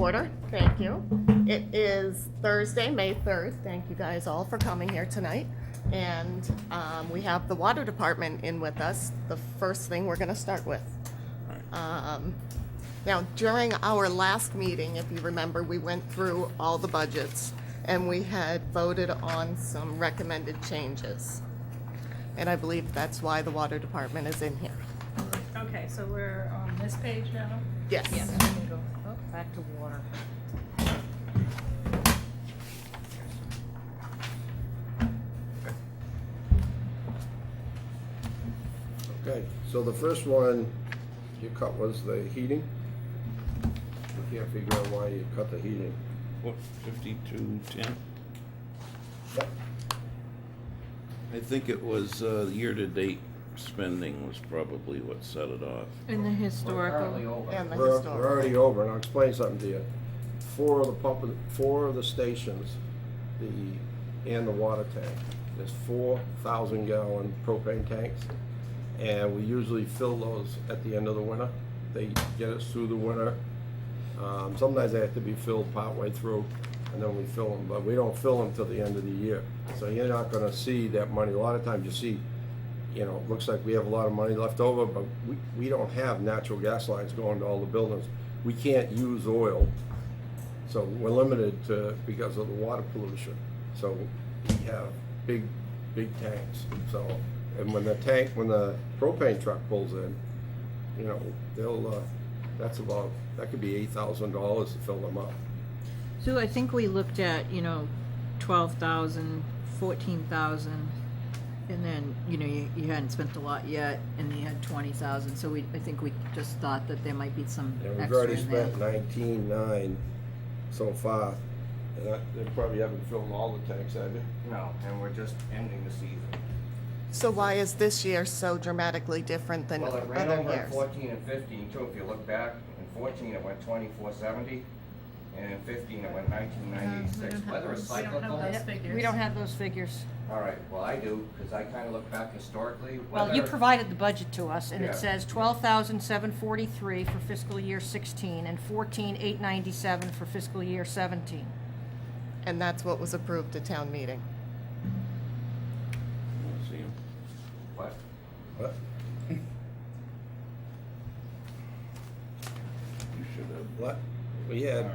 order. Thank you. It is Thursday, May 3rd. Thank you guys all for coming here tonight. And we have the water department in with us. The first thing we're going to start with. Now, during our last meeting, if you remember, we went through all the budgets and we had voted on some recommended changes. And I believe that's why the water department is in here. Okay, so we're on this page now? Yes. Yes. We can go back to water. Okay, so the first one you cut was the heating. You can't figure out why you cut the heating. What, 5210? Yep. I think it was year-to-date spending was probably what set it off. In the historical. And the We're historical. already over, and I'll explain something to you. Four of the stations, and the water tank, there's 4,000 gallon propane tanks, and we usually fill those at the end of the winter. They get us through the winter. Sometimes they have to be filled partway through, and then we fill them, but we don't fill them till the end of the year. So you're not gonna see that money. A lot of times you see, it looks like we have a lot of money left over, but we don't have natural gas lines going to all the buildings. We can't use oil, so we're limited to, because of the water pollution. So we have big tanks. So, and when the propane truck pulls in, that could be $8,000 to fill them up. So I think we looked at, 12,000, 14,000, and then, you hadn't spent a lot yet, and you had 20,000, so I think we just thought that there might be some And we've extra already in there. spent 19.9 so far, and they probably haven't filled all the tanks, have you? No, and we're just ending the season. So why is this year so dramatically different than Well, it ran other over in years? 14 and 15 too, if you look back. In 14 it went 2470, and in 15 it went 1996. Whether it's cyclical. We don't have those figures. All right, well I do, because I kind of look back historically. Well, you whether- provided the budget to us, and Yeah. it says 12,743 for fiscal year 16 and 14,897 for fiscal year 17. And that's what was approved at town meeting. See 'em? What? What? You should have. What? We had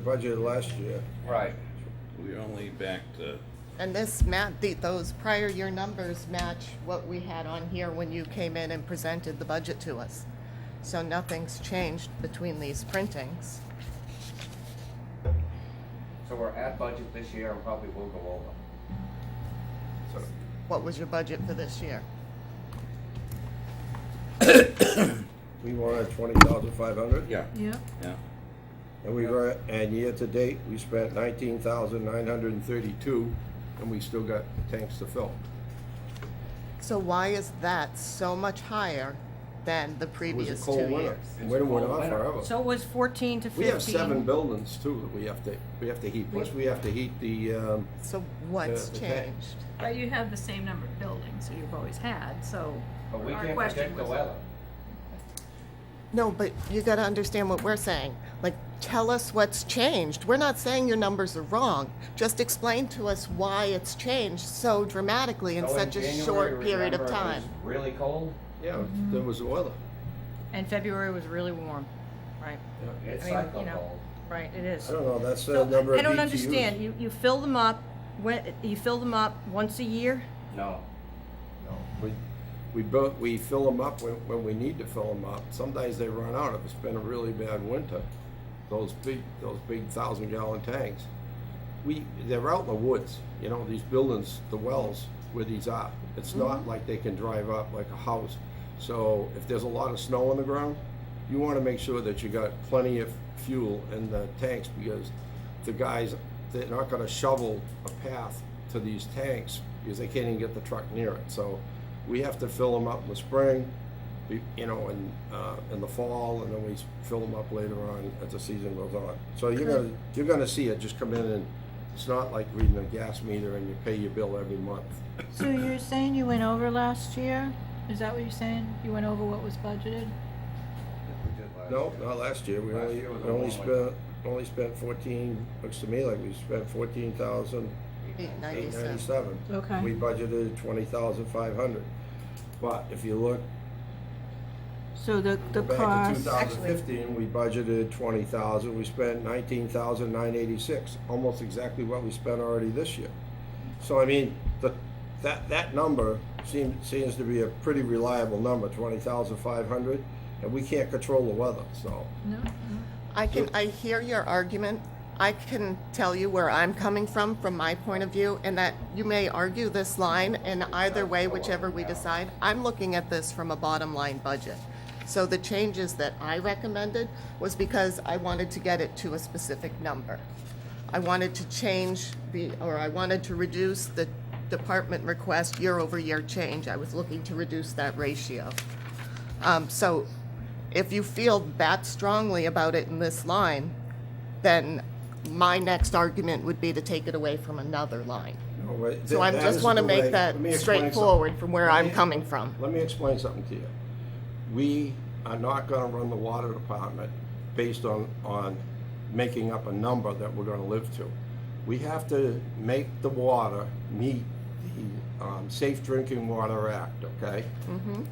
budgeted last year. Right. We're only back to, And those prior year numbers match what we had on here when you came in and presented the budget to us. So nothing's changed between these printings. So we're at budget this year and probably will go over. So What was your budget for this year? we wanted 20,500. yeah, Yeah. yeah. And year to date, we spent 19,932, and we still got tanks to fill. So why is that so much higher than the It was previous a 2 cold winter. years? Winter went It's a on cold winter. forever. So it was 14 to 15. We have 7 buildings too that we have to heat. Plus we have to heat the, So what's The tank. changed? But you have the same number of buildings that you've always had, so But we our can't question predict the was. weather. No, but you gotta understand what we're saying. Like, tell us what's changed. We're not saying your numbers are wrong. Just explain to us why it's changed so dramatically in So such a January, short period of remember, it time. was really cold. yeah, there was the weather. And February was really warm, right? It's I mean, cyclical. you know, Right, it is. I don't know, that's So the number of I don't BTUs. understand, you fill them up, you fill them up once a year? No. No, we fill them up when we need to fill them up. Sometimes they run out if it's been a really bad winter. Those big 1,000-gallon tanks. They're out in the woods, these buildings, the wells where these are. It's not like they can drive up like a house. So if there's a lot of snow on the ground, you want to make sure that you got plenty of fuel in the tanks, because the guys, they're not going to shovel a path to these tanks because they can't even get the truck near it. So we have to fill them up in the spring, in the fall, and then we fill them up later on as the season goes on. So you're gonna see it just come in, and it's not like reading a gas meter and you pay your bill every month. So you're saying you went over last year? Is that what you're saying? You went over what was budgeted? We did No, not last year. We Last only, year was we a only long spent, only spent 14, looks to me like we spent 14,000. 897. 897. Okay. We budgeted 20,500. But if you look So the back to cost, 2015, we budgeted 20,000. We spent 19,986, almost exactly what we spent already this year. So I mean, that number seems to be a pretty reliable number, 20,500, and we can't control the weather. So no, I hear your argument. I can tell you where I'm coming from my point of view, and that you may argue this line, and either way, whichever we decide, I'm looking at this from a bottom line budget. So the changes that I recommended was because I wanted to get it to a specific number. I wanted to I wanted to reduce the department request year-over-year change. I was looking to reduce that ratio. So if you feel that strongly about it in this line, then my next argument would be to take it away from another line. no, but So I that just isn't want to the way- make that let me explain straightforward something. from where Let I'm me- coming from. Let me explain something to you. We are not gonna run the water department based on making up a number that we're gonna live to. We have to make the water meet the Safe Drinking Water Act, okay?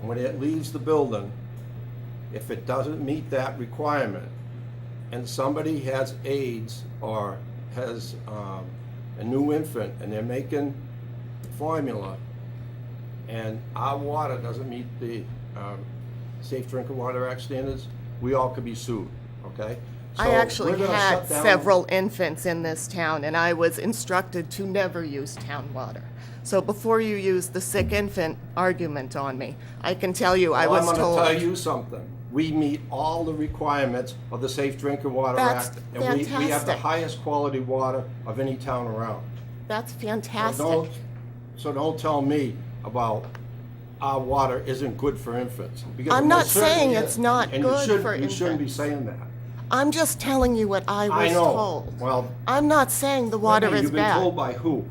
When it leaves the building, if it doesn't meet that requirement, and somebody has AIDS or has a new infant and they're making formula, and our water doesn't meet the Safe Drinking Water Act standards, we all could be sued, okay? I So actually we're gonna had shut down- several infants in this town, and I was instructed to never use town water. So before you use the sick infant argument on me, I can tell you I was Well, I'm told. gonna tell you something. We meet all the requirements of the Safe Drinking Water That's Act, and we have the fantastic. highest quality water of any town around. That's So fantastic. don't tell me about our water isn't good for infants. because I'm it not most certainly saying is. it's not And good for you shouldn't be infants. saying that. I'm just telling you what I I was know. told. Well, I'm not saying the water Whitney, is you've been told bad. by who?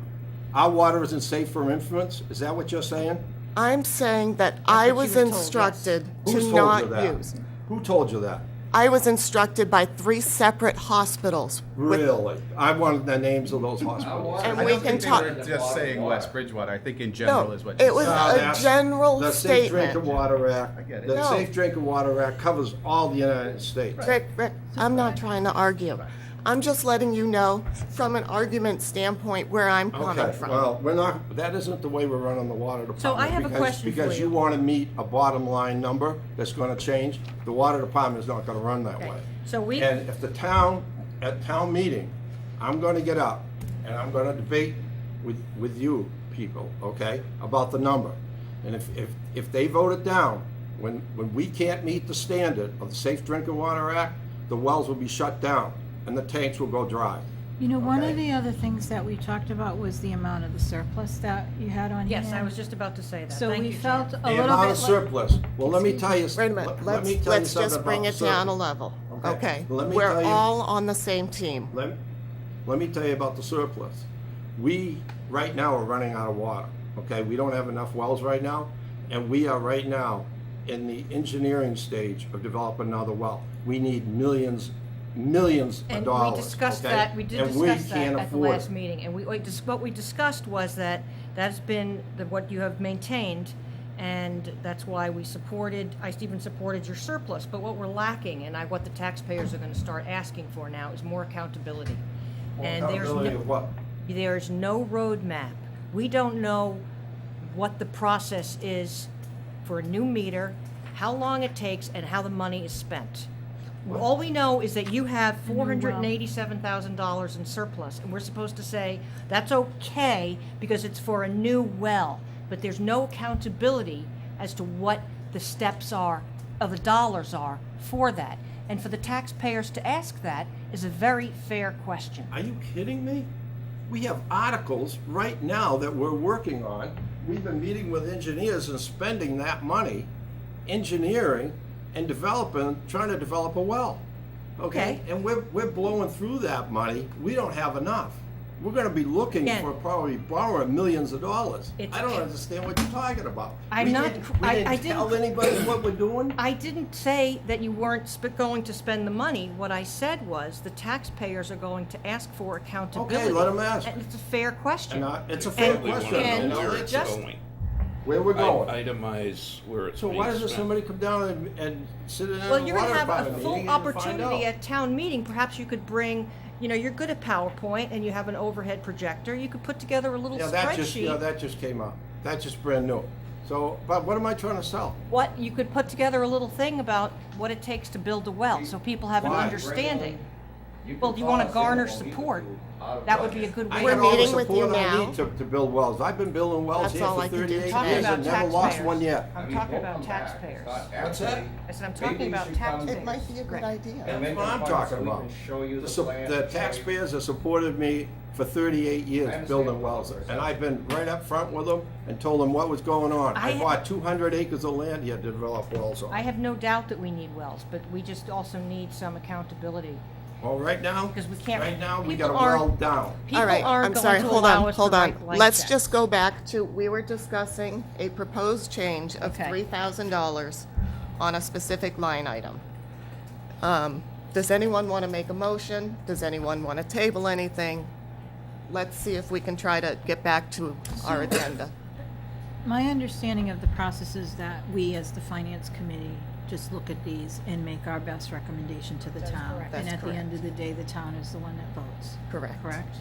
Our water isn't safe for infants? Is that what you're saying? I'm saying that I what was you were told, yes. instructed Who's to told not you that? use. Who told you that? I was instructed by 3 separate hospitals. with- Really? I wanted the names of those hospitals. And I we don't can think they talk- were just saying West Bridgewater. I think in general No, is what it you was said. a that's- general The Safe Drinking statement. Water Act. I get it. The No. Safe Drinking Water Act covers all the United States. Rick, I'm not trying to argue. I'm just letting you know from an argument standpoint where I'm coming Okay, from. well, that isn't the way we're running the water department. So I have a because- question for Because you. you want to meet a bottom line number that's going to change, the water department is not going to run that Okay. way. So we- And if the town, at town meeting, I'm going to get up and I'm going to debate with you people, okay, about the number. And if they vote it down, when we can't meet the standard of the Safe Drinking Water Act, the wells will be shut down and the tanks will go dry. You know, one Okay. of the other things that we talked about was the amount of the surplus that you had on hand. Yes, I was just about to say that. So Thank we you, felt Jan. a The little amount bit of like. surplus, well, let me tell you. Wait a minute, let me tell you let's something just about bring the it down a surplus. level. Okay. Okay, Let me we're tell you- all on the same team. Let me tell you about the surplus. We, right now, are running out of water, okay? We don't have enough wells right now, and we are right now in the engineering stage of developing another well. We need millions of And dollars, we discussed okay? that, we did And discuss that can't at the afford last it. meeting. And what we discussed was that that's been what you have maintained, and that's why we supported, I even supported your surplus. But what we're lacking, and what the taxpayers are gonna start asking for now, is more accountability. And Accountability of what? there's no roadmap. We don't know what the process is for a new meter, how long it takes, and how the money is spent. All we know is that you have $487,000 in surplus, and we're supposed to say, that's okay, because it's for a new well. But there's no accountability as to what the steps are, of the dollars are for that. And for the taxpayers to ask that is a very fair question. Are you kidding me? We have articles right now that we're working on. We've been meeting with engineers and spending that money, engineering and developing, trying to develop a well. Okay? Okay. And we're blowing through that money. We don't have enough. we're gonna be looking Again. for probably borrowing millions of dollars. It's- I don't understand what you're talking about. I'm We not- didn't- We I didn't didn't- tell anybody what we're doing? I didn't say that you weren't going to spend the money. What I said was the taxpayers are going to ask for accountability. Okay, let 'em ask. And it's a fair question. It's a fair And- We wanna question. and know where it's just- going. Where we're going. Itemize where it's So being why doesn't spent. somebody come down and sit in Well, the you're water gonna have a department full meeting and find opportunity out? at town meeting. Perhaps you could bring, you're good at PowerPoint and you have an overhead projector. You could put together a little Yeah, spreadsheet. that just came up. That's just brand new. So, but what am I trying to sell? What, you could put together a little thing about what it takes to build a well, so people have an Why? understanding. You Well, can do you wanna call us garner in and we'll meet support? with you out of That would be a budget. good I way We're got to. all the meeting with you support I now. need to build wells. I've been building wells That's here all for I can do 38 today. Talking years about and never lost taxpayers. one yet. I I'm mean, talking we'll about come back. taxpayers. What's What's that? I said, I'm Maybe talking you about should come- taxpayers. It might be a good Right. idea. And That's make what an I'm appointment talking so we about. can show you the The plan, the show you- taxpayers have supported me for 38 years understand building the wells. process. And I've been right up front with them and told them what was going on. I I- bought 200 acres of land here to develop wells I on. have no doubt that we need wells, but we just also need some accountability. Well, right now, Because we can't- right now, we people got a well aren't- down. People All right, aren't I'm going sorry, to hold allow on, us to hold on. write blank Let's checks. just go back to, we were discussing a proposed change of Okay. $3,000 on a specific line item. Does anyone want to make a motion? Does anyone want to table anything? Let's see if we can try to get back to our agenda. My understanding of the process is that we, as the finance committee, just look at these and make our best recommendation to the town. correct. And That's at the correct. end of the day, the town is the one that votes, Correct. correct?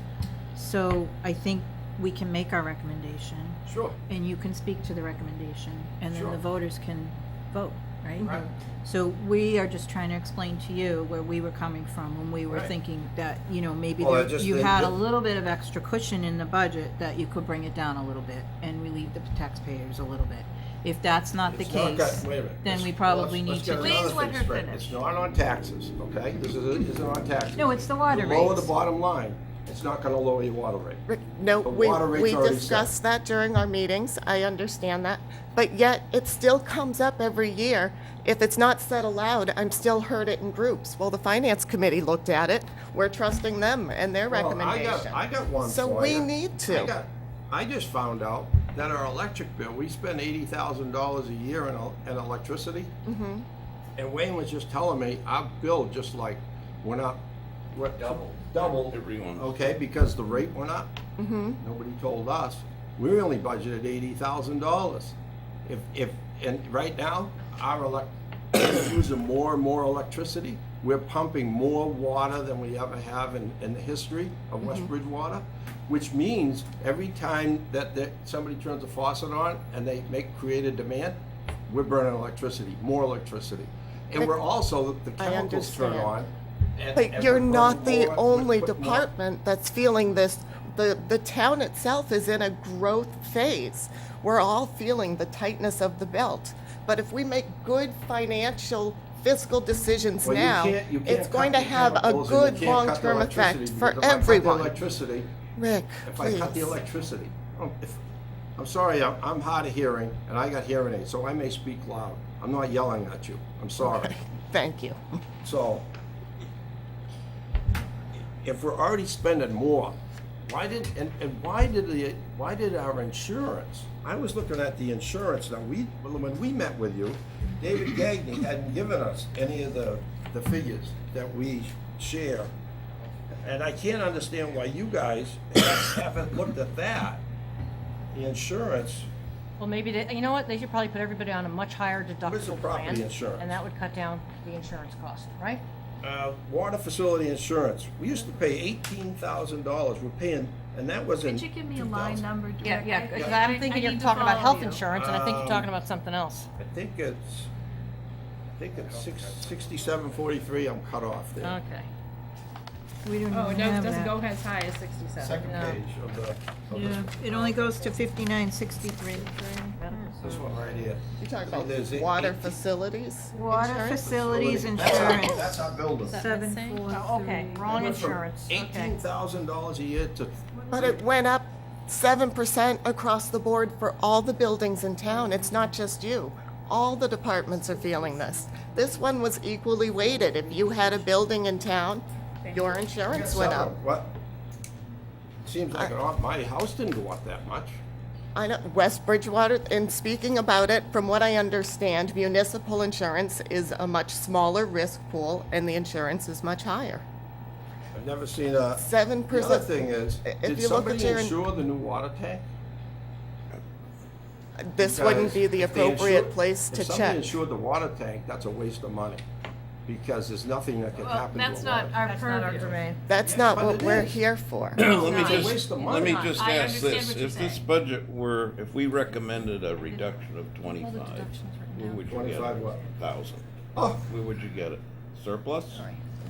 So I think we can make our recommendation, Sure. and you can speak to the recommendation, and then Sure. the voters can vote, right? Right. So we are just trying to explain to you where we were coming from when we were Right. thinking that, maybe Well, I there- just you think had a that- little bit of extra cushion in the budget, that you could bring it down a little bit and relieve the taxpayers a little bit. If that's not the It's not got- case, wait a minute. then Let's- we probably let's need get to. another Please let thing her straight. finish. It's not on taxes, okay? This isn't on taxes. No, it's the water You lower the rates. bottom line, it's not gonna lower your water rate. Rick, no, The we water rate's already set. discussed that during our meetings, I understand that, but yet it still comes up every year. If it's not said aloud, I'm still heard it in groups. Well, the finance committee looked at it, we're trusting them and their Well, recommendation. I got one So for we you. need to. I just found out that our electric bill, we spend $80,000 a year in electricity. Mm-hmm. And Wayne was just telling me, our bill just like went up. Doubled. Everyone. Okay, because the rate went up. Mm-hmm. Nobody told us. We only budgeted $80,000. And right now, we're using more and more electricity. We're pumping more water than we ever have in the history of West Bridgewater, which means every time that somebody turns a faucet on and they create a demand, we're burning electricity, more electricity. And we're also, the I chemicals turn understand. on. and But we're you're burning not the more, only we're putting more- department that's feeling this. The town itself is in a growth phase. We're all feeling the tightness of the belt. But if we make good financial fiscal decisions Well, you now, can't- you can't it's going to cut the have a chemicals and you good can't cut the long-term electricity, effect for because if I cut the everyone. electricity, Rick, if I cut the please. electricity, I'm sorry, I'm hard of hearing, and I got hearing aids, so I may speak loud. I'm not yelling at you, I'm sorry. Thank you. So, if we're already spending more, why did our insurance, I was looking at the insurance, now when we met with you, David Gagné hadn't given us any of the figures that we share. And I can't understand why you guys haven't looked at that. The insurance, Well, maybe they, you know what, they should probably put everybody on a much higher the deductible property plan. insurance? And that would cut down the insurance cost, right? water facility insurance, we used to pay $18,000, we're paying, and that was in Could you give me a line 2000. number, Dick? Yeah, I- because I- I'm I thinking you're need to talking about follow health you. insurance, and I think you're talking about something else. I think it's 6743, I'm cut off there. Okay. We don't Oh, it even have doesn't that. go as high as 67. Second No. page of the, Yeah, it only goes to 5963. this one right here. You're talking So there's about water 18 facilities? Water insurance? facilities That's our- insurance, That's our building. Is that the same? 743. Oh, okay, wrong Went from insurance, okay. $18,000 a year to, But it went up 7% across the board for all the buildings in town. It's not just you. All the departments are feeling this. This one was equally weighted. If you had a building in town, your insurance went up. What? seems like my house didn't go up that much. I know, West Bridgewater, and speaking about it, from what I understand, municipal insurance is a much smaller risk pool and the insurance is much higher. I've never seen a. 7%. The other thing is, If did you look at somebody your- insure the new water tank? This wouldn't be the Because if they appropriate insure- place to If somebody check. insured the water tank, that's a waste of money, because there's nothing that can Well, happen to a that's water not tank. our That's not our purview. domain. That's Yeah, not but what it we're is. here for. Let me It's a just, waste of let me money. just I ask understand this, what you're if this saying. budget were, if we recommended a reduction of All the 25, deductions written where down. would you get 25 it? what? 1,000. Oh, Where would you get it? Surplus?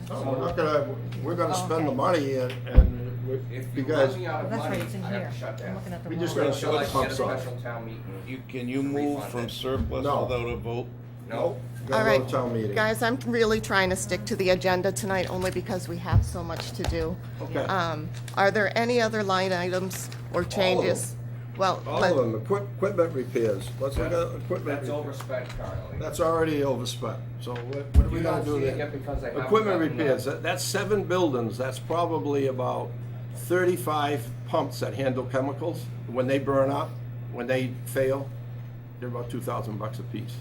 no, we're gonna spend the okay. money and If you because run me out of That's money, right, it's in I have here. to shut I'm down. looking at the We wrong just one. gotta Until I shut can the get a pumps off. special town meeting. Can you To move refund from it. surplus No. without a vote? No, All gotta go right, to town meeting. guys, I'm really trying to stick to the agenda tonight only because we have so much to do. Okay. Are there any other line items or changes? Well, All of them, equipment repairs, let's look at equipment. that's repair. overspent currently. That's already overspent, so what are we You gonna don't do see it there? yet because I haven't Equipment gotten repairs, that. that's 7 buildings, that's probably about 35 pumps that handle chemicals. When they burn up, when they fail, they're about $2,000 a piece.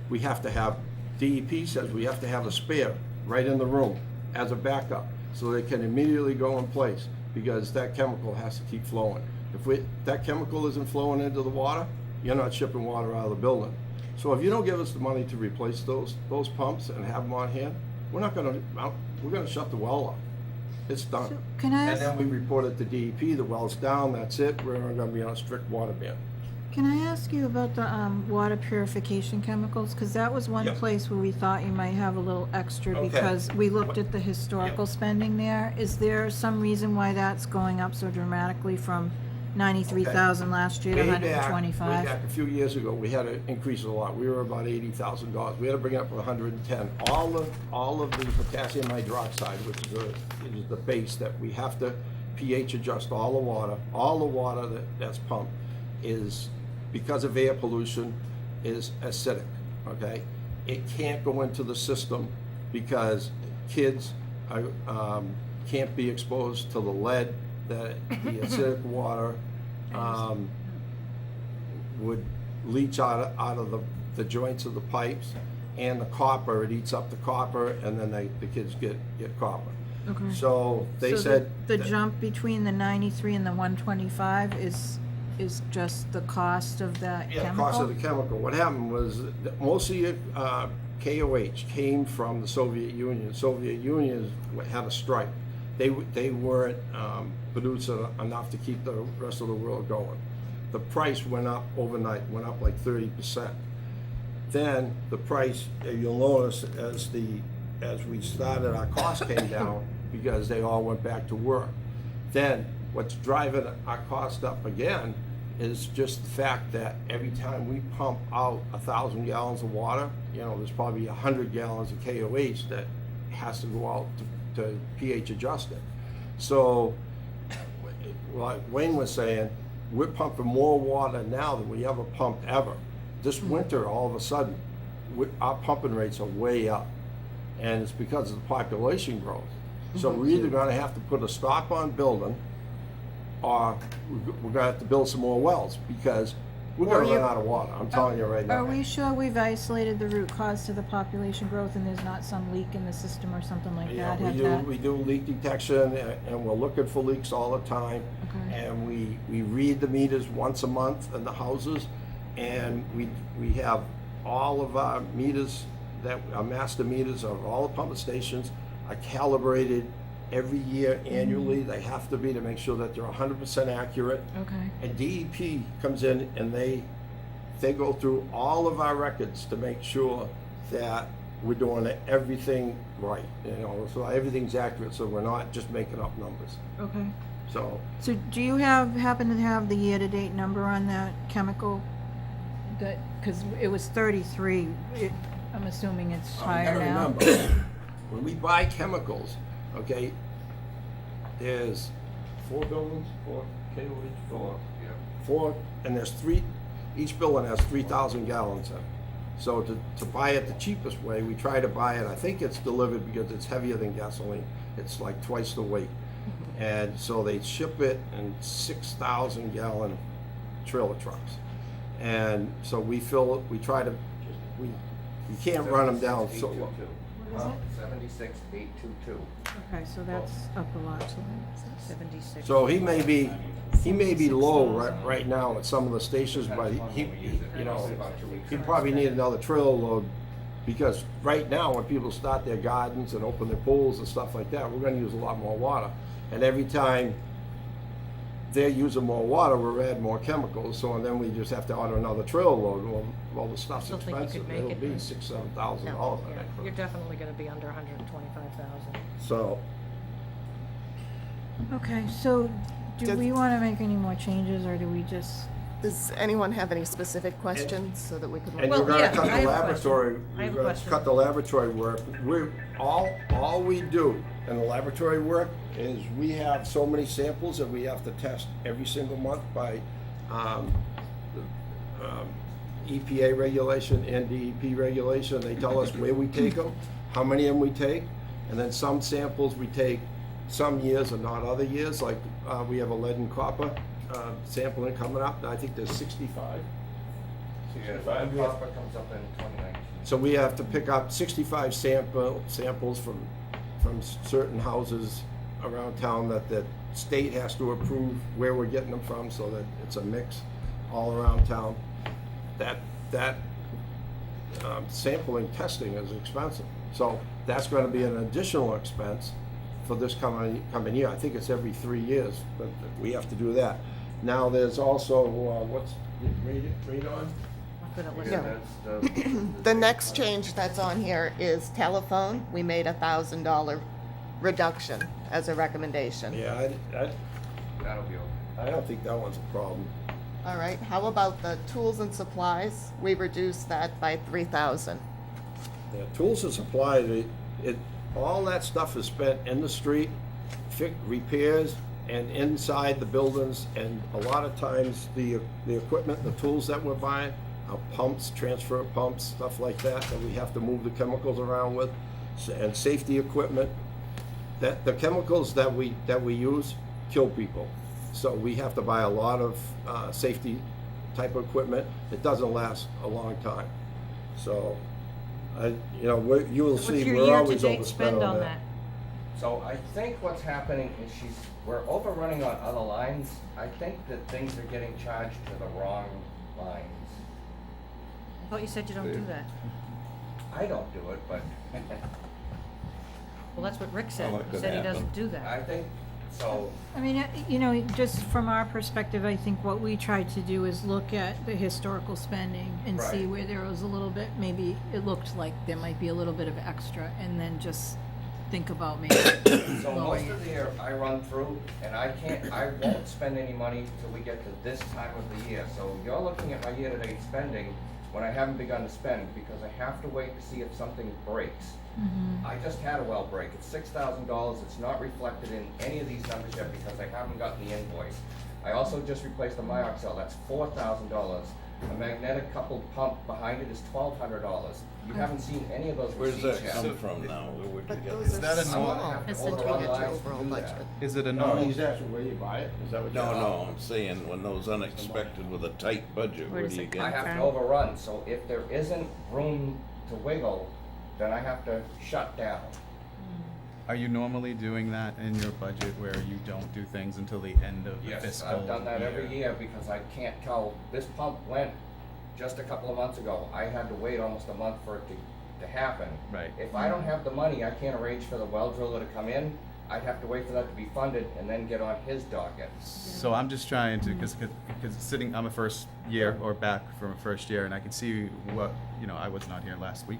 We have to have, DEP says we have to have a spare right in the room as a backup, so they can immediately go in place, because that chemical has to keep flowing. If that chemical isn't flowing into the water, you're not shipping water out of the building. So if you don't give us the money to replace those pumps and have them on hand, we're gonna shut the well off. It's done. Can I And ask, then we report it to DEP, the well's down, that's it, we're gonna be on a strict water ban. can I ask you about the water purification chemicals? Because that was one Yep. place where we thought you might have a little extra Okay. because we looked at the historical spending there. Is there some reason why that's going up so dramatically from 93,000 last year to Way 125? back a few years ago, we had to increase it a lot. We were about $80,000. We had to bring it up to 110. All of the potassium hydroxide, which is the base that we have to pH adjust all the water. All the water that's pumped is, because of air pollution, is acidic, okay? It can't go into the system because kids can't be exposed to the lead, the acidic water would leach out of the joints of the pipes, and the copper, it eats up the copper, and then the kids get copper. Okay. So they So said. the that- jump between the 93 and the 125 is just the cost of that Yeah, the chemical? cost of the chemical. What happened was that most of your KOH came from the Soviet Union. Soviet Union had a strike. They weren't producing enough to keep the rest of the world going. The price went up overnight, went up like 30%. Then the price, you'll notice as we started, our costs came down because they all went back to work. Then what's driving our cost up again is just the fact that every time we pump out 1,000 gallons of water, there's probably 100 gallons of KOH that has to go out to pH adjust it. So, like Wayne was saying, we're pumping more water now than we ever pumped ever. This winter, all of a sudden, our pumping rates are way up, and it's because of the population growth. So we're either gonna have to put a stop on building, or we're gonna have to build some more wells, because we're Or gonna you- run out of water, I'm telling you right now. Are we sure we've isolated the root cause to the population growth and there's not some leak in the system or something like Yeah, that? Have that? we do leak detection, and we're looking for leaks all the time. Okay. And we read the meters once a month in the houses, and we have all of our meters, our master meters of all the pumping stations are calibrated every year annually. They have to be, to make sure that they're 100% accurate. Okay. And DEP comes in and they go through all of our records to make sure that we're doing everything right, so everything's accurate, so we're not just making up numbers. Okay. So, So do you happen to have the year-to-date number on that chemical? Because it was 33, I'm assuming it's you higher gotta now? remember, when we buy chemicals, okay, there's 4 buildings, 4 KOH, 4, and there's 3, each building has 3,000 gallons in it. So to buy it the cheapest way, we try to buy it, I think it's delivered because it's heavier than gasoline. It's like twice the weight. And so they ship it in 6,000 gallon trailer trucks. And so we try to, we can't run them down so low. 76822. Okay, so that's up a lot, so 76. So he may be low right now at some of the stations, but he you know, he probably need another trailer load, because right now when people start their gardens and open their pools and stuff like that, we're gonna use a lot more water. And every time they're using more water, we're adding more chemicals, so and then we just have to order another trailer load. Well, the stuff's Still think you expensive, could make it'll it, be but- $6,000-7,000 No, I yeah, think. you're definitely gonna be under 125,000. So, Okay, so do Does- we wanna make any more changes, or do we just? Does anyone have any specific questions so that we could? and Well, we're gonna yeah, cut I the have a laboratory, question. I we're have a gonna question. cut the laboratory work. All we do in the laboratory work is we have so many samples that we have to test every single month by, EPA regulation and DEP regulation. They tell us where we take them, how many of them we take, and then some samples we take some years and not other years. Like, we have a lead and copper, sampling coming up, I think there's 65. Yeah, that copper comes up in 2019. So we have to pick up 65 samples from certain houses around town that the state has to approve where we're getting them from, so that it's a mix all around town. That sampling testing is expensive. So that's gonna be an additional expense for this coming year. I think it's every 3 years, but we have to do that. Now, there's also, read on? Not good at Yeah, listening. that's the. The next change that's on here is telephone. We made $1,000 reduction as a recommendation. Yeah, That'll be okay. I don't think that one's a problem. All right, how about the tools and supplies? We reduced that by 3,000. Yeah, tools and supplies, all that stuff is spent in the street, repairs, and inside the buildings, and a lot of times the equipment, the tools that we're buying, pumps, transfer pumps, stuff like that we have to move the chemicals around with, and safety equipment. That the chemicals that we use kill people, so we have to buy a lot of safety type of equipment. It doesn't last a long time, so you will see What's your we're always year-to-date overspent spend on on that. that? So I think what's happening is we're overrunning on other lines. I think that things are getting charged to the wrong lines. I thought you said you don't do that. I don't do it, but Well, that's what Rick said. Well, it He could said he happen. doesn't do that. I think, so, I mean, just from our perspective, I think what we tried to do is look at the historical spending and see Right. where there was a little bit, maybe it looked like there might be a little bit of extra, and then just think about maybe so lowering most it. of the year I run through and I won't spend any money till we get to this time of the year. So you're looking at my year-to-date spending when I haven't begun to spend, because I have to wait to see if something breaks. I just had a well break. It's $6,000. It's not reflected in any of these numbers yet because I haven't gotten the invoice. I also just replaced the Myoxel. That's $4,000. A magnetic coupled pump behind it is $1,200. You haven't seen any of those Where's receipts that yet. come from now? Where would you But get those that? are that a small. normal- have to It's the overrun total lines to overall do that. budget. Is it a No, normal? he's asking where you buy it, is that what you're No, I'm saying when those unexpected with a tight budget, Where where does do you it get? I have Okay. to overrun, so if there isn't room to wiggle, then I have to shut down. Are you normally doing that in your budget where you don't do things until the end of the Yes, fiscal I've done that every year because I can't tell, this pump went just a couple of months ago. I had to wait almost a month for it to happen. Right. If I don't have the money, I can't arrange for the well driller to come in. I'd have to wait for that to be funded and then get on his docket. So I'm just trying to, because sitting, I'm a first year or back from a first year, and I can see what, I was not here last week.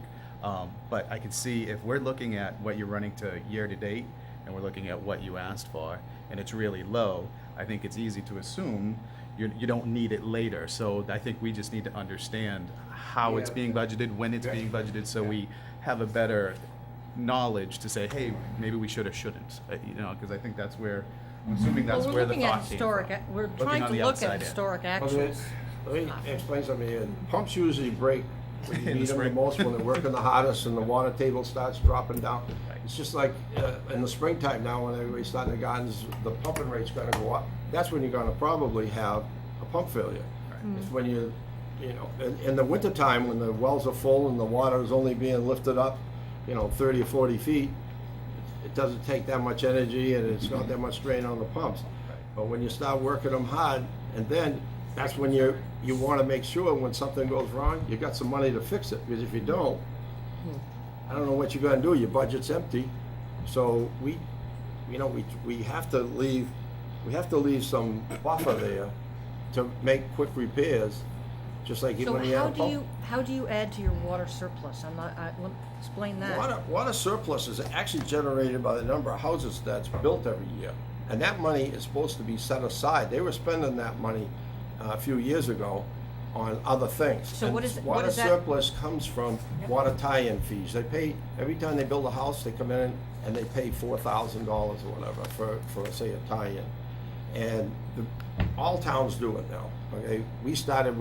But I can see if we're looking at what you're running to year to date, and we're looking at what you asked for, and it's really low, I think it's easy to assume you don't need it later. So I think we just need to understand how it's Yeah. being budgeted, when it's Yeah. being budgeted, so we have a better knowledge to say, hey, maybe we should or shouldn't, because I think that's where, I'm assuming that's Well, where we're the looking at thought came historic, from. we're Looking trying on to the look outside at in. historic Well, actuals. let me explain something here. Pumps usually break when you In the need them the spring. most, when they're working the hardest and the water table starts dropping down. It's just like in the springtime now, when everybody's starting the gardens, the pumping rate's gonna go up. That's when you're gonna probably have a pump failure. It's when you know, in the wintertime, when the wells are full and the water is only being lifted up, 30 or 40 feet, it doesn't take that much energy and it's not that much strain on the pumps. But when you start working them hard, and then that's when you want to make sure when something goes wrong, you got some money to fix it. Because if you don't, I don't know what you're gonna do. Your budget's empty. So we have to leave some buffer there to make quick repairs, just like So when you have a pump. how do you add to your water surplus? Explain that. Water surplus is actually generated by the number of houses that's built every year. And that money is supposed to be set aside. They were spending that money a few years ago on other things. So And what is that? Water surplus comes from water tie-in fees. They pay, every time they build a house, they come in and they pay $4,000 or whatever for say, a tie-in. And all towns do it now, okay? We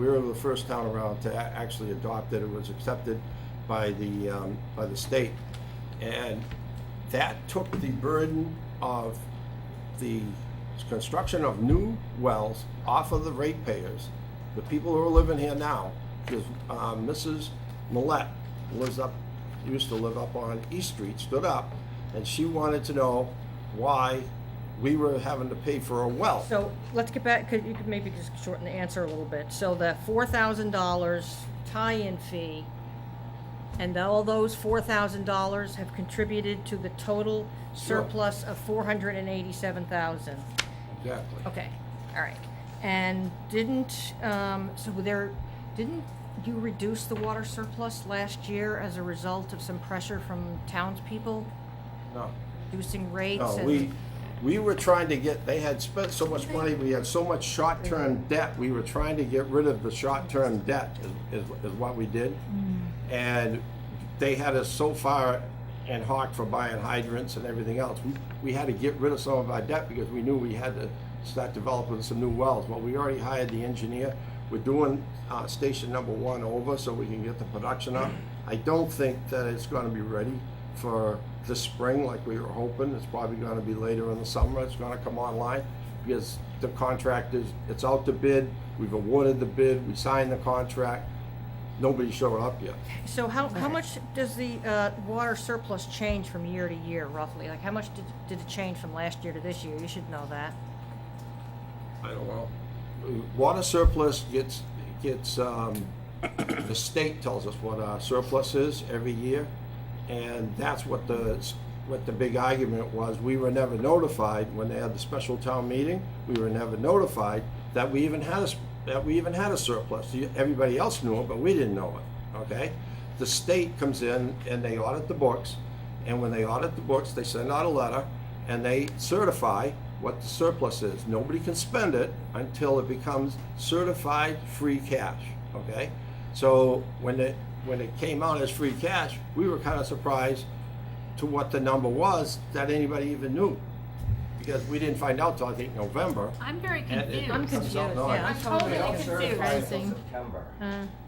were the first town around to actually adopt it. It was accepted by the state. And that took the burden of the construction of new wells off of the ratepayers, the people who are living here now, because Mrs. Millette used to live up on East Street, stood up, and she wanted to know why we were having to pay for a well. So let's get back, you could maybe just shorten the answer a little bit. So the $4,000 tie-in fee, and all those $4,000 have contributed to the total surplus of $487,000. Exactly. Okay, all right. And didn't you reduce the water surplus last year as a result of some pressure from townspeople, No. reducing rates? No, and we were trying to they had spent so much money, we had so much short-term debt, we were trying to get rid of the short-term debt is what we did. And they had us so far in hock for buying hydrants and everything else. We had to get rid of some of our debt because we knew we had to start developing some new wells. Well, we already hired the engineer. We're doing station number 1 over so we can get the production up. I don't think that it's gonna be ready for this spring like we were hoping. It's probably gonna be later in the summer. It's gonna come online because the contract it's out to bid. We've awarded the bid, we signed the contract. Nobody showed up yet. So how much does the water surplus change from year to year roughly? Like how much did it change from last year to this year? You should know that. I don't know. Water surplus gets the state tells us what our surplus is every year, and that's what the big argument was. We were never notified when they had the special town meeting. We were never notified that we even had a surplus. Everybody else knew it, but we didn't know it. Okay, the state comes in and they audit the books, and when they audit the books, they send out a letter and they certify what the surplus is. Nobody can spend it until it becomes certified free cash, okay? So when it came out as free cash, we were kind of surprised to what the number was that anybody even knew. Because we didn't find out till I think November. I'm very and it confused. I'm comes out confused, in August. yeah. I'm totally They don't confused. certify until Confusing. September.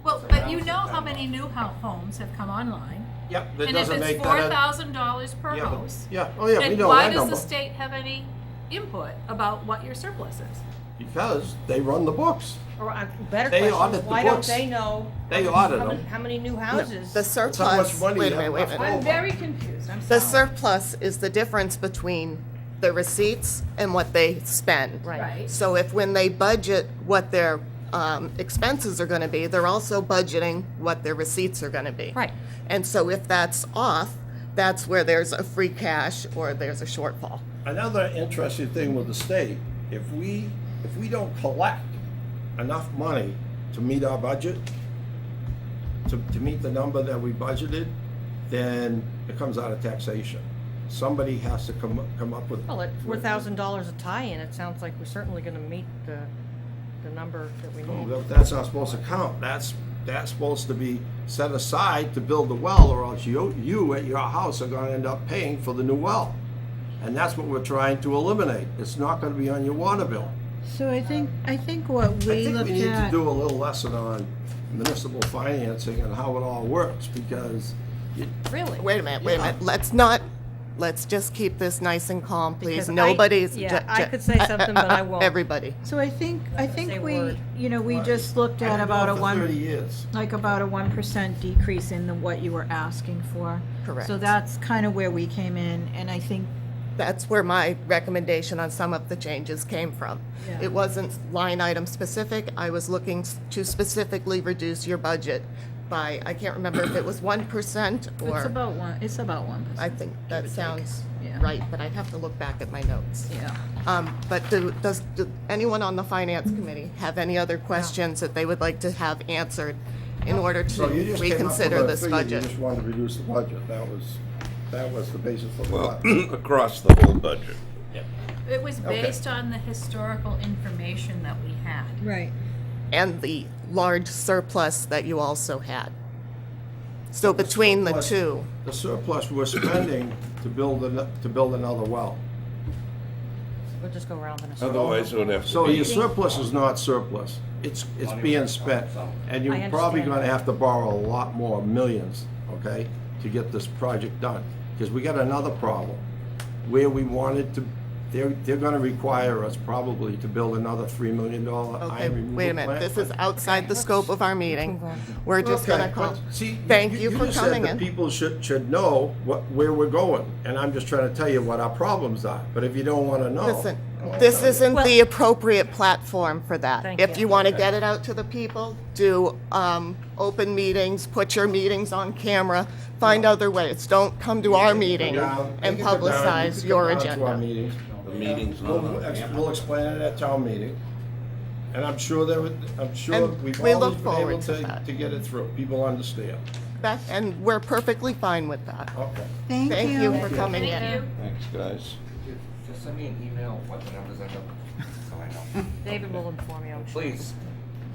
Well, but you know how many new homes have come online, Yep, that and if doesn't it's make that. $4,000 per Yeah, but- house, Yeah, oh yeah, we then know why that does number. the state have any input about what your surplus is? Because they run the books. Or better They question, audit the why don't books. they know? They how audit many- them. How many new houses? The That's how much surplus, money wait you a minute, have wait a left minute. I'm over. very confused, I'm The sorry. surplus is the difference between the receipts and what they spend. Right. Right. So if when they budget what their expenses are gonna be, they're also budgeting what their receipts are gonna be. Right. And so if that's off, that's where there's a free cash or there's a shortfall. Another interesting thing with the state, if we don't collect enough money to meet our budget, to meet the number that we budgeted, then it comes out of taxation. Somebody has to come up with. Well, at $4,000 a tie-in, it sounds like we're certainly gonna meet the number that we Oh, need. that's not supposed to count. That's supposed to be set aside to build the well, or else you at your house are gonna end up paying for the new well. And that's what we're trying to eliminate. It's not gonna be on your water bill. So I think what I we think we looked need to at, do a little lesson on municipal financing and how it all works, because Really? Wait a minute, let's just keep this nice and calm, please. Because Nobody's. yeah, I could say something, but I won't. Everybody. so I think Say a we, word. we just looked at I've been about a doing it for 30 one, years. like about a 1% decrease in what you were asking for. Correct. So that's kind of where we came in, and I think, That's where my recommendation on some of the changes came from. Yeah. It wasn't line item specific. I was looking to specifically reduce your budget by, I can't remember if it was 1% or. it's about 1%. I think that sounds Yeah. right, but I'd have to look back at my notes. Yeah. But does anyone on the finance committee have any other questions that they would like to have answered in order to So you just came up with reconsider a this figure, you budget? just wanted to reduce the budget, that was the basis of the Well, budget. across the whole budget. It was Okay. based on the historical information that we had. Right. And the large surplus that you also had. So between the surplus- two, The surplus we're spending to build another well. We'll just go around in a circle. Otherwise, it would have to So be. your surplus is not surplus, it's being spent. And you're I probably understand. gonna have to borrow a lot more, millions, okay, to get this project done. Because we got another problem, where we wanted to, they're gonna require us probably to build another $3 million okay, iron removal wait a minute, plant. this is outside the scope of our meeting. We're just Okay, gonna call. but see, Thank you for just coming said in. that people should know where we're going, and I'm just trying to tell you what our problems are. But if you don't wanna know. Listen, I won't this tell you. isn't the appropriate platform for that. Thank If you. you want to get it out to the people, do open meetings, put your meetings on camera, find other ways. Don't come to our meeting Down, and you can come down, publicize you can your come down to our agenda. meetings. The meeting's not on camera. We'll explain it at town meeting, and I'm sure And we've we look always been able forward to that. to get it through. People understand. And we're perfectly fine with that. Okay. Thank you for coming in. Thank you. Thanks, guys. Just send me an email what the numbers end up, so I know. David will inform you, I'm sure. Please,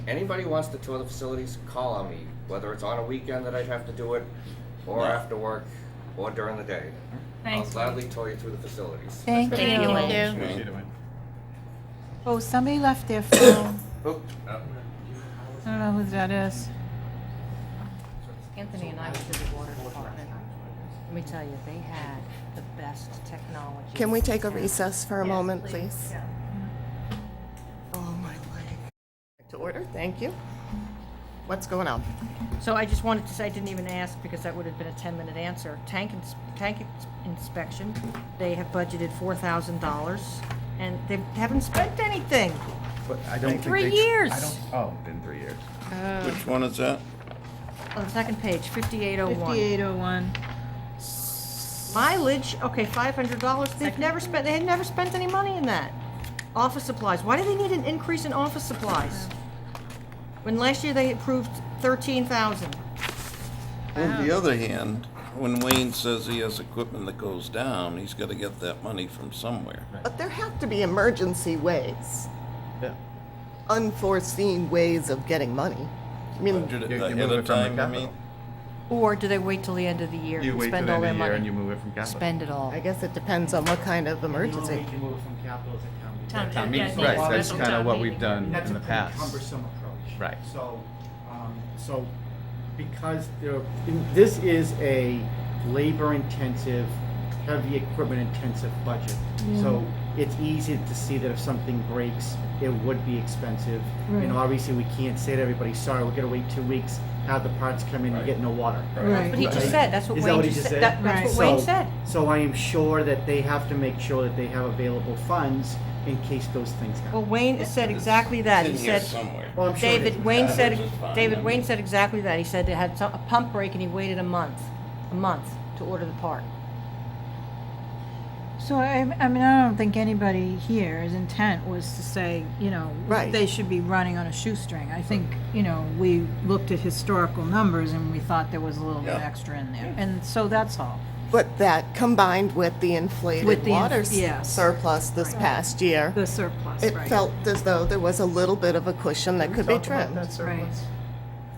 anybody wants to tour the facilities, call on me, whether it's on a weekend that I'd have to do it, or after work, or during the day. Thanks. I'll gladly tour you through the facilities. Thank you. Thank you. Appreciate it, Wayne. Oh, somebody left their phone. Oh, I don't know who that is. Anthony and I went to the water department. Let me tell you, they had the best technology. Can we take a recess for a moment, please? Oh, my leg. To order, thank you. What's going on? So I just wanted to say, I didn't even ask because that would have been a 10-minute answer. Tank inspection, they have budgeted $4,000 and they haven't spent anything. But I don't think 3 they- years. I don't, oh, in 3 years. Which one is that? On the second page, 5801. 5801. Mileage, okay, $500. They had never spent any money in that. Office supplies. Why do they need an increase in office supplies? When last year they approved 13,000. On the other hand, when Wayne says he has equipment that goes down, he's gotta get that money from somewhere. But there have to be emergency ways, Yeah. unforeseen ways of getting money. I mean, Budget it You ahead move of it from the time, I capital. mean? Or do they wait till the end of the year You and wait till spend the all end their of the year and you money? move it from capital. Spend it all. I guess it depends on what kind of Normally emergency. you can move it from capital to town meeting. Town- Town yeah, meeting, yeah, right, yeah, that's special kind of town what meeting. we've done That's in a the pretty past. cumbersome approach. Right. So because this is a labor-intensive, heavy equipment-intensive budget. So it's easy to see that if something breaks, it would be expensive. And obviously, we can't say to everybody, sorry, we're gonna wait 2 weeks, have the parts come in and get no water. Right. But he just said, that's what Is that Wayne what he just just said. said? That's what Right. Wayne said. So I am sure that they have to make sure that they have available funds in case those things Well, happen. Wayne said exactly that. He It's in here said, somewhere. Well, I'm sure it is. David, Wayne said, Which is fine. David, Wayne said exactly that. He said they had a pump break and he waited a month to order the part. So I mean, I don't think anybody here's intent was to say, Right. they should be running on a shoestring. I think, we looked at historical numbers and we thought there was a little bit Yeah. extra in there. And so that's all. But that combined with the inflated With the water yes. surplus this past year, The surplus, it right. felt as though there was a little bit of a cushion that could be Talk about trimmed. that surplus. Right.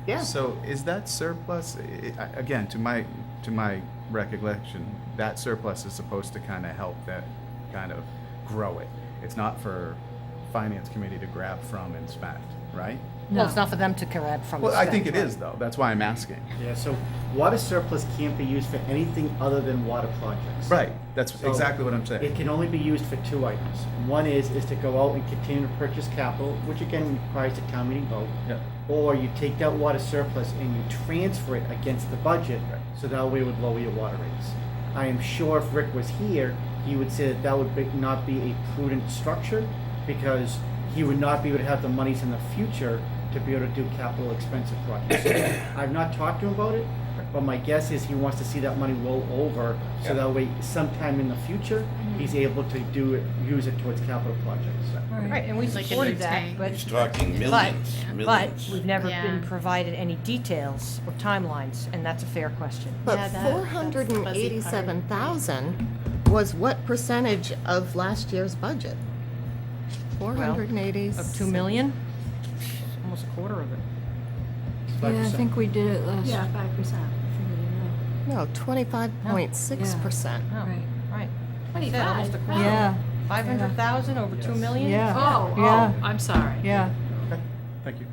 Yeah. So is that surplus, again, to my recollection, that surplus is supposed to kind of help that kind of grow it. It's not for finance committee to grab from and spend, right? Well, it's not for them to grab from. Well, the I think spend, it right? is though. That's why I'm asking. Yeah, so water surplus can't be used for anything other than water projects. Right. That's So exactly what I'm saying. It can only be used for two items. One is to go out and continue to purchase capital, which again requires a town meeting vote. Yeah. Or you take that water surplus and you transfer it against the budget, Right. so that way it would lower your water rates. I am sure if Rick was here, he would say that that would not be a prudent structure, because he would not be able to have the monies in the future to be able to do capital expensive projects. So I've not talked to him about it, but my guess is he wants to see that money roll over, so that way sometime in the future, he's able to use it towards capital projects. Right, and we Like a supported new that, tank. but. He's talking but- millions, But millions. we've never been Yeah. provided any details or timelines, and that's a fair question. But Yeah, that's the fuzzy 487,000 was what percentage of last year's budget? 480. Of 2 million? Almost a quarter of it. Yeah, I 5%. think we did it last. Yeah, 5%. No, 25.6%. Oh, Right. right. 25. Almost a quarter. Yeah, 500,000 over 2 million? yeah. Oh, Yeah. I'm sorry. Yeah. Okay. Thank you.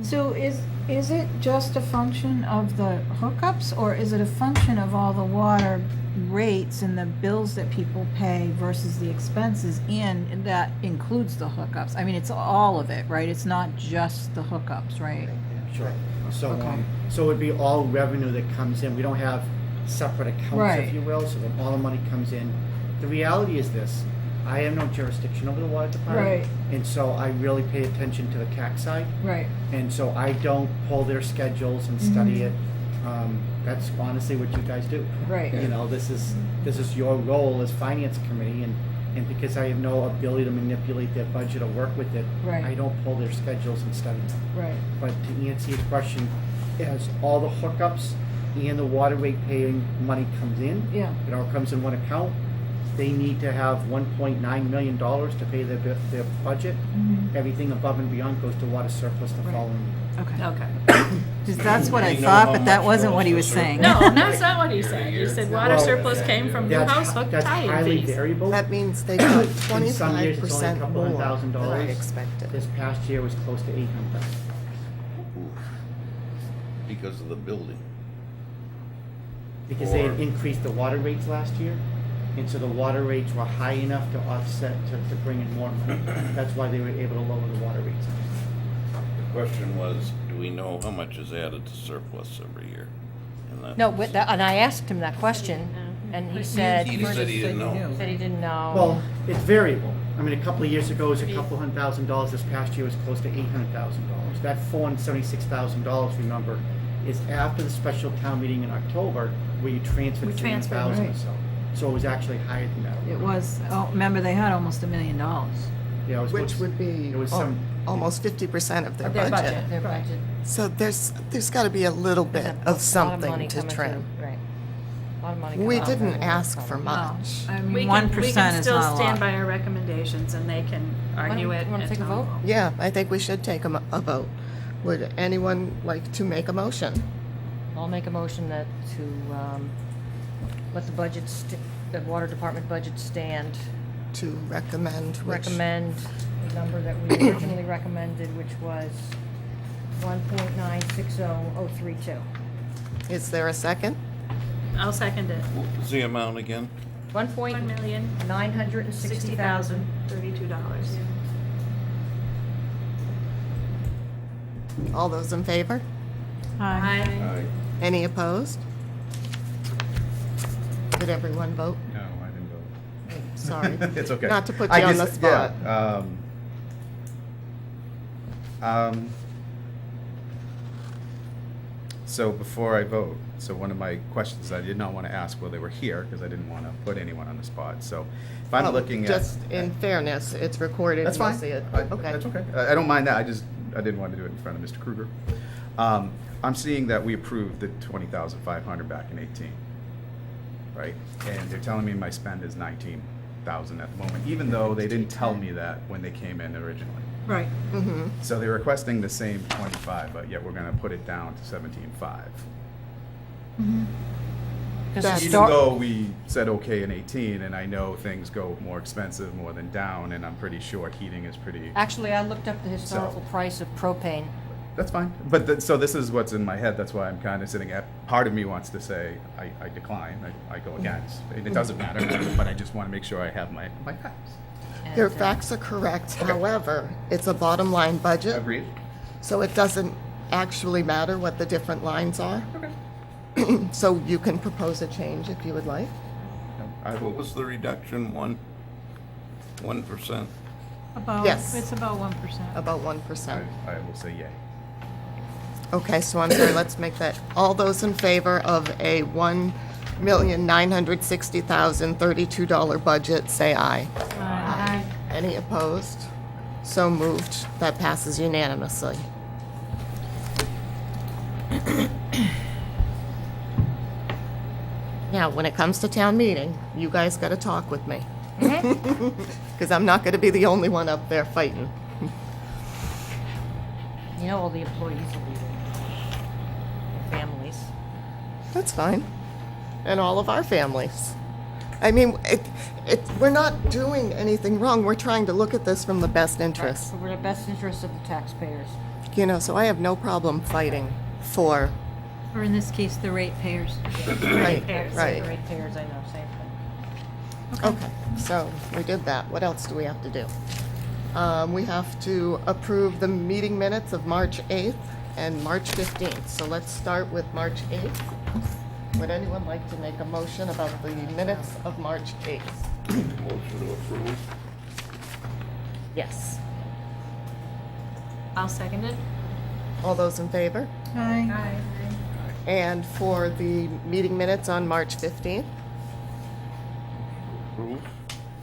So is it just a function of the hookups, or is it a function of all the water rates and the bills that people pay versus the expenses, and that includes the hookups? I mean, it's all of it, right? It's not just the hookups, right? Sure. So, Okay. so it would be all revenue that comes in. We don't have separate accounts, Right. if you will, so that all the money comes in. The reality is this, I have no jurisdiction over the water department. Right. And so I really pay attention to the tax side. Right. And so I don't pull their schedules and study it. That's honestly what you guys do. Right. You know, this is your role as finance committee, and because I have no ability to manipulate their budget or work with it, Right. I don't pull their schedules and study them. Right. But to answer your question, as all the hookups and the water rate paying money comes in, Yeah. it all comes in one account. They need to have $1.9 million to pay their budget. Everything above and beyond goes to water surplus the following year. Okay. Okay. Because that's what I You know thought, how but that much wasn't goes what he to was surplus? saying. No, that's not what he said. He said water Well, surplus came from new house hook That's tie-in highly fees. variable. That means they got In some years, it's only a 25% couple more of than $1,000. I expected. This past year was close to 800,000. Because of the building. Because they had Or- increased the water rates last year, and so the water rates were high enough to offset, to bring in more money. That's why they were able to lower the water rates. The question was, do we know how much is added to surplus every year? And that- No, and I asked him that question, and he said, He said he didn't know. said he didn't know. Well, it's variable. I mean, a couple of years ago, it was a couple $100,000. This past year was close to $800,000. That $476,000, remember, is after the special town meeting in October, where you transferred We transferred, 300,000 or right. so. So it was actually higher than that. It was, oh, remember, they had almost $1 million. Yeah, it was Which would be It was some. almost 50% of their Of their budget. Their budget. So there's got to be a little bit There's a of lot money something to coming trim. Right. A lot of money We coming out of didn't that. ask for much. I We mean, can 1% is still not a stand lot. by our recommendations and they can argue it. Wanna at take a town vote? hall. Yeah, I think we should take a vote. Would anyone like to make a motion? I'll make a motion that to let the budget, the water department budget stand, To recommend which? recommend the number that we originally recommended, which was 1.960032. Is there a second? I'll second it. What was the amount again? $1,960,000. $32. All those in favor? Hi. Aye. Any opposed? Did everyone vote? No, I didn't vote. Sorry. It's okay. Not to put I you on the just- spot. yeah, so before I vote, so one of my questions I did not want to ask while they were here, because I didn't want to put anyone on the spot, so if I'm looking at. Just in fairness, it's recorded. That's We'll fine. see it. Okay. That's okay. I don't mind that. I didn't want to do it in front of Mr. Kruger. I'm seeing that we approved the 20,500 back in 18, right? And they're telling me my spend is 19,000 at the moment, even though they didn't tell me that when they came in originally. Right. Mm-hmm. So they're requesting the same 25, but yet we're going to put it down to 17.5. Because Because That's- Even though we said okay in 18, and I know things go more expensive more than down, and I'm pretty sure heating is pretty, Actually, I looked up the historical price of propane. that's fine. But, so this is what's in my head, that's why I'm kind of sitting at, part of me wants to say, I decline, I go against. It doesn't matter, but I just want to make sure I have my facts. Your And, facts are correct, however, it's a bottom line budget, Agreed? so it doesn't actually matter what the different lines are. Okay. So you can propose a change if you would like. What will, was the reduction, 1%? About, Yes. it's about 1%. About 1%. I will say yay. Okay, so I'm sorry, let's make that, all those in favor of a $1,960,032 budget, say aye. Aye. Any opposed? So moved. That passes unanimously. Now, when it comes to town meeting, you guys gotta talk with me. Because I'm not gonna be the only one up there fighting. You know, all the employees will be there. Their families. That's fine. And all of our families. I mean, we're not doing anything wrong. We're trying to look at this from the best interest. So we're in the best interest of the taxpayers. You know, so I have no problem fighting for, Or in this case, the ratepayers. right, The right. ratepayers, I know, same thing. Okay, so we did that. What else do we have to do? We have to approve the meeting minutes of March 8th and March 15th. So let's start with March 8th. Would anyone like to make a motion about the minutes of March 8th? Motion to approve. Yes. I'll second it. All those in favor? Aye. And for the meeting minutes on March 15th, Approve.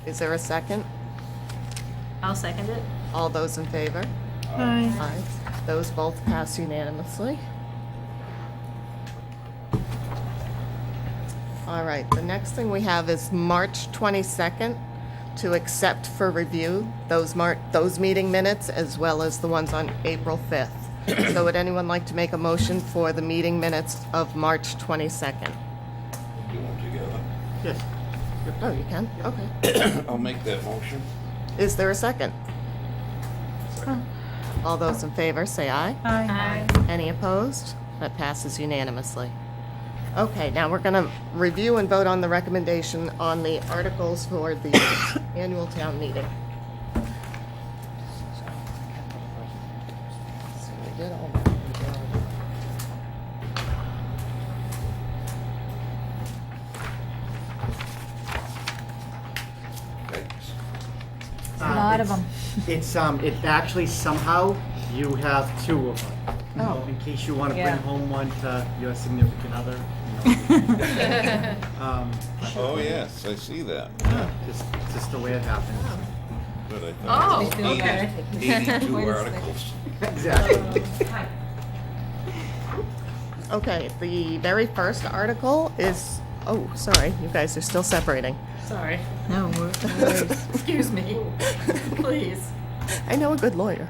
is there a second? I'll second it. All those in favor? Aye. Aye. Those both pass unanimously. All right, the next thing we have is March 22nd to accept for review those meeting minutes as well as the ones on April 5th. So would anyone like to make a motion for the meeting minutes of March 22nd? Do them together. Yes. Oh, you can? Okay. I'll make that motion. Is there a second? All those in favor, say aye. Aye. Any opposed? That passes unanimously. Okay, now we're gonna review and vote on the recommendation on the articles for the annual town meeting. So we did all that. Thanks. A lot of It's- them. It actually somehow, you have two of them. You know, Oh. in case you want to Yeah. bring home one to your significant other. You know. Oh, yes, I see that. Just the way it happens. But I thought it was Oh, okay. 82 Wait a articles. Exactly. Okay, the very first article is, oh, sorry, you guys are still separating. Sorry. No worries. Excuse me. Please. I know a good lawyer.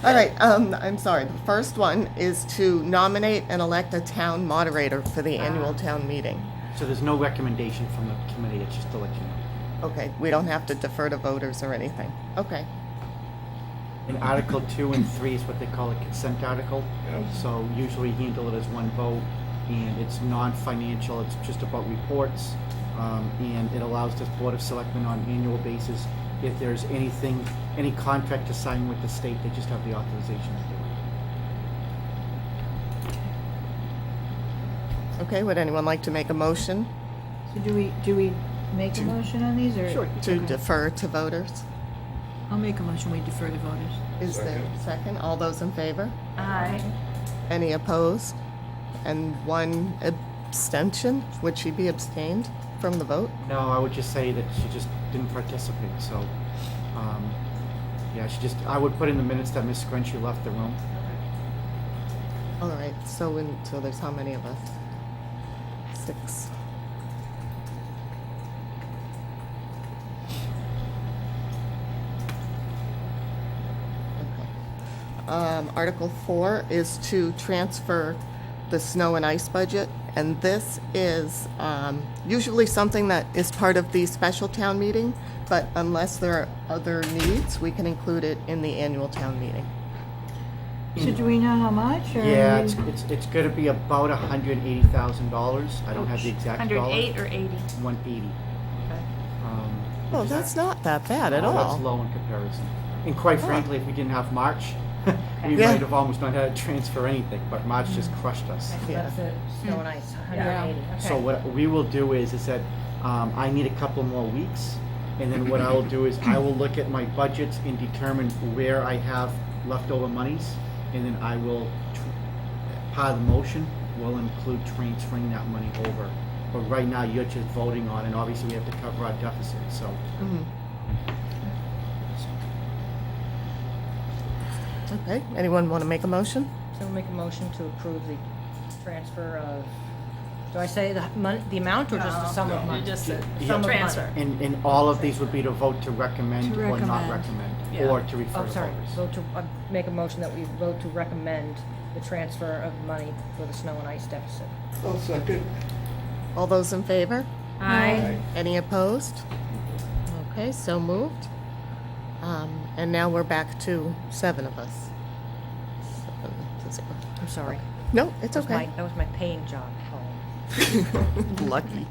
All right, I'm sorry. The first one is to nominate and elect a town moderator for the annual town meeting. So there's no recommendation from the committee, it's just to let you know. Okay, we don't have to defer to voters or anything. Okay, And Article 2 and 3 is what they call a consent article. Yeah. So usually handle it as one vote, and it's non-financial, it's just about reports. And it allows this Board of Selectmen on an annual basis, if there's anything, any contract to sign with the state, they just have the authorization to do it. okay, would anyone like to make a motion So do we make a motion on these, or? Sure. to defer to voters? I'll make a motion, we defer to voters. Is there a second? All those in favor? Aye. Any opposed? And one abstention? Would she be abstained from the vote? No, I would just say that she just didn't participate, so, yeah, I would put in the minutes that Ms. Scrunchie left the room. All right, so there's how many of us? 6. Okay. Article 4 is to transfer the snow and ice budget, and this is usually something that is part of the special town meeting, but unless there are other needs, we can include it in the annual town meeting. So do we know how much, or? Yeah, it's gonna be about $180,000. I don't have the exact dollar. 108 or 80? 180. Well, that's not that bad at No, all. That's low in comparison. And quite frankly, if we didn't have March, we Yeah. might have almost not had to transfer anything, but March just crushed us. So that's the snow and ice, 180, okay. So what we will do is that I need a couple more weeks, and then what I will do is I will look at my budgets and determine where I have leftover monies, and then I will, part of the motion will include transferring that money over. But right now, you're just voting on, and obviously we have to cover our deficit, so. Okay, anyone want to make a motion? So we'll make a motion to approve the transfer of, do I say the money, the amount, or just the sum of money? You just said Yeah. Sum of money. transfer. And all of these would be to vote to recommend To or not recommend. recommend, Yeah. or to refer Oh, to sorry, voters. vote to, make a motion that we vote to recommend the transfer of money for the snow and ice deficit. I'll second. All those in favor? Aye. Any opposed? Okay, so moved. And now we're back to 7 of us. 7 to 0. I'm sorry. No, it's That was okay. That was my paying job at home. Lucky.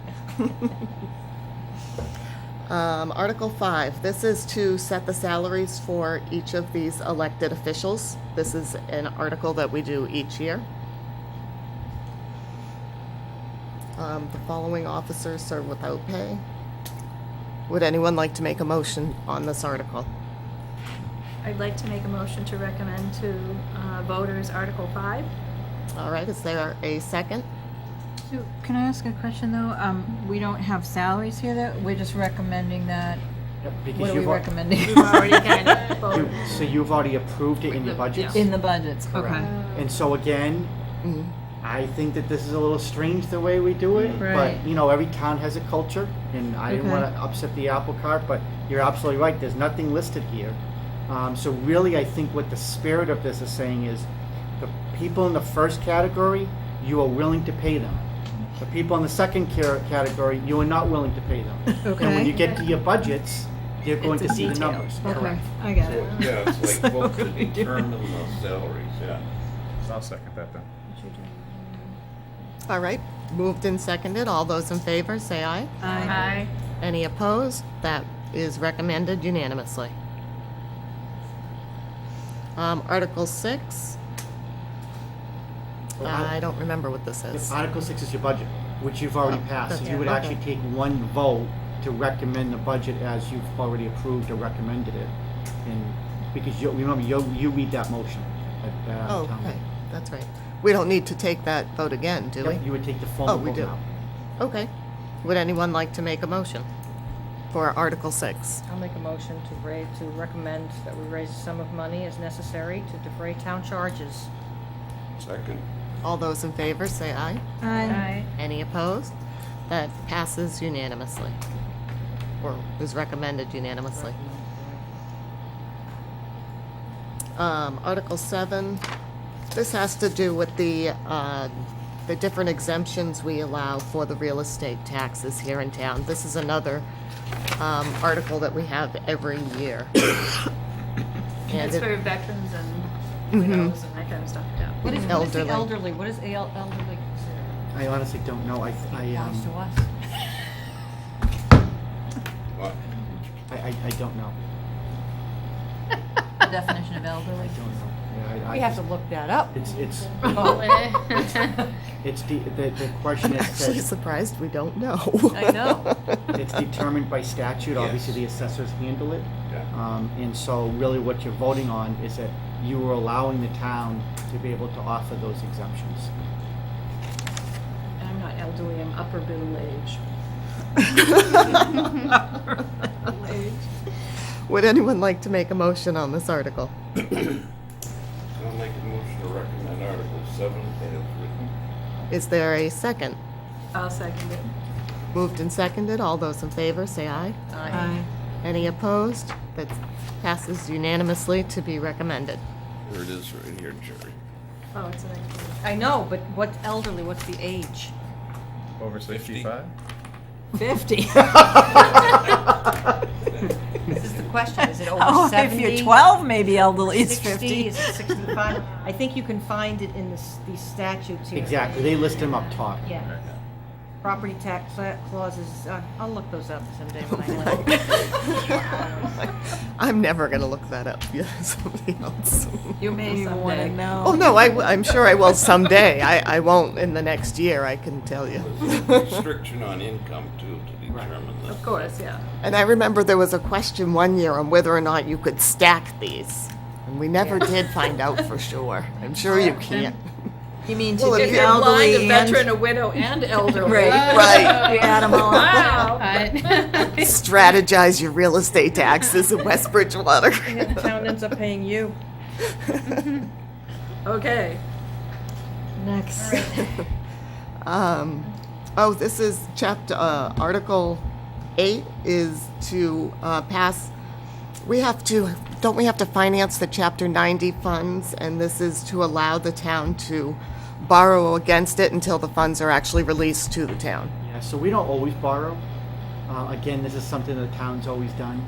Article 5, this is to set the salaries for each of these elected officials. This is an article that we do each year. The following officers serve without pay. Would anyone like to make a motion on this article? I'd like to make a motion to recommend to voters Article 5. All right, is there a second? So, can I ask a question, though? We don't have salaries here, that, we're just recommending that, Yep, because what are we you've al- recommending? We've already kind of voted. So you've already approved it in your budgets? In the budgets, okay. And so again, Mhm. I think that this is a little strange the way we do it, Right. but, you know, every town has a culture, and I didn't Okay. wanna upset the apple cart, but you're absolutely right, there's nothing listed here. So really, I think what the spirit of this is saying is, the people in the first category, you are willing to pay them. The people in the second category, you are not willing to pay them. And when Okay. you get to your budgets, you're going It's to a see the detail. numbers, Okay, correct? I get it. Yeah, it's like vote to what we do. determine the salaries, yeah. So I'll second that then. All right, moved and seconded. All those in favor, say aye. Aye. Any opposed? That is recommended unanimously. Article 6. I don't remember what this is. Article 6 is your budget, which you've already Oh, passed. So that's- you would okay. actually take one vote to recommend the budget as you've already approved or recommended it. And because you remember, you read that motion at Oh, town okay, meeting. that's right. We don't need to take that vote again, do we? Yep, you would take the Oh, formal we vote do. now. Okay. Would anyone like to make a motion for Article 6? I'll make a motion to recommend that we raise the sum of money as necessary to defray town charges. Second. All those in favor, say aye. Aye. Any opposed? That passes unanimously, or is recommended unanimously. Article 7, this has to do with the different exemptions we allow for the real estate taxes here in town. This is another article that we have every year. And It's it- for veterans and widows and that kind of stuff, yeah. What is the Elderly. elderly? What is elderly considered? I honestly don't know. Belongs to us. What? I don't know. The definition of elderly. I don't know. Yeah, We have to look that up. It's Oh. it's the question I'm is actually that surprised we don't know. I know. it's determined by statute. Obviously, the assessors handle it. And so really what you're voting on is that you are allowing the town to be able to offer those exemptions. And I'm not elderly, I'm upper middle age. Would anyone like to make a motion on this article? I'll make a motion to recommend Article 7 as written. Is there a second? I'll second it. Moved and seconded. All those in favor, say aye. Aye. Any opposed? That passes unanimously to be recommended. There it is right here, Jerry. Oh, it's an extra. I know, but what's elderly, what's the age? Over 50. 65? 50. This is the question, is it over Oh, 70? if you're 12, maybe elderly is 60, 50. is it 65? I think you can find it in these statutes here. Exactly, they list them up top. Yeah. Property tax clauses, I'll look those up someday when I know. I'm never gonna look that up. Yeah, somebody else. You may You want to someday. know? Oh, no, I'm sure I will someday. I won't in the next year, I can tell you. There's a restriction on income too to determine this. Of course, yeah. And I remember there was a question one year on whether or not you could stack these. And we never did find out for sure. I'm sure you can't. You mean Well, to if be If you're blind, a elderly veteran, and... a widow, and elderly. Right. Right. You add 'em all up. Wow. Strategize your real estate taxes in West Bridgewater. Yeah, the town ends up paying you. Okay. Next. Oh, this is chapter, Article 8 is to pass, don't we have to finance the Chapter 90 funds? And this is to allow the town to borrow against it until the funds are actually released to the town. Yeah, so we don't always borrow. Again, this is something the town's always done.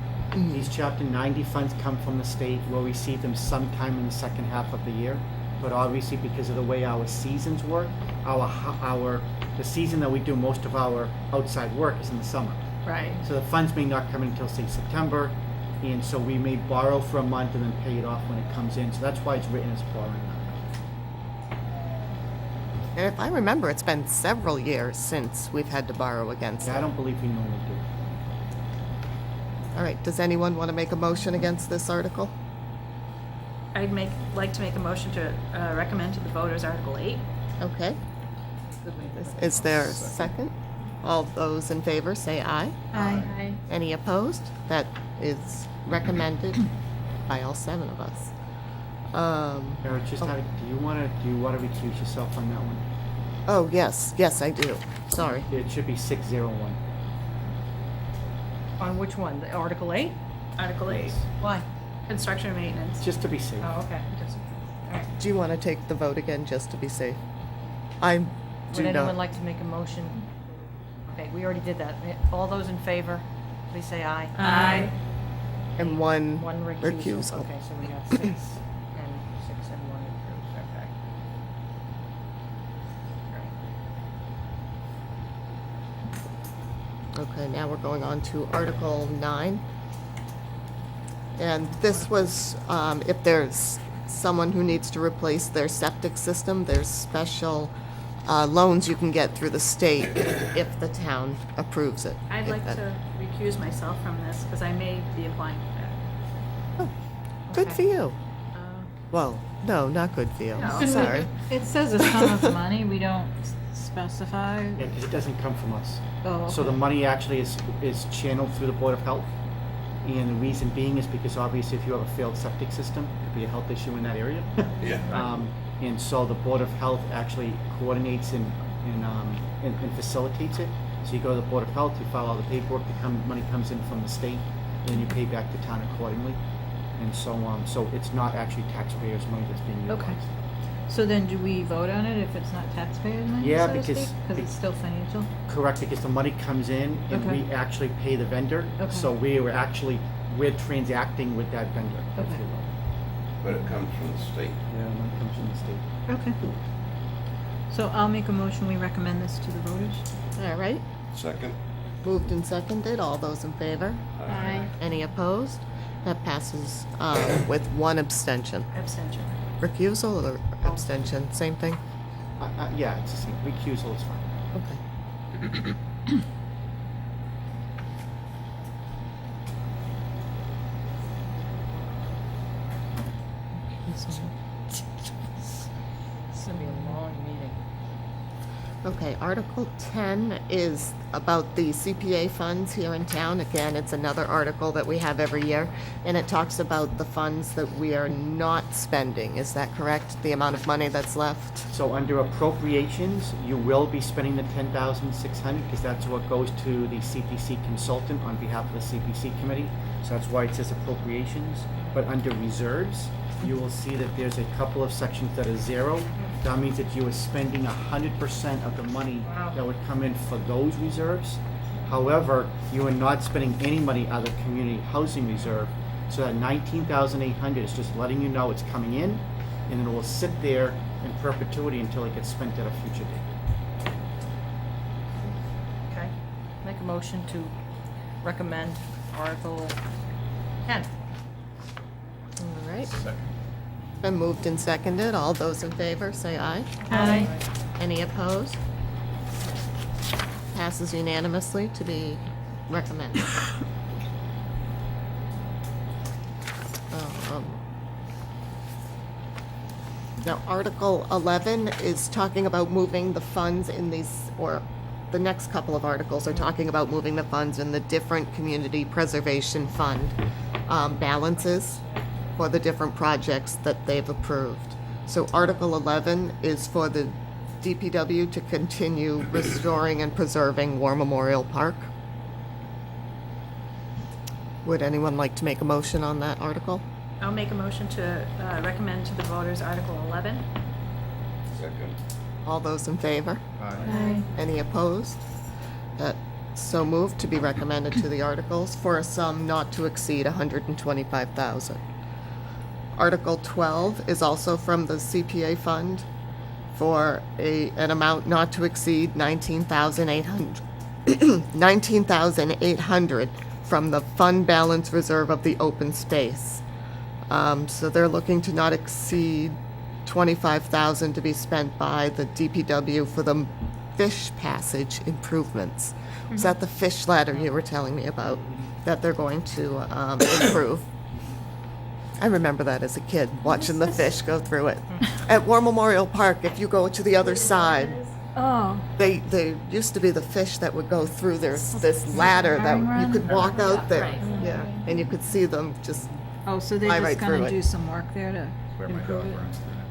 These Chapter 90 funds come from the state. We'll receive them sometime in the second half of the year. But obviously, because of the way our seasons work, the season that we do most of our outside work is in the summer. Right. So the funds may not come in until, say, September, and so we may borrow for a month and then pay it off when it comes in. So that's why it's written as borrowing. And if I remember, it's been several years since we've had to borrow against Yeah, I it. don't believe we normally do. All right, does anyone want to make a motion against this article? I'd like to make a motion to recommend to the voters Article 8. Okay. Is there a second? All those in favor, say aye. Aye. Any opposed? That is recommended by all 7 of us. Eric, just do you want to recuse yourself on that one? Oh, yes, I do. Sorry. It should be 601. On which one, the Article 8? Article 8. Why? Construction and maintenance. Just to be safe. Oh, okay. All right. Do you want to take the vote again, just to be safe? I do Would anyone not. like to make a motion? Okay, we already did that. All those in favor, please say aye. Aye. And one One recusal. recusal. Okay, so we have 6 and 6 and 1 recused, okay. Okay, now we're going on to Article 9. And this was, if there's someone who needs to replace their septic system, there's special loans you can get through the state if the town approves it. I'd If like that- to recuse myself from this because I may be applying for that. Good for you. Uh, Well, no, not good for you. No. Sorry. It says a sum of money, we don't specify. Yeah, because it doesn't come from us. Oh, So the okay. money actually is channeled through the Board of Health. And the reason being is because obviously if you have a failed septic system, it could be a health issue in that area. Yeah. And so the Board of Health actually coordinates and facilitates it. So you go to the Board of Health, you file all the paperwork, money comes in from the state, and then you pay back the town accordingly. And so it's not actually taxpayers' money that's being utilized. Okay. So then do we vote on it if it's not taxpayers' money, Yeah, so to because- speak? Because it's still financial? Correct, because the money comes in and Okay. we actually pay the vendor. Okay. So we're transacting with that vendor, if Okay. you will. But it comes from the state. Yeah, the money comes from the state. Okay. So I'll make a motion, we recommend this to the voters. All right. Second? Moved and seconded. All those in favor? Aye. Any opposed? That passes with 1 abstention. Abstention. Recusal or abstention, same thing? Yeah, it's the same. Recusal is fine. Okay. It's gonna be a long meeting. Okay, Article 10 is about the CPA funds here in town. Again, it's another article that we have every year, and it talks about the funds that we are not spending. Is that correct? The amount of money that's left? So under appropriations, you will be spending the 10,600 because that's what goes to the CPC consultant on behalf of the CPC committee. So that's why it says appropriations. But under reserves, you will see that there's a couple of sections that are zero. That means that you are spending 100% of the money that would come in for those reserves. However, you are not spending any money out of the community housing reserve. So that 19,800 is just letting you know it's coming in, and it will sit there in perpetuity until it gets spent at a future date. Okay. Make a motion to recommend Article 10. All right. Been moved and seconded. All those in favor, say aye. Aye. Any opposed? Passes unanimously to be recommended. Um, Now, Article 11 is talking about moving the funds in these, or the next couple of articles are talking about moving the funds in the different community preservation fund balances for the different projects that they've approved. So Article 11 is for the DPW to continue restoring and preserving War Memorial Park. Would anyone like to make a motion on that article? I'll make a motion to recommend to the voters Article 11. Second. All those in favor? Aye. Any opposed? That so moved to be recommended to the articles for a sum not to exceed $125,000. Article 12 is also from the CPA fund for an amount not to exceed $19,800 $19,800 from the fund balance reserve of the open space. So they're looking to not exceed $25,000 to be spent by the DPW for the fish passage improvements. Was that the fish ladder you were telling me about that they're going to improve? I remember that as a kid, watching the fish go through it. At War Memorial Park, if you go to the other side, Oh. they used to be the fish that would go through. There's this ladder that you could walk out there. Yeah, and you could see them just Oh, so they're Fly just right through gonna it. do some work there to Where my improve dog it? runs through now.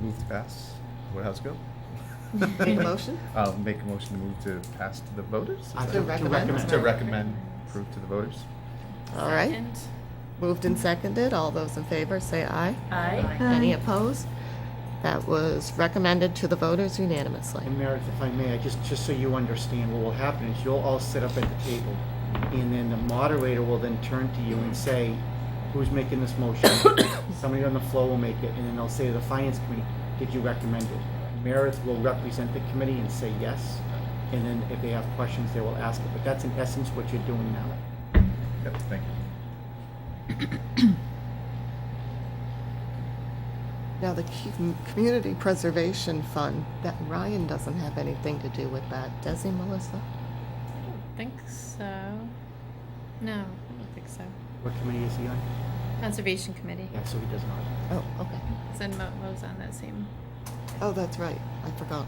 Move to pass. How's it go? make a motion. I'll make a motion to move to pass to the voters. Is To that- recommend. To recommend, approve to the voters. All right, moved and seconded. All those in favor, say aye. Aye. Any opposed? That was recommended to the voters unanimously. And Meredith, if I may, just so you understand, what will happen is you'll all sit up at the table, and then the moderator will then turn to you and say, who's making this motion? Somebody on the floor will make it, and then they'll say to the finance committee, did you recommend it? Meredith will represent the committee and say yes, and then if they have questions, they will ask it. But that's in essence what you're doing now. Yep, thank you. Now, the Community Preservation Fund, that Ryan doesn't have anything to do with that, does he, Melissa? Think so. No, I don't think so. What committee is he on? Conservation Committee. Yeah, so he does not. Oh, okay. Then Mo's on that same. Oh, that's right. I forgot.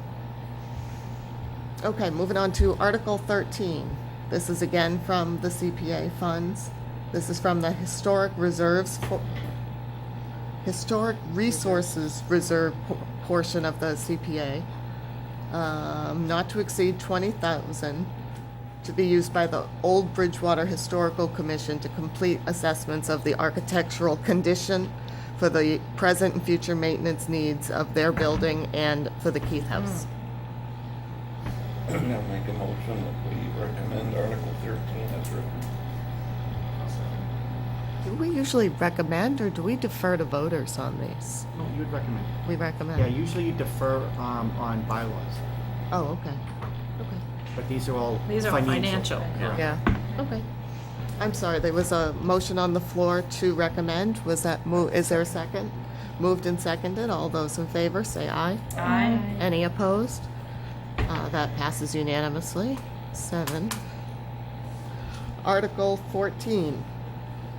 Okay, moving on to Article 13. This is again from the CPA funds. This is from the Historic Resources Reserve portion of the CPA. Not to exceed $20,000 to be used by the Old Bridgewater Historical Commission to complete assessments of the architectural condition for the present and future maintenance needs of their building and for the Keith House. I'm gonna make a motion that we recommend Article 13 as written. Do we usually recommend or do we defer to voters on these? No, you would recommend. We recommend. Yeah, usually you defer on bylaws, Oh, okay. Okay. but these are all These are financial. Correct. Yeah, okay. I'm sorry, there was a motion on the floor to recommend. Was that is there a second? Moved and seconded. All those in favor, say aye. Aye. Any opposed? That passes unanimously. 7. Article 14.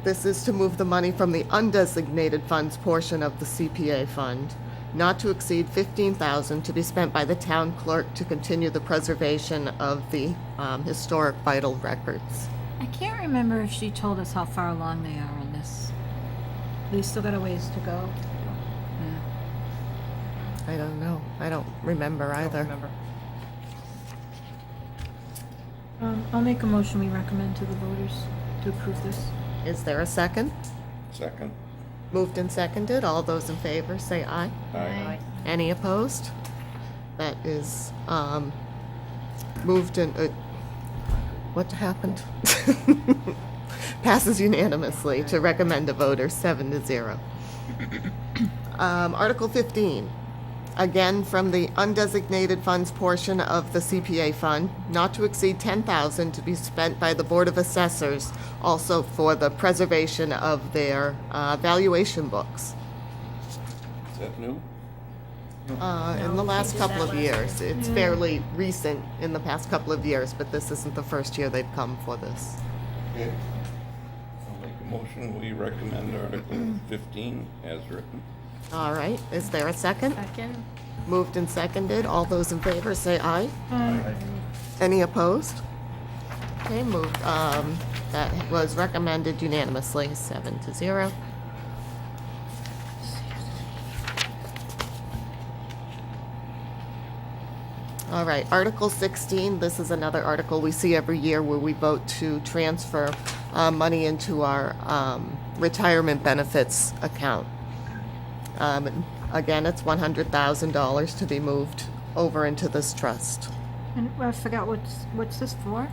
This is to move the money from the undesignated funds portion of the CPA fund not to exceed $15,000 to be spent by the town clerk to continue the preservation of the historic vital records. I can't remember if she told us how far along they are on this. They still got a ways to go. Yeah. I don't know. I don't remember either. I'll make a motion, we recommend to the voters to approve this. Is there a second? Second. Moved and seconded. All those in favor say aye. Aye. Any opposed? That is moved and what happened? Passes unanimously to recommend to voters 7-0. Article 15, again from the undesignated funds portion of the CPA fund, not to exceed $10,000 to be spent by the Board of Assessors, also for the preservation of their valuation books. Is that new? In the last couple of years. It's fairly recent in the past couple of years, but this isn't the first year they've come for this. Okay. I'll make a motion, we recommend Article 15 as written. All right, is there a second? Second. Moved and seconded. All those in favor say aye. Aye. Any opposed? Okay, moved. That was recommended unanimously, 7-0. All right, Article 16, this is another article we see every year where we vote to transfer money into our retirement benefits account. Again, it's $100,000 to be moved over into this trust. And I forgot what's this for?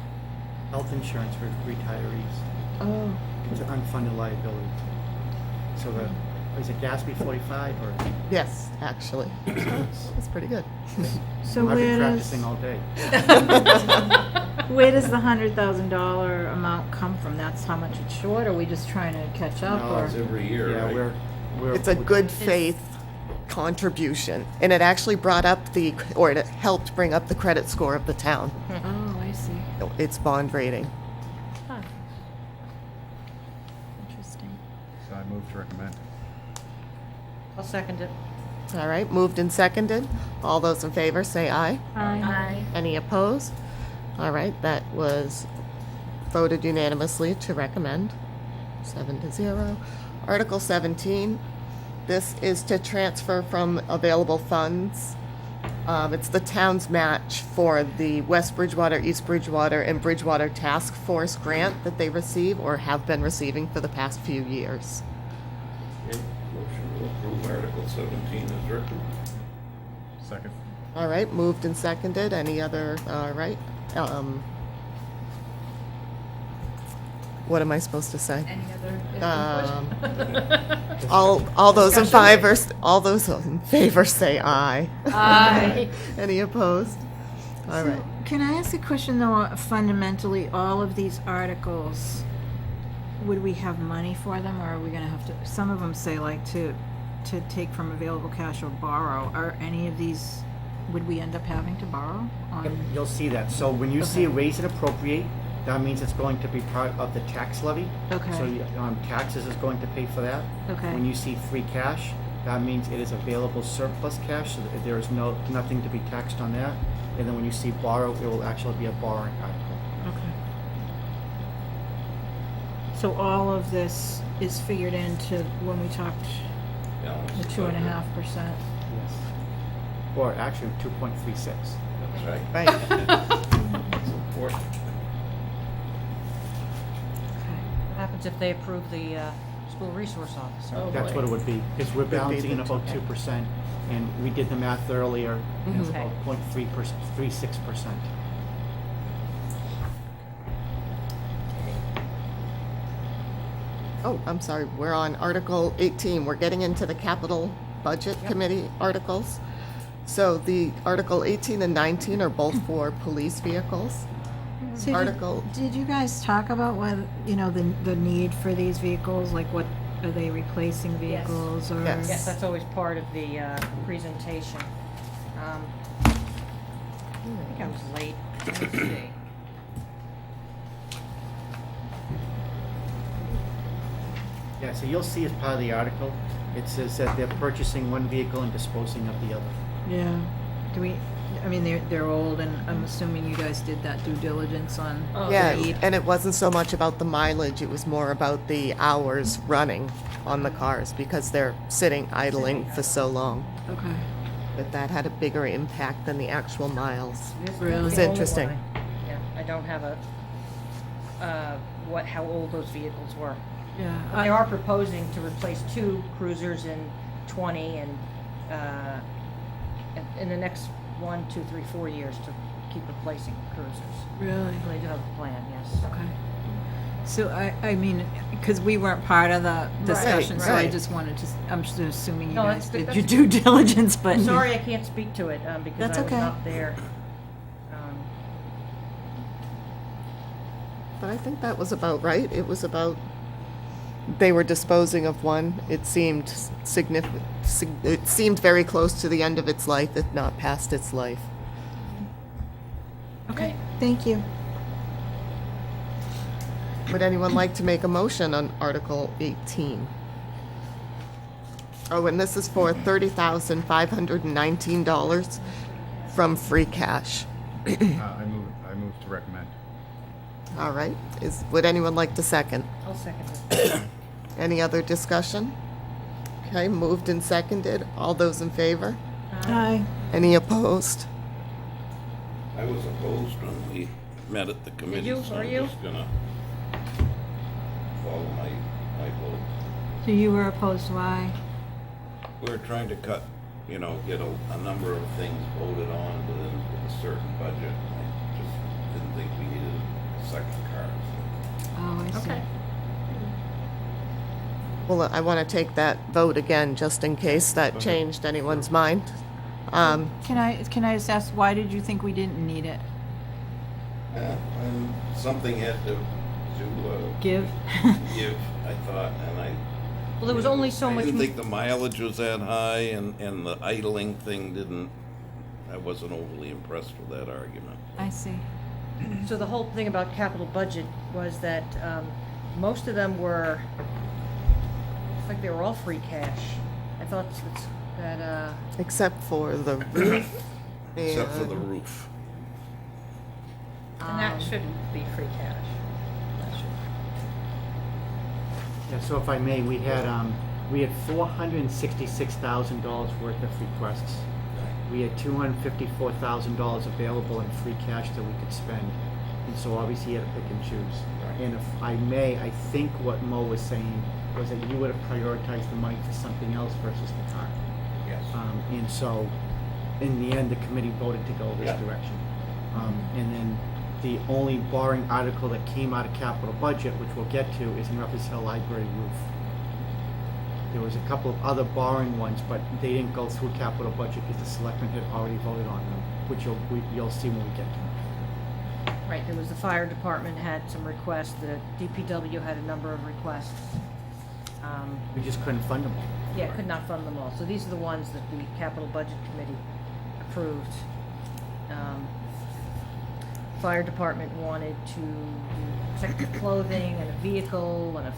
Health insurance for retirees. Oh, It's an unfunded liability. So is it GASB 45 or? Yes, actually. That's pretty good. so I've where been does, practicing all day. where does the $100,000 amount come from? That's how much it's short, or are we just trying to catch up, No, or? It's every year, Yeah, right? we're. It's a good faith contribution, and it actually brought up or it helped bring up the credit score of the town. Oh, I see. Its bond rating. Huh. Interesting. So I move to recommend. I'll second it. All right, moved and seconded. All those in favor say aye. Aye. Any opposed? All right, that was voted unanimously to recommend, 7-0. Article 17, this is to transfer from available funds. It's the town's match for the West Bridgewater, East Bridgewater, and Bridgewater Task Force grant that they receive or have been receiving for the past few years. Okay. Motion to approve Article 17 as written. Second. All right, moved and seconded. Any other, all right. What am I supposed to say? Any other input? All those in favor say aye. Aye. Any opposed? All right. Can I ask a question though, fundamentally, all of these articles, would we have money for them, or are we gonna have to, some of them say like to take from available cash or borrow, are any of these, would we end up having to borrow on? You'll see that. So when you see a raise and appropriate, that means it's going to be part of the tax levy. Okay. So taxes is going to pay for that. Okay. When you see free cash, that means it is available surplus cash, so that there is nothing to be taxed on that. And then when you see borrow, it will actually be a borrowing article. Okay. So all of this is figured into when we talked Balance the the 2.5%. Yes. Or actually 2.36. That's right. Right. That's important. What happens if they approve the school resource officer? Oh, That's boy. what it would be, because we're be balancing in the about 2%, and we did the math earlier, and it's Okay. about 0.36%. Oh, I'm sorry, we're on Article 18. We're getting into the Capital Budget Committee articles. So the Article 18 and 19 are both for police vehicles. So Article, did you guys talk about whether, the need for these vehicles, like what, are they replacing vehicles or? Yes. Yes, that's always part of the presentation. I think I was late. Let's see. Yeah, so you'll see as part of the article, it says that they're purchasing one vehicle and disposing of the other. Yeah. Do we, I mean, they're old, and I'm assuming you guys did that due diligence on. Yeah, the- and it wasn't so much about the mileage, it was more about the hours running on the cars because they're sitting idling for so long. Okay. But that had a bigger impact than the actual miles. Really? It was The only interesting. one yeah, I don't have how old those vehicles were. Yeah. But they are proposing to replace 2 cruisers in 20 and in the next 1, 2, 3, 4 years to keep replacing cruisers. Really? They do have a plan, yes. Okay. So I mean, because we weren't part of the discussion, so I right. just wanted to, I'm just assuming you No, guys that's- did your that's- due diligence, but. I'm sorry I can't speak to it because That's I was okay. not there. But I think that was about right. It was about, they were disposing of one. It seemed significant, it seemed very close to the end of its life, if not past its life. Okay, thank you. Would anyone like to make a motion on Article 18? Oh, and this is for $30,519 from free cash. I move to recommend. All right. Would anyone like to second? I'll second it. Any other discussion? Okay, moved and seconded. All those in favor? Aye. Any opposed? I was opposed when we met at the committee, you? so Were I'm you? just gonna follow my vote. So you were opposed, why? We're trying to cut, get a number of things voted on within a certain budget. I just didn't think we needed a second car. Oh, I see. Okay. Well, I want to take that vote again, just in case that changed anyone's mind. Can I just ask, why did you think we didn't need it? And something had to Give? give, I thought, and Well, there was only so I much. didn't think the mileage was that high, and the idling thing I wasn't overly impressed with that argument. I see. So the whole thing about capital budget was that most of them were, it's like they were all free cash. I thought that, Except for the roof. Except for the and- roof. And that shouldn't be free cash. That should. Yeah, so if I may, we had $466,000 worth of requests. We had $254,000 available in free cash that we could spend. And so obviously you had to pick and choose. And if I may, I think what Mo was saying was that you would have prioritized the money for something else versus the car. Yes. And so, in the end, the committee voted to go this Yeah. direction. And then the only borrowing article that came out of capital budget, which we'll get to, is in reference to the library roof. There was a couple of other borrowing ones, but they didn't go through capital budget because the selectmen had already voted on them, which you'll see when we get to them. right, there was the fire department had some requests, the DPW had a number of requests. We just couldn't fund them all. Yeah, could not fund them all. So these are the ones that the capital budget committee approved. Fire department wanted to do protective clothing and a vehicle and a.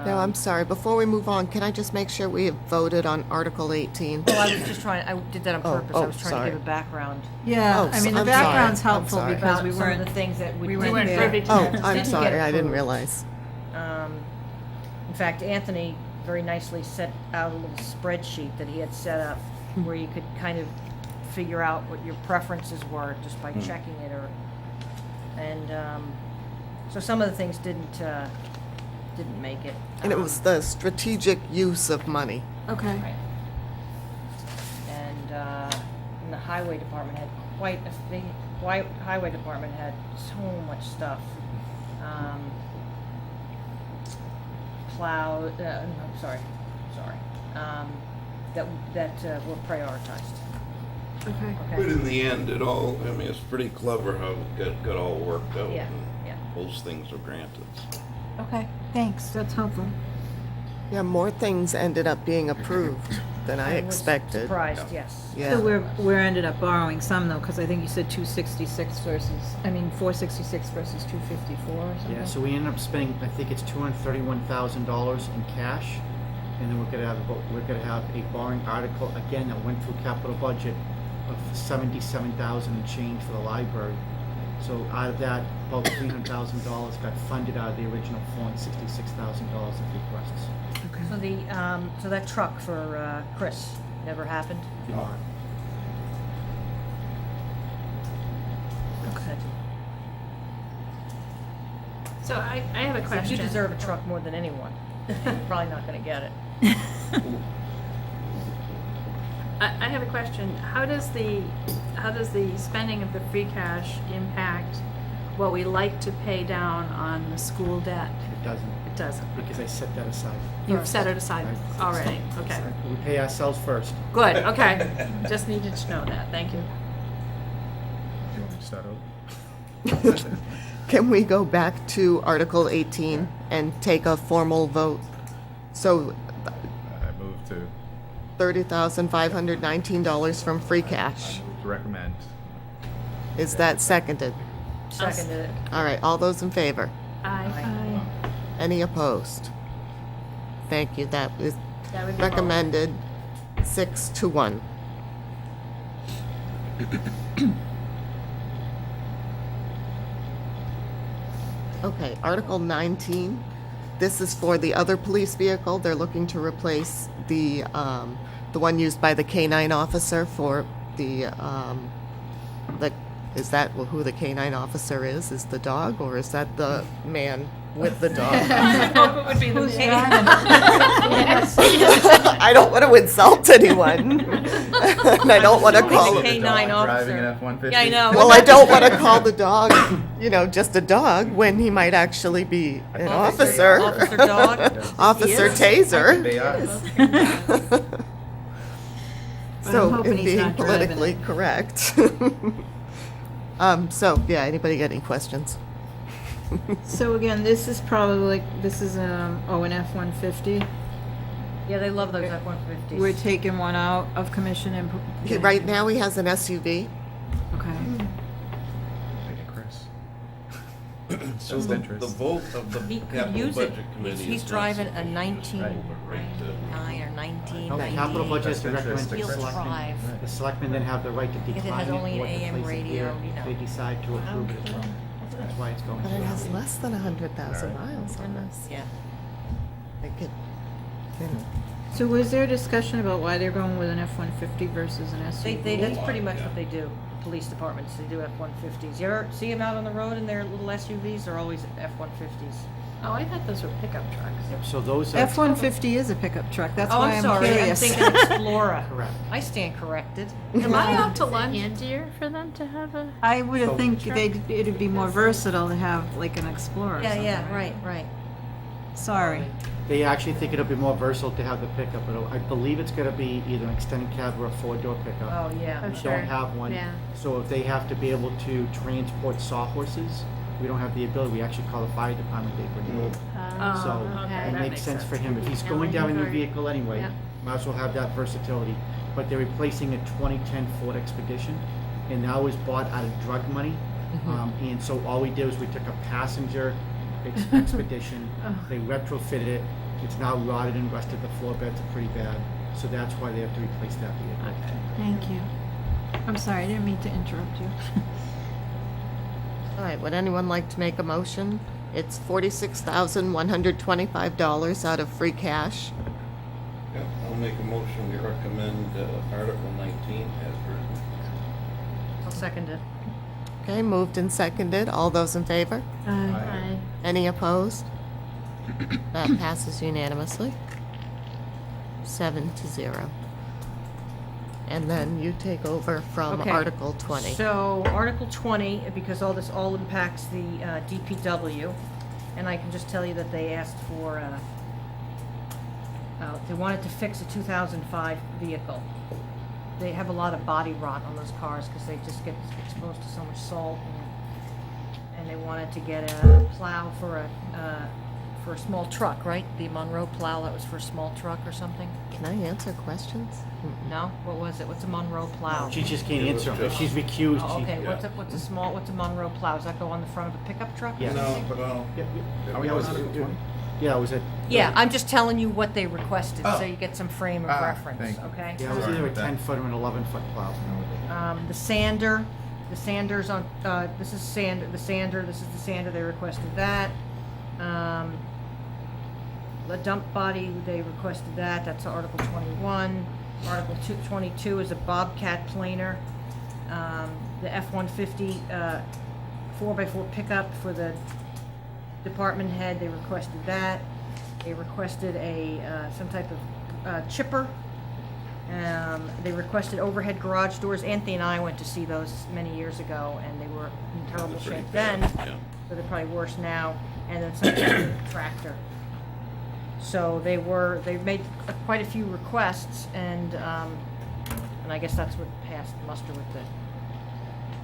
No, I'm sorry. Before we move on, can I just make sure we have voted on Article 18? Well, I was just trying, I did that on Oh, purpose. I was trying sorry. to give a babackground Yeah, Oh, I mean, the I'm background's sorry. I'm helpful sorry. because about we some of weren't. the things that we we weren't weren't there. privy to. Oh, Didn't I'm get sorry. I didn't approved. realize. In fact, Anthony very nicely set out a little spreadsheet that he had set up where you could kind of figure out what your preferences were just by checking it so some of the things didn't make it. And it was the strategic use of money. Okay. Right. And the highway department had highway department had so much stuff. That were prioritized. Okay. But in the end, it's pretty clever how it got all worked out. Yeah, and yeah. Those things were granted. So. Okay, thanks, that's helpful. Yeah, more things ended up being approved than I I was expected. Surprised, yes. Yeah. So we're ended up borrowing some though, because I think you said 266 versus, 466 versus 254 or something. Yeah, so we ended up spending, I think it's $231,000 in cash, and then we're gonna have a borrowing article, again, that went through capital budget of $77,000 and change for the library. So out of that, about $300,000 got funded out of the original $466,000 of requests. So that truck for Chris never happened? Did not. Okay. So I have a question. You deserve a truck more than anyone. You're probably not gonna get it. I have a question. How does the spending of the free cash impact what we like to pay down on the school debt? It doesn't, It doesn't. because I set that aside. You've set it aside Right. already. Okay. We pay ourselves first. Good. Okay. Just needed to know that. Thank you. Do you want me to start over? Can we go back to Article 18 and take a formal vote? So I move to, $30,519 from free cash. I move to recommend. Is that seconded? Seconded it. All right, all those in favor? Aye. Any opposed? Thank you, that is That would be both. recommended 6-1. Okay, Article 19, this is for the other police vehicle. They're looking to replace the one used by the K-9 officer for is that who the K-9 officer is? Is the dog, or is that the man with the dog? I hope it would be the man. I don't want to insult anyone. And I don't want to call The it. K-9 Driving officer. an F-150. Yeah, I know. Well, I don't want to call the dog, just a dog when he might actually be an officer. Officer dog. Officer Taser. They are. But I'm So, hoping in he's being not driving politically it. correct. Yeah, anybody got any questions? So again, this is probably, an F-150. Yeah, they love those F-150s. We're taking one out of commission and. Right now, he has an SUV. Okay. Thank you, Chris. So Just the interest. vote of the He could capital use it. budget committee He's is not driving a sufficient. 1999 or 1998. No, the capital budget is to That's recommend to the interesting. Wheel selectmen. drive. The selectmen then have the right to Because it decline has it only or an to AM place it radio, here you if know. they decide to approve it as well. That's why it's going But it through. has less than 100,000 miles on this. Yeah. It could, So was there a discussion about why they're going with an F-150 versus an SUV? That's pretty much what they do. Police departments, they do F-150s. You ever see them out on the road in their little SUVs? They're always F-150s. Oh, I thought those were pickup trucks. Yep, so those are. F-150 is a pickup truck, that's Oh, why I'm I'm sorry. I'm curious. thinking Explorer. Correct. I stand corrected. Am I out to Is it lunch? handier for them to have a? I would So- think it'd be more versatile to have like an Explorer or Yeah, something, yeah, right. Sorry. They actually think it'll be more versatile to have the pickup, but I believe it's gonna be either an extended cab or a four-door pickup. Oh, yeah. Oh, We sure. don't have one. Yeah. So if they have to be able to transport sawhorses, we don't have the ability, we actually call the fire department, they bring it. Oh, So okay, it that makes makes sense sense. for him. If he's Yeah, going when down a you've new already- vehicle anyway, Yeah. might as well have that versatility. But they're replacing a 2010 Ford Expedition, and that was bought out of drug money. And so all we did was we took a passenger Expedition, they retrofitted it, it's now rotted and rusted, the floor beds are pretty bad, so that's why they have to replace that vehicle. Okay. Thank you. I'm sorry, I didn't mean to interrupt you. all right, would anyone like to make a motion? It's $46,125 out of free cash. Yeah, I'll make a motion, we recommend Article 19 as written. I'll second it. Okay, moved and seconded. All those in favor? Aye. Any opposed? That passes unanimously. 7-0. And then you take over from Okay. Article 20. So Article 20, because all this all impacts the DPW, and I can just tell you that they asked for, they wanted to fix a 2005 vehicle. They have a lot of body rot on those cars because they just get exposed to so much salt, and they wanted to get a plow for for a small truck, right? The Monroe plow, that was for a small truck or something? Can I answer questions? No? What was it? What's a Monroe plow? She just can't It was answer them. If just- she's recused, Oh, she. okay, what's a Monroe plow? Does that go on the front of a pickup truck? or Yeah. something? No, but Yeah, Are we yeah, on it was- Article 20? Yeah, it was a. Yeah, I'm just telling you what they requested, so Oh. you get some frame of Ah, reference, thank you. okay? Yeah, it was Sorry either a about that. 10-foot or an 11-foot plow. The sanders on, this is the sander, they requested that. The dump body, they requested that, that's Article 21. Article 22 is a Bobcat planer. The F-150, 4x4 pickup for the department head, they requested that. They requested some type of chipper. They requested overhead garage doors. Anthony and I went to see those many years ago, and they were in terrible Pretty shape bad, then, yeah. so they're probably worse now. And then some kind of tractor. So they made quite a few requests, and I guess that's what passed muster with the.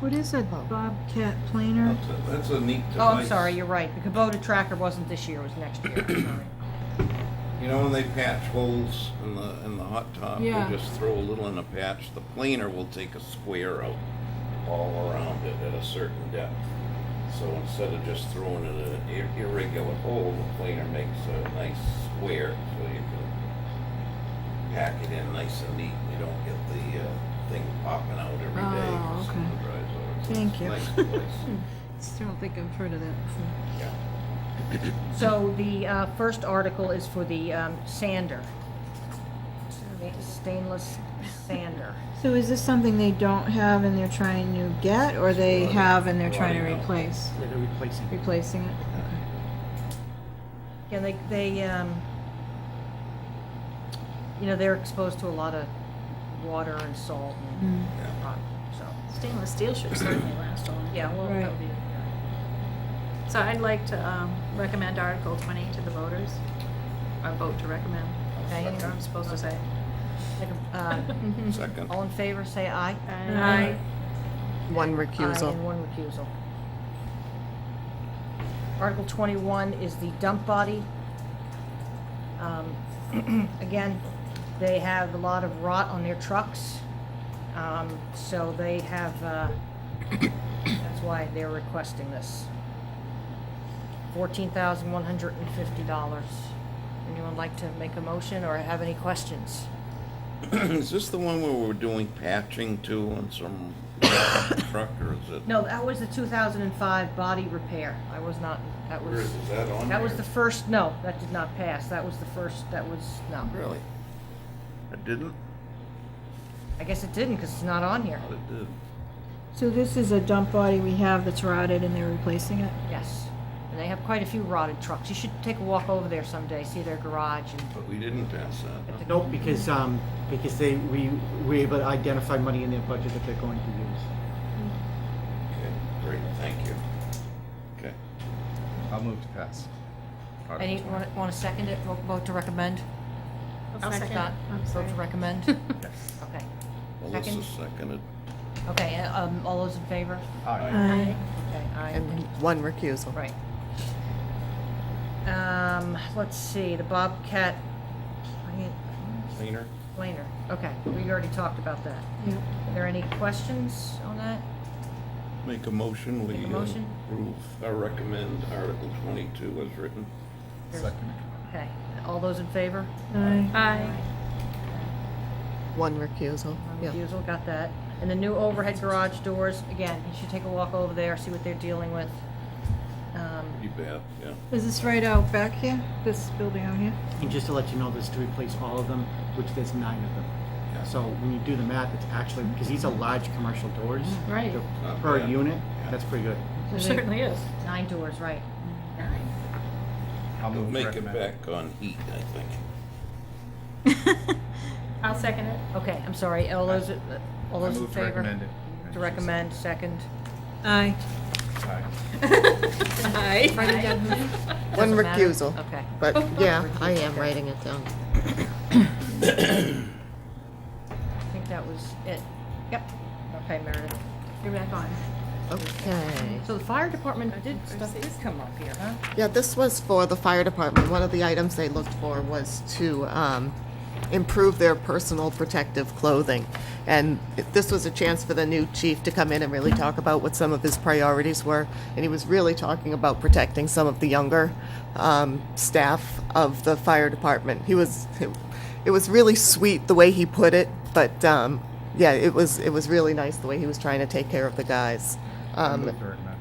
What is a Bobcat planer? That's a neat device. Oh, I'm sorry, you're right. The Kubota tracker wasn't this year; it was next year. Sorry. You know when they patch holes in the hot top, Yeah. they just throw a little in a patch. The planer will take a square out all around it at a certain depth. So instead of just throwing it an irregular hole, the planer makes a nice square so you can pack it in nice and neat. You don't get the thing popping out every day Oh, because okay. someone drives over. So Thank it's you. a nice device. Still don't think I've heard of that before. Yeah. So the first article is for the sander, stainless sander. So is this something they don't have and they're trying to get, or they have and they're trying to Running out. replace? Yeah, they're replacing. Replacing it? Yeah, they're exposed to a lot of water and salt and Mm. rock, so, Stainless steel should certainly last a long time. yeah, well, Right. that would be, So I'd like to recommend Article 20 to the voters. I vote to recommend. Okay. That's what I'm supposed to say. take a, Second. all in favor, say aye. Aye. One Aye recusal. and one recusal. Article 21 is the dump body. Again, they have a lot of rot on their trucks, so they have, that's why they're requesting this. $14,150. Anyone like to make a motion or have any questions? Is this the one where we're doing patching too on some truck, or is it? No, that was the 2005 body repair. I was not, that Where was. is that on That was there? the first, no, that did not pass. That was the first, that was, no. Really? It didn't? I guess it didn't because it's not on here. Thought it did. So this is a dump body we have that's rotted and they're replacing it? Yes. And they have quite a few rotted trucks. You should take a walk over there someday, see their garage and. But we didn't pass that. huh? Nope, because we were able to identify money in their budget that they're going to use. Okay, great, thank you. Okay. I'll move to pass. Article Any, 20. want to second it? Vote to recommend? I'll second. Scott, I'm vote sorry. to recommend? Yes. Okay. Melissa Second? seconded. Okay, all those in favor? Aye. Aye. Okay, aye. And one recusal. Right. Let's see, the Bobcat Cleaner? planer. Okay, we already talked about that. Yep. Are there any questions on that? Make a motion, we Make a motion? approve, recommend Article 22 as written. Second. Okay, all those in favor? Aye. Aye. One recusal. One Yeah. refusal, got that. And the new overhead garage doors, again, you should take a walk over there, see what they're dealing with. Pretty bad, yeah. Is this right out back here? This building out here? And just to let you know, this is to replace all of them, which there's 9 of them. Yeah. So when you do the math, it's actually, because these are large commercial doors. Right. they're Not Per bad. unit, Yeah. that's pretty good. It certainly is. 9 doors, right. I'll We'll move to make it recommend. back on heat, I think. I'll second it. Okay, I'm sorry, all those in I move to favor? recommend it. To recommend, second. Aye. Aye. Aye. One Doesn't matter? recusal. Okay. But yeah, I am writing it down. I think that was it. Yep. Okay, Meredith. You're back on. Okay. So the fire department stuff did come up here, huh? Yeah, this was for the fire department. One of the items they looked for was to improve their personal protective clothing. And this was a chance for the new chief to come in and really talk about what some of his priorities were. And he was really talking about protecting some of the younger staff of the fire department. It was really sweet the way he put it, but yeah, it was really nice the way he was trying to take care of the guys. I move to recommend.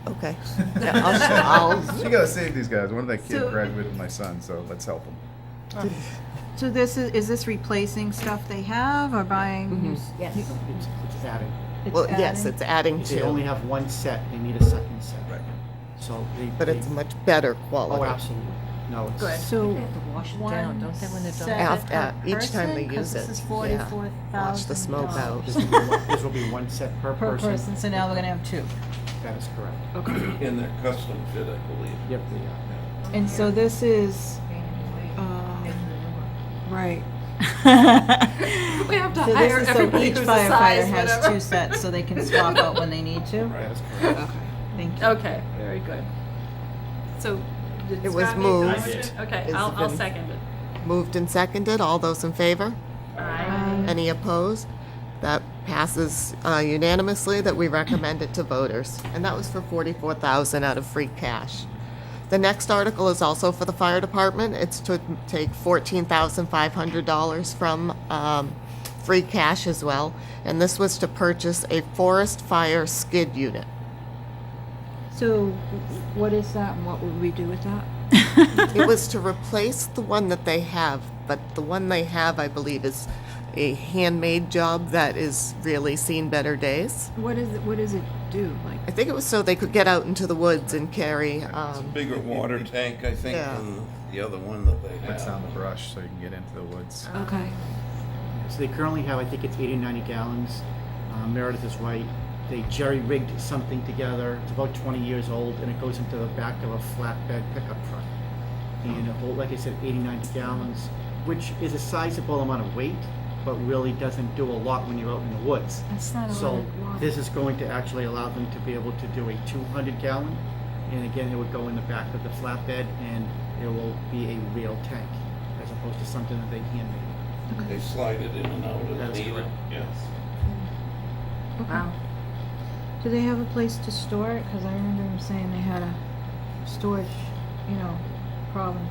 Okay. Yeah, I'll You gotta save these guys. One of that kid So- graduated with my son, so let's help him. So this is this replacing stuff they have or buying? new s- Yes. It's adding. it's Well, yes, adding? it's adding They only to, have one set, they need a second set. Right. So they. but it's much better quality. Oh, absolutely. No, it's. Good. So They have to wash it down, don't they, when they're done? set After, per each time they person? 'Cause use this it, is yeah. Watch the smoke out. This will be one set per per person. person, so now we're gonna have two. That is correct. Okay. And they're custom fit, I believe. Yep, they are. And so this is, right. We have to So hire this is so everybody each who's a firefighter size, has whatever. two sets, so they can swap out when they need to? That is correct. Okay, thank you. Okay, very good. So, did It was Scott make the moved. motion? Okay, It's I'll been- second it. Moved and seconded, all those in favor? Aye. Any opposed? That passes unanimously that we recommend it to voters. And that was for $44,000 out of free cash. The next article is also for the fire department. It's to take $14,500 from free cash as well. And this was to purchase a forest fire skid unit. So what is that and what would we do with that? It was to replace the one that they have, but the one they have, I believe, is a handmade job that is really seen better days. What does it do? Like, I think it was so they could get out into the woods and carry. Bigger water tank, I think, Yeah. than the other one that they Puts down have. the brush so you can get into the woods. okay. So they currently have, I think it's 80, 90 gallons. Meredith is right. They jerry-rigged something together. It's about 20 years old, and it goes into the back of a flatbed pickup truck. And it hold, like I said, 80, 90 gallons, which is a sizable amount of weight, but really doesn't do a lot when you're out in the woods. That's not a lot So of water. this is going to actually allow them to be able to do a 200 gallon. And again, it would go in the back of the flatbed, and it will be a real tank, as opposed to something that they handmade. They slide it in and out That as is needed. correct. Yes. Wow. Do they have a place to store it? Because I remember them saying they had a storage, problem.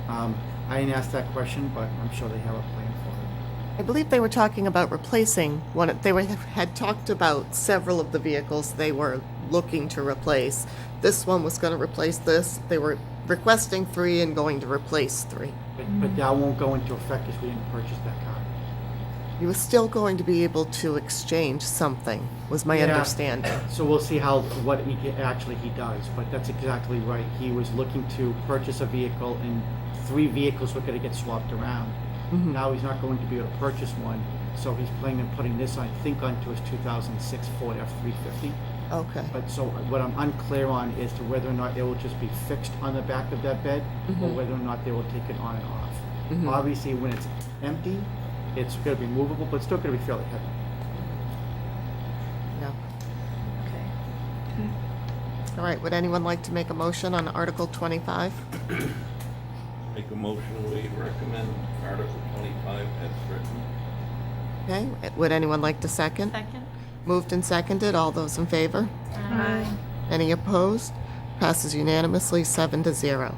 Yeah. I didn't ask that question, but I'm sure they have a plan for it. I believe they were talking about replacing one. Had talked about several of the vehicles they were looking to replace. This one was going to replace this. They were requesting 3 and going to replace 3. But that won't go into effect if we didn't purchase that car. You were still going to be able to exchange something, was my Yeah. understanding. So we'll see what actually he does, but that's exactly right. He was looking to purchase a vehicle, and 3 vehicles were gonna get swapped around. Now he's not going to be able to purchase one, so he's planning on putting this, I think, onto his 2006 Ford F-350. Okay. But so what I'm unclear on is to whether or not it will just be fixed on the back of that bed, or whether or not they will take it on and off. Obviously, when it's empty, it's gonna be movable, but it's still gonna be fairly heavy. No. All right, would anyone like to make a motion on Article 25? Make a motion, we recommend Article 25 as written. Okay, would anyone like to second? Second? Moved and seconded, all those in favor? Aye. Any opposed? Passes unanimously, 7-0.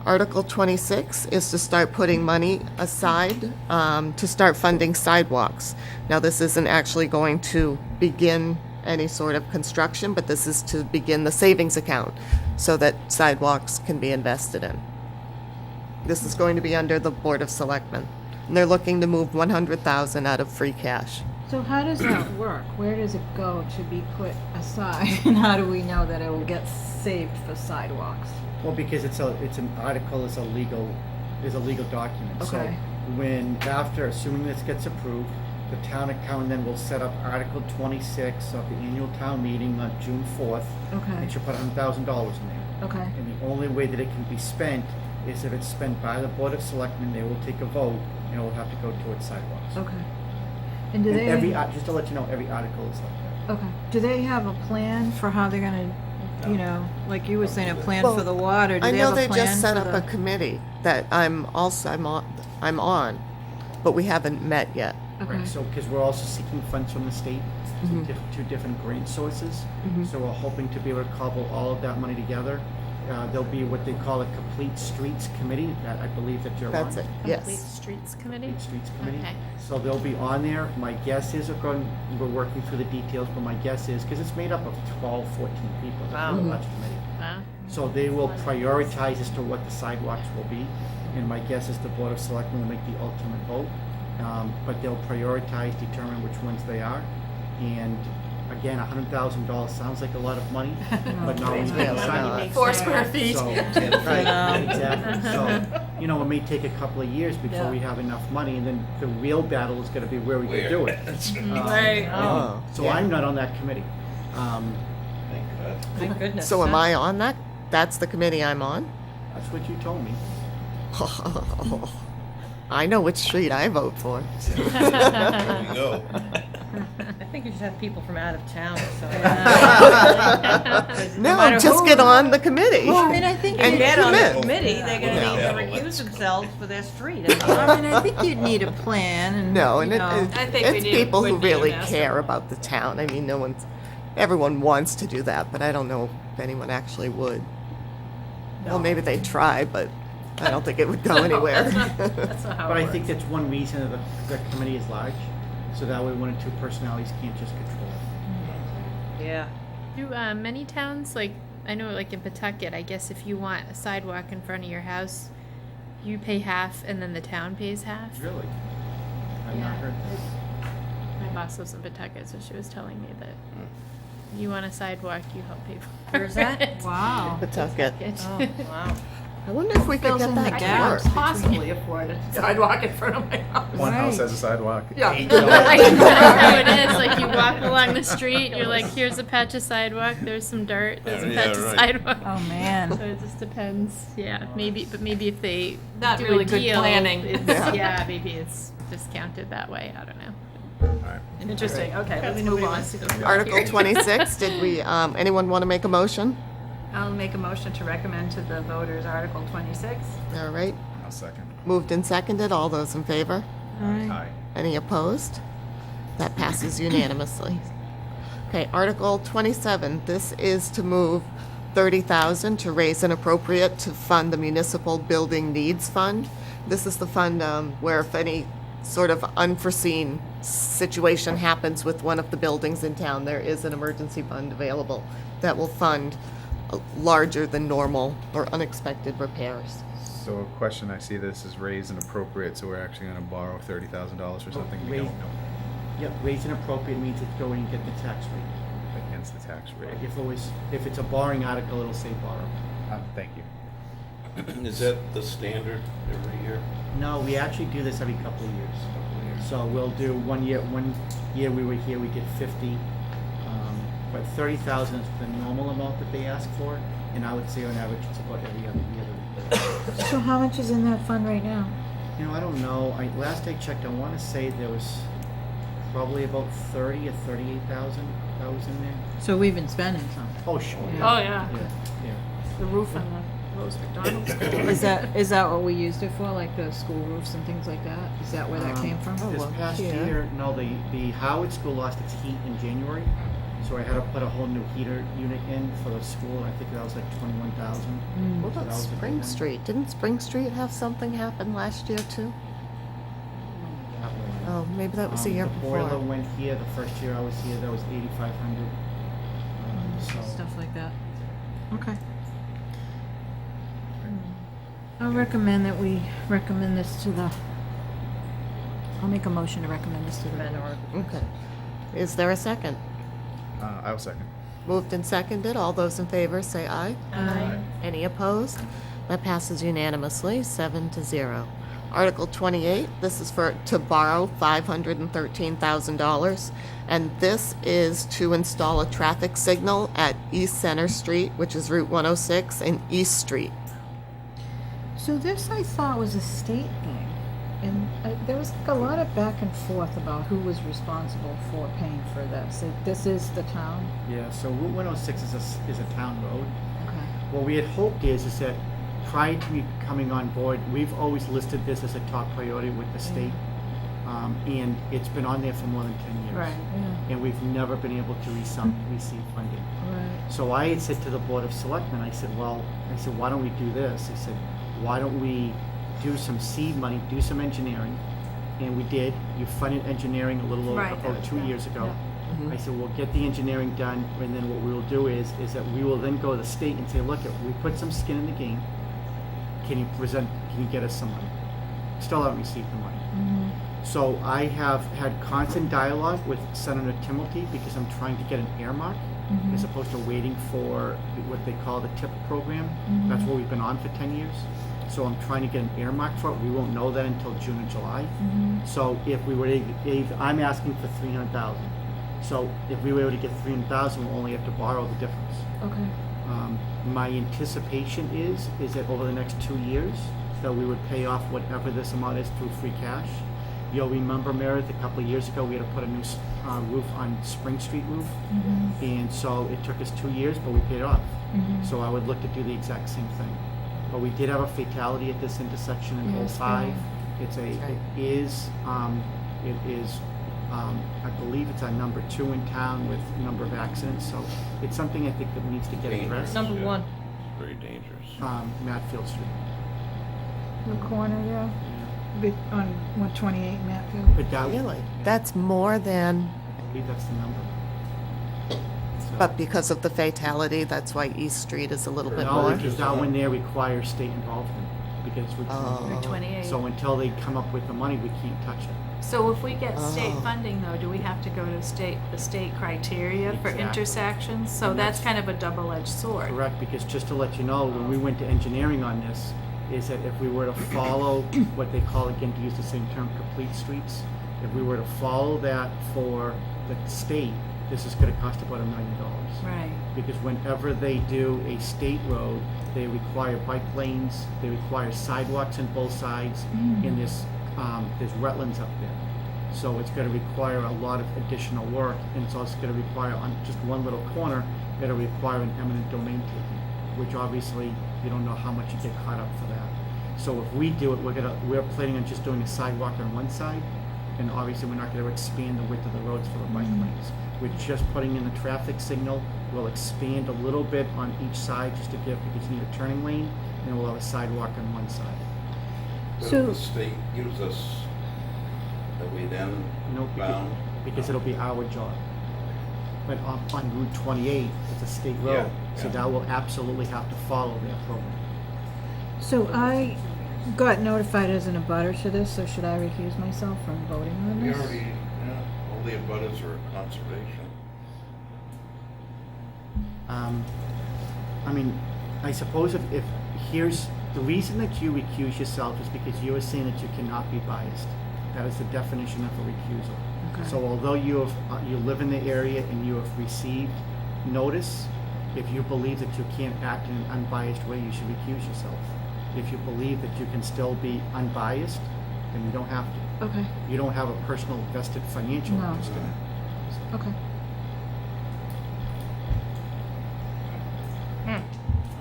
Article 26 is to start putting money aside to start funding sidewalks. Now, this isn't actually going to begin any sort of construction, but this is to begin the savings account so that sidewalks can be invested in. This is going to be under the Board of Selectmen. And they're looking to move $100,000 out of free cash. So how does that work? Where does it go to be put aside? And how do we know that it will get saved for sidewalks? Well, because it's an article, is a legal document. So Okay. assuming this gets approved, the town accountant then will set up Article 26 of the annual town meeting on June 4th. Okay. And she'll put $100,000 in there. Okay. And the only way that it can be spent is if it's spent by the Board of Selectmen. They will take a vote, and it will have to go towards sidewalks. Okay. And do And they? just to let you know, every article is like that. Okay. Do they have a plan for how they're gonna, you know, like you were saying, a plan Well, for the water? Do I they know have a they plan just set for up the- a committee that I'm on, but we haven't met yet. Okay. Right, so, because we're also seeking funds from the state, two different grant sources. So we're hoping to be able to cobble all of that money together. There'll be what they call a Complete Streets Committee, that I believe that you're on. That's it, Complete yes. Streets Committee? Complete Streets Committee. Okay. So they'll be on there. My guess is, we're working through the details, but my guess is, because it's made up of 12, 14 people. It's a Wow. pretty large committee. Wow. So they will prioritize as to what the sidewalks will be, and my guess is the Board of Selectmen will make the ultimate vote. But they'll prioritize, determine which ones they are, and again, $100,000 sounds like a lot of money, but no, we really sidewalks. not. 4 square feet. So, exactly, so, you know, it may take a couple of years before we have enough money, and then the real battle is gonna be where we can do it. Right. Oh, So yeah. I'm not on that committee. Thank goodness. So am I on that? That's the committee I'm on? That's what you told me. I know which street I vote for. There you go. I think you should have people from out of town, so. No, just get on the committee. Well, I mean, I think And you get on commit. the committee, they're gonna need Yeah. to recuse themselves for their street. I mean, I think you'd need a plan and, No, and you know. I think we it's need- people who would need a really master. care about the town. I mean, everyone wants to do that, but I don't know if anyone actually would. Well, maybe they'd try, but I don't think it would go anywhere. That's not how But it I works. think that's one reason that the committee is large, so that way one or two personalities can't just control it. Yeah. Do many towns, like, I know like in Pawtucket, I guess if you want a sidewalk in front of your house, you pay half and then the town pays half? Really? I've not Yeah. heard that. My boss lives in Pawtucket, so she was telling me that you want a sidewalk, you help pay for Where's that? it. Wow. Pawtucket. Oh, wow. I wonder if we could Fills get in the that to gaps. work. Possibly afford a sidewalk in front of my house. One house Right. has a sidewalk. I know how it is. Like you walk along the street, you're like, here's a patch of sidewalk. There's some dirt. There's a Yeah, patch of right. sidewalk. Oh, man. So it just depends. Yeah, maybe, but maybe if they Not do really a good deal, planning. It's, Yeah. yeah, maybe it's discounted that way. I don't know. Interesting, okay, let's Probably move nobody on. wants to go Article here. 26, did we, anyone want to make a motion? I'll make a motion to recommend to the voters Article 26. All right, I'll second. moved and seconded, all those in favor? Aye. Any opposed? That passes unanimously. Okay, Article 27, this is to move 30,000 to raise and appropriate to fund the Municipal Building Needs Fund. This is the fund where if any sort of unforeseen situation happens with one of the buildings in town, there is an emergency fund available that will fund larger than normal or unexpected repairs. So a question, I see this is raised and appropriate, so we're actually gonna borrow $30,000 for something we don't Raise- know Yep, raise and appropriate means it's going to get the tax rate. against the tax rate. If it's a borrowing article, it'll say borrow. Thank you. Is that the standard every year? No, we actually do this every couple of years. So we'll do one year we were here, we did 50. But 30,000 is the normal amount that they ask for, and I would say on average it's about every other year that we do. So how much is in that fund right now? You know, I don't know, last I checked, I wanna say there was probably about 30 or 38,000 that was in there. So we've been spending some. Oh, sure. Oh, yeah, Yeah. the roof on the Rose McDonald's. Is that what we used it for, like the school roofs and things like that? Is that where that came from? This well, past yeah. year, no, the Howard School lost its heat in January, so I had to put a whole new heater unit in for the school, and I think that was like 21,000. What So that about was a big Spring one. Street? Didn't Spring Street have something happen last year too? That one. Oh, maybe that was the year The boiler before. went here, the first year I was here, that was 8,500. So, Stuff like that. Okay. I'll recommend that we recommend this to the, I'll make a motion to recommend this to the board. Okay. Is there a second? I will second. Moved and seconded. All those in favor say aye. Aye. Any opposed? That passes unanimously, 7-0. Article 28, this is to borrow $513,000. And this is to install a traffic signal at East Center Street, which is Route 106, and East Street. So this I thought was a state thing, and there was like a lot of back and forth about who was responsible for paying for this. This is the town? Yeah, so Route 106 is a town road. Okay. What we had hoped is that prior to me coming on board, we've always listed this as a top priority with the state. And it's been on there for more than 10 years. Right, yeah, And we've never been able to receive funding. right. So I had said to the Board of Selectmen, I said, why don't we do this? I said, why don't we do some seed money, do some engineering? And we did. You funded engineering a little over, Right, about 2 years ago. Mm-hmm. I said, we'll get the engineering done, and then what we will do is that we will then go to the state and say, look, we put some skin in the game. Can you get us some money? Still haven't received the money. Mm-hmm. So I have had constant dialogue with Senator Timilty because I'm trying to get an earmark Mm-hmm. as opposed to waiting for what they call the TIP program. Mm-hmm. That's what we've been on for 10 years. So I'm trying to get an earmark for it. We won't know that until June or July. Mm-hmm. So if we were I'm asking for 300,000. So if we were able to get 300,000, we'll only have to borrow the difference. Okay. My anticipation is that over the next 2 years, that we would pay off whatever this amount is through free cash. You'll remember, Meredith, a couple of years ago, we had to put a new roof on Spring Street roof. Mm-hmm. And so it took us 2 years, but we paid it off. Mm-hmm. So I would look to do the exact same thing. But we did have a fatality at this intersection in Yes, '05. right. It is, I believe it's our number 2 in town with number of accidents. So it's something I think that needs to get Dangerous, addressed. Number yeah. one. Very dangerous. Matfield Street. The corner there, on 128 Matfield. But that, Really? That's more than, I believe that's the number. So- but because of the fatality, that's why East Street is a little bit No, more? because that one there requires state involvement, because Oh. Route we're, 28. so until they come up with the money, we can't touch it. So if we get state Oh. funding though, do we have to go to the state criteria for Exactly. intersections? So And that's that's- kind of a double-edged sword. Correct, because just to let you know, when we went to engineering on this, is that if we were to follow what they call, again, to use the same term, complete streets, if we were to follow that for the state, this is gonna cost about $1 million. Right. Because whenever they do a state road, they require bike lanes, they require sidewalks on both sides, and there's wetlands up there. So it's gonna require a lot of additional work, and it's also gonna require, on just one little corner, it'll require an eminent domain taking, which obviously, you don't know how much you get caught up for that. So if we do it, we're planning on just doing a sidewalk on one side, and obviously, we're not gonna expand the width of the roads for the bike lanes. We're just putting in the traffic signal. We'll expand a little bit on each side just to give, because you need a turning lane, and we'll have a sidewalk on one side. Does So- the state use us, that we then No, bound? because it'll be our job. But on Route 28, it's a state road, Yeah, so yeah. that will absolutely have to follow their program. So I got notified as an abutter to this, so should I recuse myself from voting on We this? already, yeah, all the abutters are conservation. I mean, I suppose if here's, the reason that you recuse yourself is because you are saying that you cannot be biased. That is the definition of a recusal. Okay. So although you live in the area and you have received notice, if you believe that you can't act in an unbiased way, you should recuse yourself. If you believe that you can still be unbiased, then you don't have to. Okay, You don't have a personal vested financial No. interest in it. okay.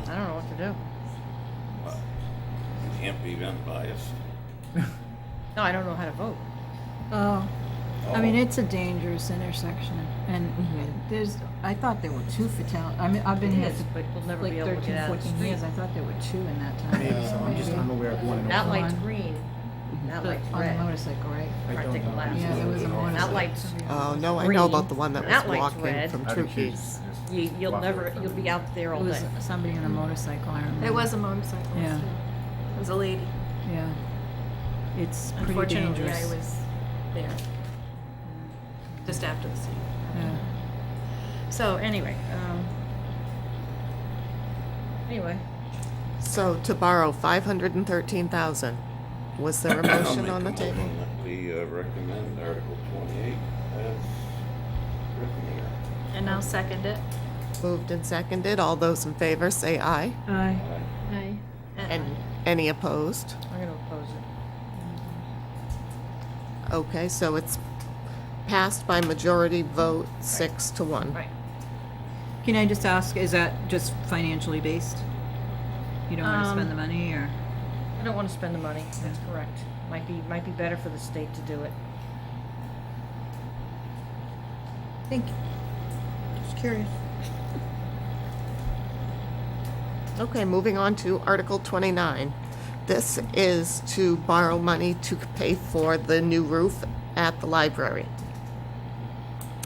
I don't know what to do. Well, you can't be unbiased. No, I don't know how to vote. Oh, I mean, Oh. it's a dangerous intersection, and there's, I thought there were 2 fatalities. I mean, I've been It here is, but we'll never like be able to 13, get out of the 14 years. street. I thought there were 2 in that time. Maybe so. I'm unaware of one. That light's One. green, that The- light's on red. the motorcycle, right? I Or don't take the know. left. Yeah, there was a That motorcycle. light's Oh, no, I green. know about the one that was That light's walking red. from I'd recuse Trookies. just You'll walk never, away from you'll it. be out there all It was day. somebody on a motorcycle, I remember. It was a motorcyclist. Yeah. It was a lady. Yeah. It's pretty Unfortunately, dangerous. I was there. Just after the scene. Yeah. So anyway, Anyway, So to borrow 513,000, was there a I'll motion make on the a table? motion that we recommend Article 28 as written here. and I'll second it. Moved and seconded, all those in favor say aye. Aye. Aye. And any opposed? I'm gonna oppose it. Okay, so it's passed by majority vote, 6-1. Right. Can I just ask, is that just financially based? You don't wanna spend the money, or? I don't wanna spend the money, that's correct. Might be better for the state to do it. Thank you. Just curious. Okay, moving on to Article 29. This is to borrow money to pay for the new roof at the library.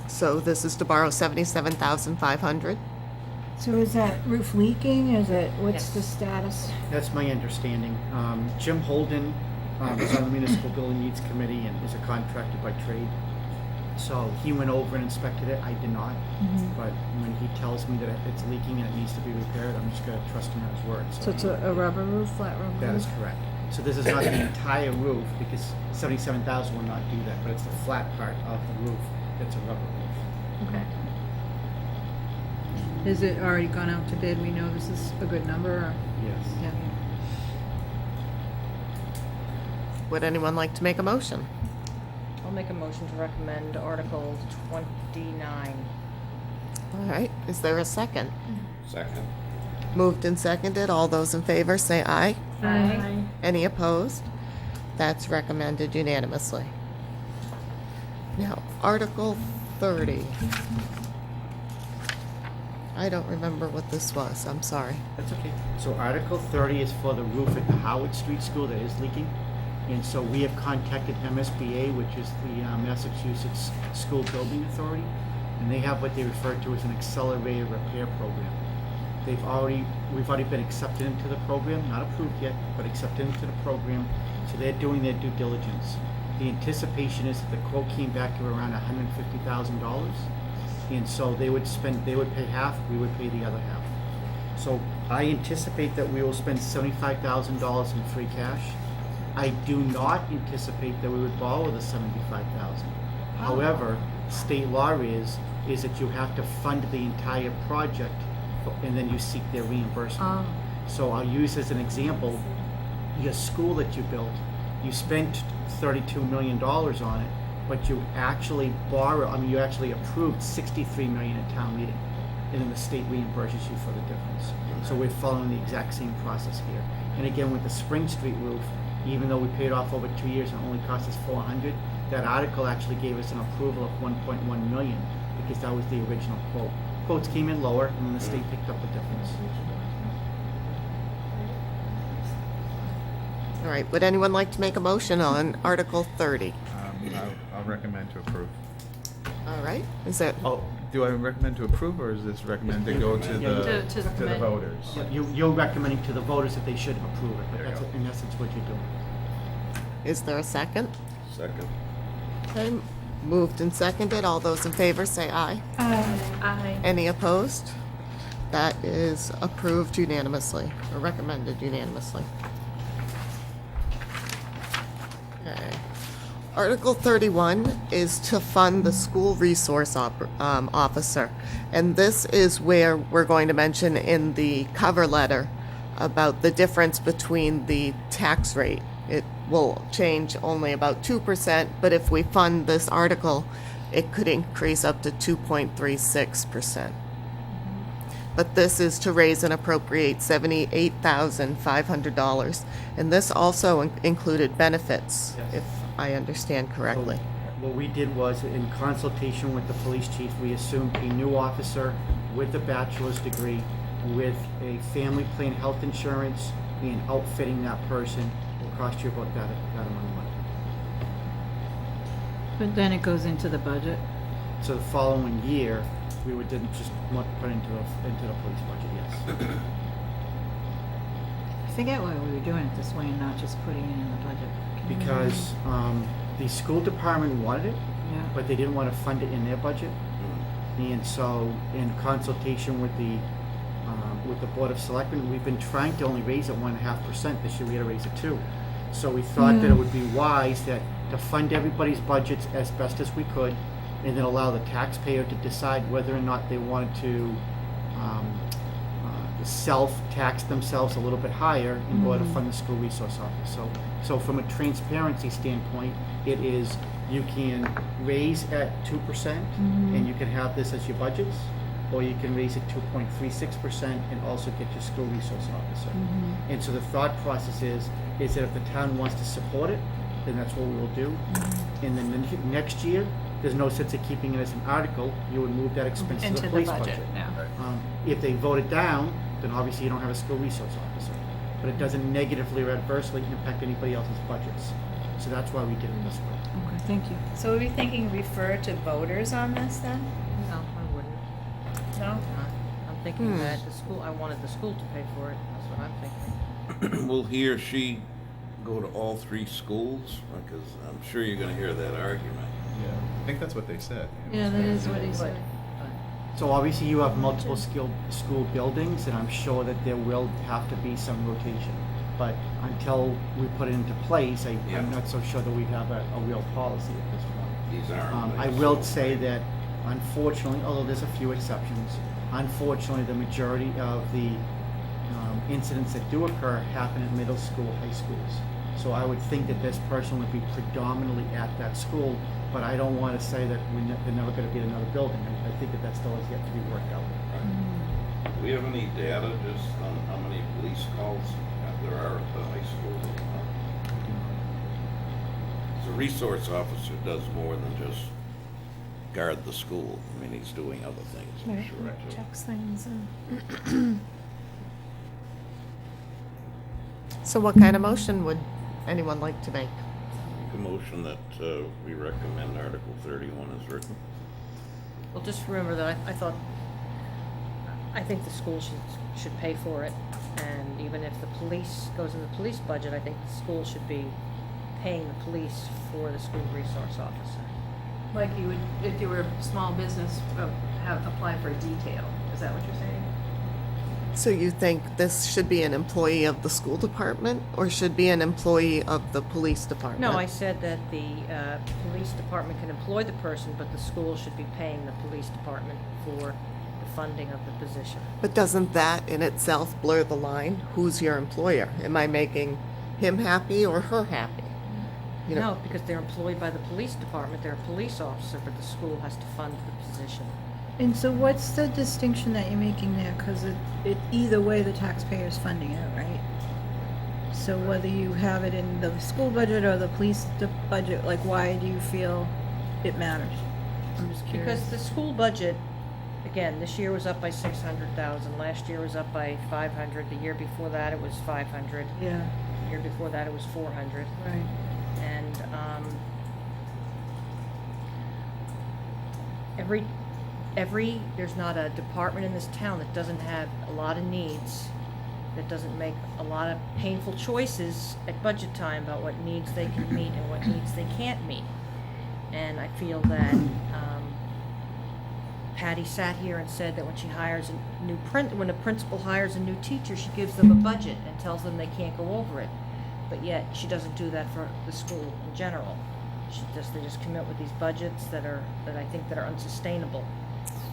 So this is to borrow $77,500. So is that roof leaking? Is it, what's Yes. the status? That's my understanding. Jim Holden is on the Municipal Building Needs Committee and is a contractor by trade. So he went over and inspected it. I did not. But when he tells me that it's leaking and it needs to be repaired, I'm just gonna trust him at his word. So it's a rubber roof, flat rubber roof? That is correct. So this is not the entire roof, because 77,000 will not do that, but it's the flat part of the roof that's a rubber roof. Okay. Is it already gone out to bid? We know this is a good number, or? Yes. Yeah. Would anyone like to make a motion? I'll make a motion to recommend Article 29. All right, is there a second? Second. Moved and seconded. All those in favor say aye. Aye. Any opposed? That's recommended unanimously. Now, Article 30. I don't remember what this was, I'm sorry. That's okay. So Article 30 is for the roof at the Howard Street School that is leaking. And so we have contacted MSBA, which is the Massachusetts School Building Authority, and they have what they refer to as an accelerated repair program. We've already been accepted into the program, not approved yet, but accepted into the program. So they're doing their due diligence. The anticipation is that the quote came back to around $150,000. And so they would pay half, we would pay the other half. So I anticipate that we will spend $75,000 in free cash. I do not anticipate that we would borrow the $75,000. However, state law is that you have to fund the entire project and then you seek their reimbursement. So I'll use as an example, your school that you built, you spent $32 million on it, but you actually you actually approved $63 million at town meeting, and then the state reimburses you for the difference. So we're following the exact same process here. And again, with the Spring Street roof, even though we paid off over 2 years and it only cost us $400, that article actually gave us an approval of $1.1 million, because that was the original quote. Quotes came in lower, and then the state picked up the difference. All right, would anyone like to make a motion on Article 30? I'll recommend to approve. All right, is that, Oh, do I recommend to approve, or is this recommend to go to the, To the to the committee. voters? You're recommending to the voters that they should approve it, but There you that's go. in essence what you're doing. is there a second? Second. Okay, moved and seconded. All those in favor say aye. Aye. Any opposed? That is approved unanimously, or recommended unanimously. Okay. Article 31 is to fund the school resource officer. And this is where we're going to mention in the cover letter about the difference between the tax rate. It will change only about 2%, but if we fund this article, it could increase up to 2.36%. But this is to raise and appropriate $78,500. And this also included benefits, Yes. if I understand correctly. So what we did was, in consultation with the police chief, we assumed a new officer with a bachelor's degree, with a family plan health insurance, and outfitting that person will cost you about that amount of money. But then it goes into the budget. So the following year, we would then just put into the police budget, yes. I forget why we were doing it this way and not just putting it in the budget. Can you Because the school department wanted it, remember? Yeah. but they didn't want to fund it in their budget. And so, in consultation with the Board of Selectmen, we've been trying to only raise it 1.5%. This year we had to raise it 2%. So we thought that it would be wise to fund everybody's budgets as best as we could, and then allow the taxpayer to decide whether or not they wanted to self-tax themselves a little bit higher in order to fund the school resource office. So from a transparency standpoint, it is, you can raise at 2% and you can have this as your budgets, or you can raise it 2.36% and also get your school resource officer. And so the thought process is that if the town wants to support it, then that's what we will do. And then the next year, there's no sense of keeping it as an article. You would move that expense to Into the the police budget, budget. yeah. If they vote it down, then obviously you don't have a school resource officer. But it doesn't negatively or adversely impact anybody else's budgets. So that's why we did it this way. Okay, thank you. So are we thinking refer to voters on this then? No, I wouldn't. No? I'm thinking that the school, I wanted the school to pay for it. That's what I'm thinking. Will he or she go to all 3 schools? Because I'm sure you're gonna hear that argument. Yeah, I think that's what they said. Yeah, that is what he said. So obviously you have multiple school buildings, and I'm sure that there will have to be some rotation. But until we put it into place, Yeah. I'm not so sure that we have a real policy at this point. These aren't. I will say that unfortunately, although there's a few exceptions, unfortunately the majority of the incidents that do occur happen at middle school, high schools. So I would think that this person would be predominantly at that school, but I don't want to say that they're never going to be in another building. I think that still has yet to be worked out. Do we have any data just on how many police calls there are at the high school? The resource officer does more than just guard the school. I mean, he's doing other things, I'm Right, sure. too. checks things and. So what kind of motion would anyone like to make? Make a motion that we recommend Article 31 as written. Well, just remember that I thought, I think the school should pay for it. And even if the police goes in the police budget, I think the school should be paying the police for the school resource officer. Like you would, if you were a small business, apply for a detail. Is that what you're saying? So you think this should be an employee of the school department or should be an employee of the police department? No, I said that the police department can employ the person, but the school should be paying the police department for the funding of the position. But doesn't that in itself blur the line? Who's your employer? Am I making him happy or her happy? You know, No, because they're employed by the police department, they're a police officer, but the school has to fund the position. And so what's the distinction that you're making there? Because it either way, the taxpayer's funding it, right? So whether you have it in the school budget or the police budget, like why do you feel it matters? I'm just curious. Because the school budget, again, this year was up by 600,000, last year was up by 500, the year before that it was 500, Yeah, the year before that it was 400. right. And there's not a department in this town that doesn't have a lot of needs, that doesn't make a lot of painful choices at budget time about what needs they can meet and what needs they can't meet. And I feel that Patty sat here and said that when she hires when a principal hires a new teacher, she gives them a budget and tells them they can't go over it. But yet, she doesn't do that for the school in general. They just commit with these budgets that I think that are unsustainable.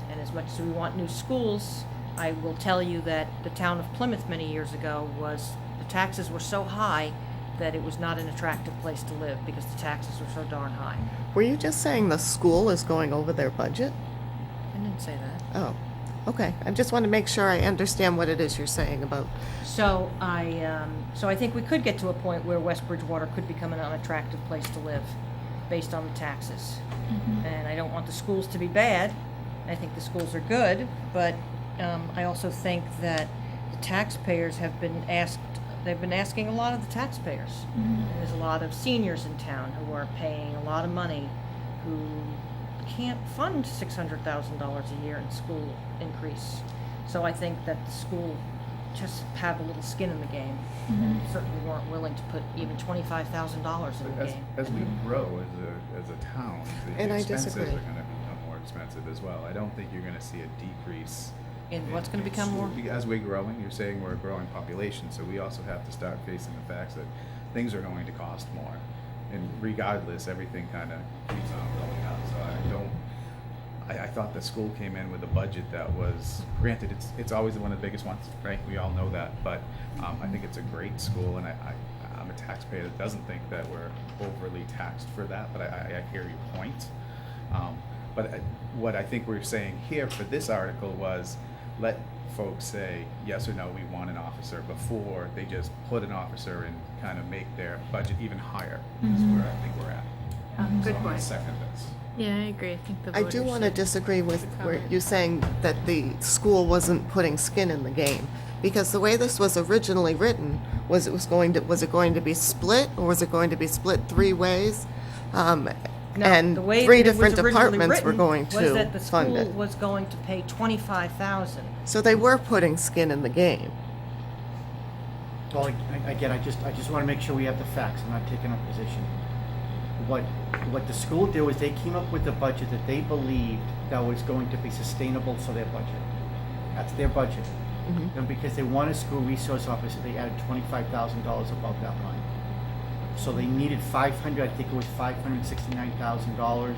And as much as we want new schools, I will tell you that the town of Plymouth many years ago the taxes were so high that it was not an attractive place to live because the taxes were so darn high. were you just saying the school is going over their budget? I didn't say that. Oh, okay. I just want to make sure I understand what it is you're saying about. So I think we could get to a point where West Bridgewater could become an unattractive place to live based on the taxes. And I don't want the schools to be bad. I think the schools are good, but I also think that the taxpayers they've been asking a lot of the taxpayers. And there's a lot of seniors in town who are paying a lot of money who can't fund $600,000 a year in school increase. So I think that the school just have a little skin in the game, and certainly weren't willing to put even $25,000 in the game. As we grow as a town, the And I expenses are disagree. going to become more expensive as well. I don't think you're going to see a decrease. And what's going to become more? As we're growing, you're saying we're a growing population, so we also have to start facing the facts that things are going to cost more. And regardless, everything kind of keeps on going up. So I thought the school came in with a budget that was, granted, it's always one of the biggest ones, right? We all know that, but I think it's a great school, and I'm a taxpayer that doesn't think that we're overly taxed for that, but I hear your point. But what I think we're saying here for this article was, let folks say yes or no, we want an officer, before they just put an officer and kind of make their budget even higher, is where I think we're at. So Good I'm gonna point. second this. Yeah, I agree. I think the I voters do want to should- disagree with should where comment. you saying that the school wasn't putting skin in the game. Because the way this was originally written was was it going to be split, or was it going to be split 3 ways? No, And the way 3 that it was different originally departments were written going was to that the fund school it. was going to pay 25,000. So they were putting skin in the game. Well, again, I just want to make sure we have the facts. I'm not taking a position. What the school did was they came up with a budget that they believed that was going to be sustainable for their budget. That's their budget. And because they want a school resource officer, they added $25,000 above that line. So they needed I think it was $569,000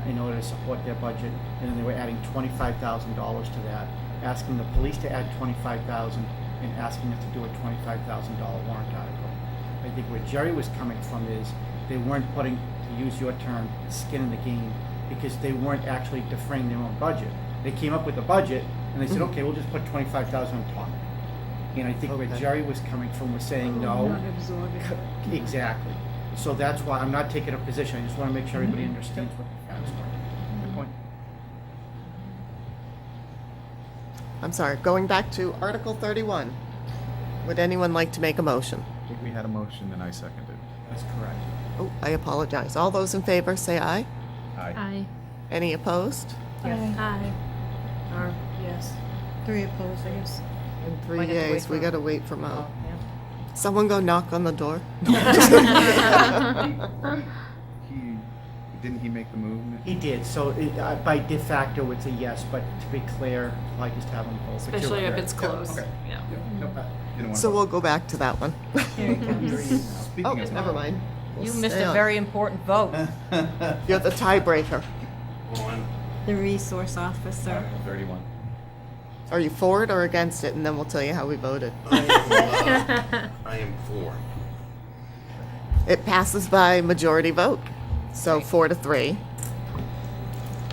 in order to support their budget. And then they were adding $25,000 to that, asking the police to add $25,000 and asking us to do a $25,000 warrant article. I think where Jerry was coming from is they weren't putting, to use your term, skin in the game, because they weren't actually defraying their own budget. They came up with a budget and they said, okay, we'll just put 25,000 on top. And I think where Okay. Jerry was coming from was saying, no. Not absorbing. Exactly. So that's why I'm not taking a position. I just want to make sure everybody understands what the facts are. Good point. I'm sorry, going back to Article 31. Would anyone like to make a motion? I think we had a motion and I seconded. That's correct. Oh, I apologize. All those in favor, say aye. Aye. Aye. Any opposed? Yes. Aye. Or, yes. 3 opposed, I guess. And 3 Might have to wait yeas. We for- gotta wait for Mo. Oh, yeah. Someone go knock on the door. Didn't he make the movement? He did. So by de facto, it's a yes, but to be clear, I just have them vote. But you're Especially if correct. it's close. Okay. Yeah. Nope. Didn't want So to- we'll go back to that one. Here he comes. Here he is now. Speaking Oh, of never mind. We'll You missed stay a on. very important vote. You're the tiebreaker. One, The resource officer. 31. Are you for it or against it? And then we'll tell you how we voted. I am for. It passes by majority vote, so 4-3.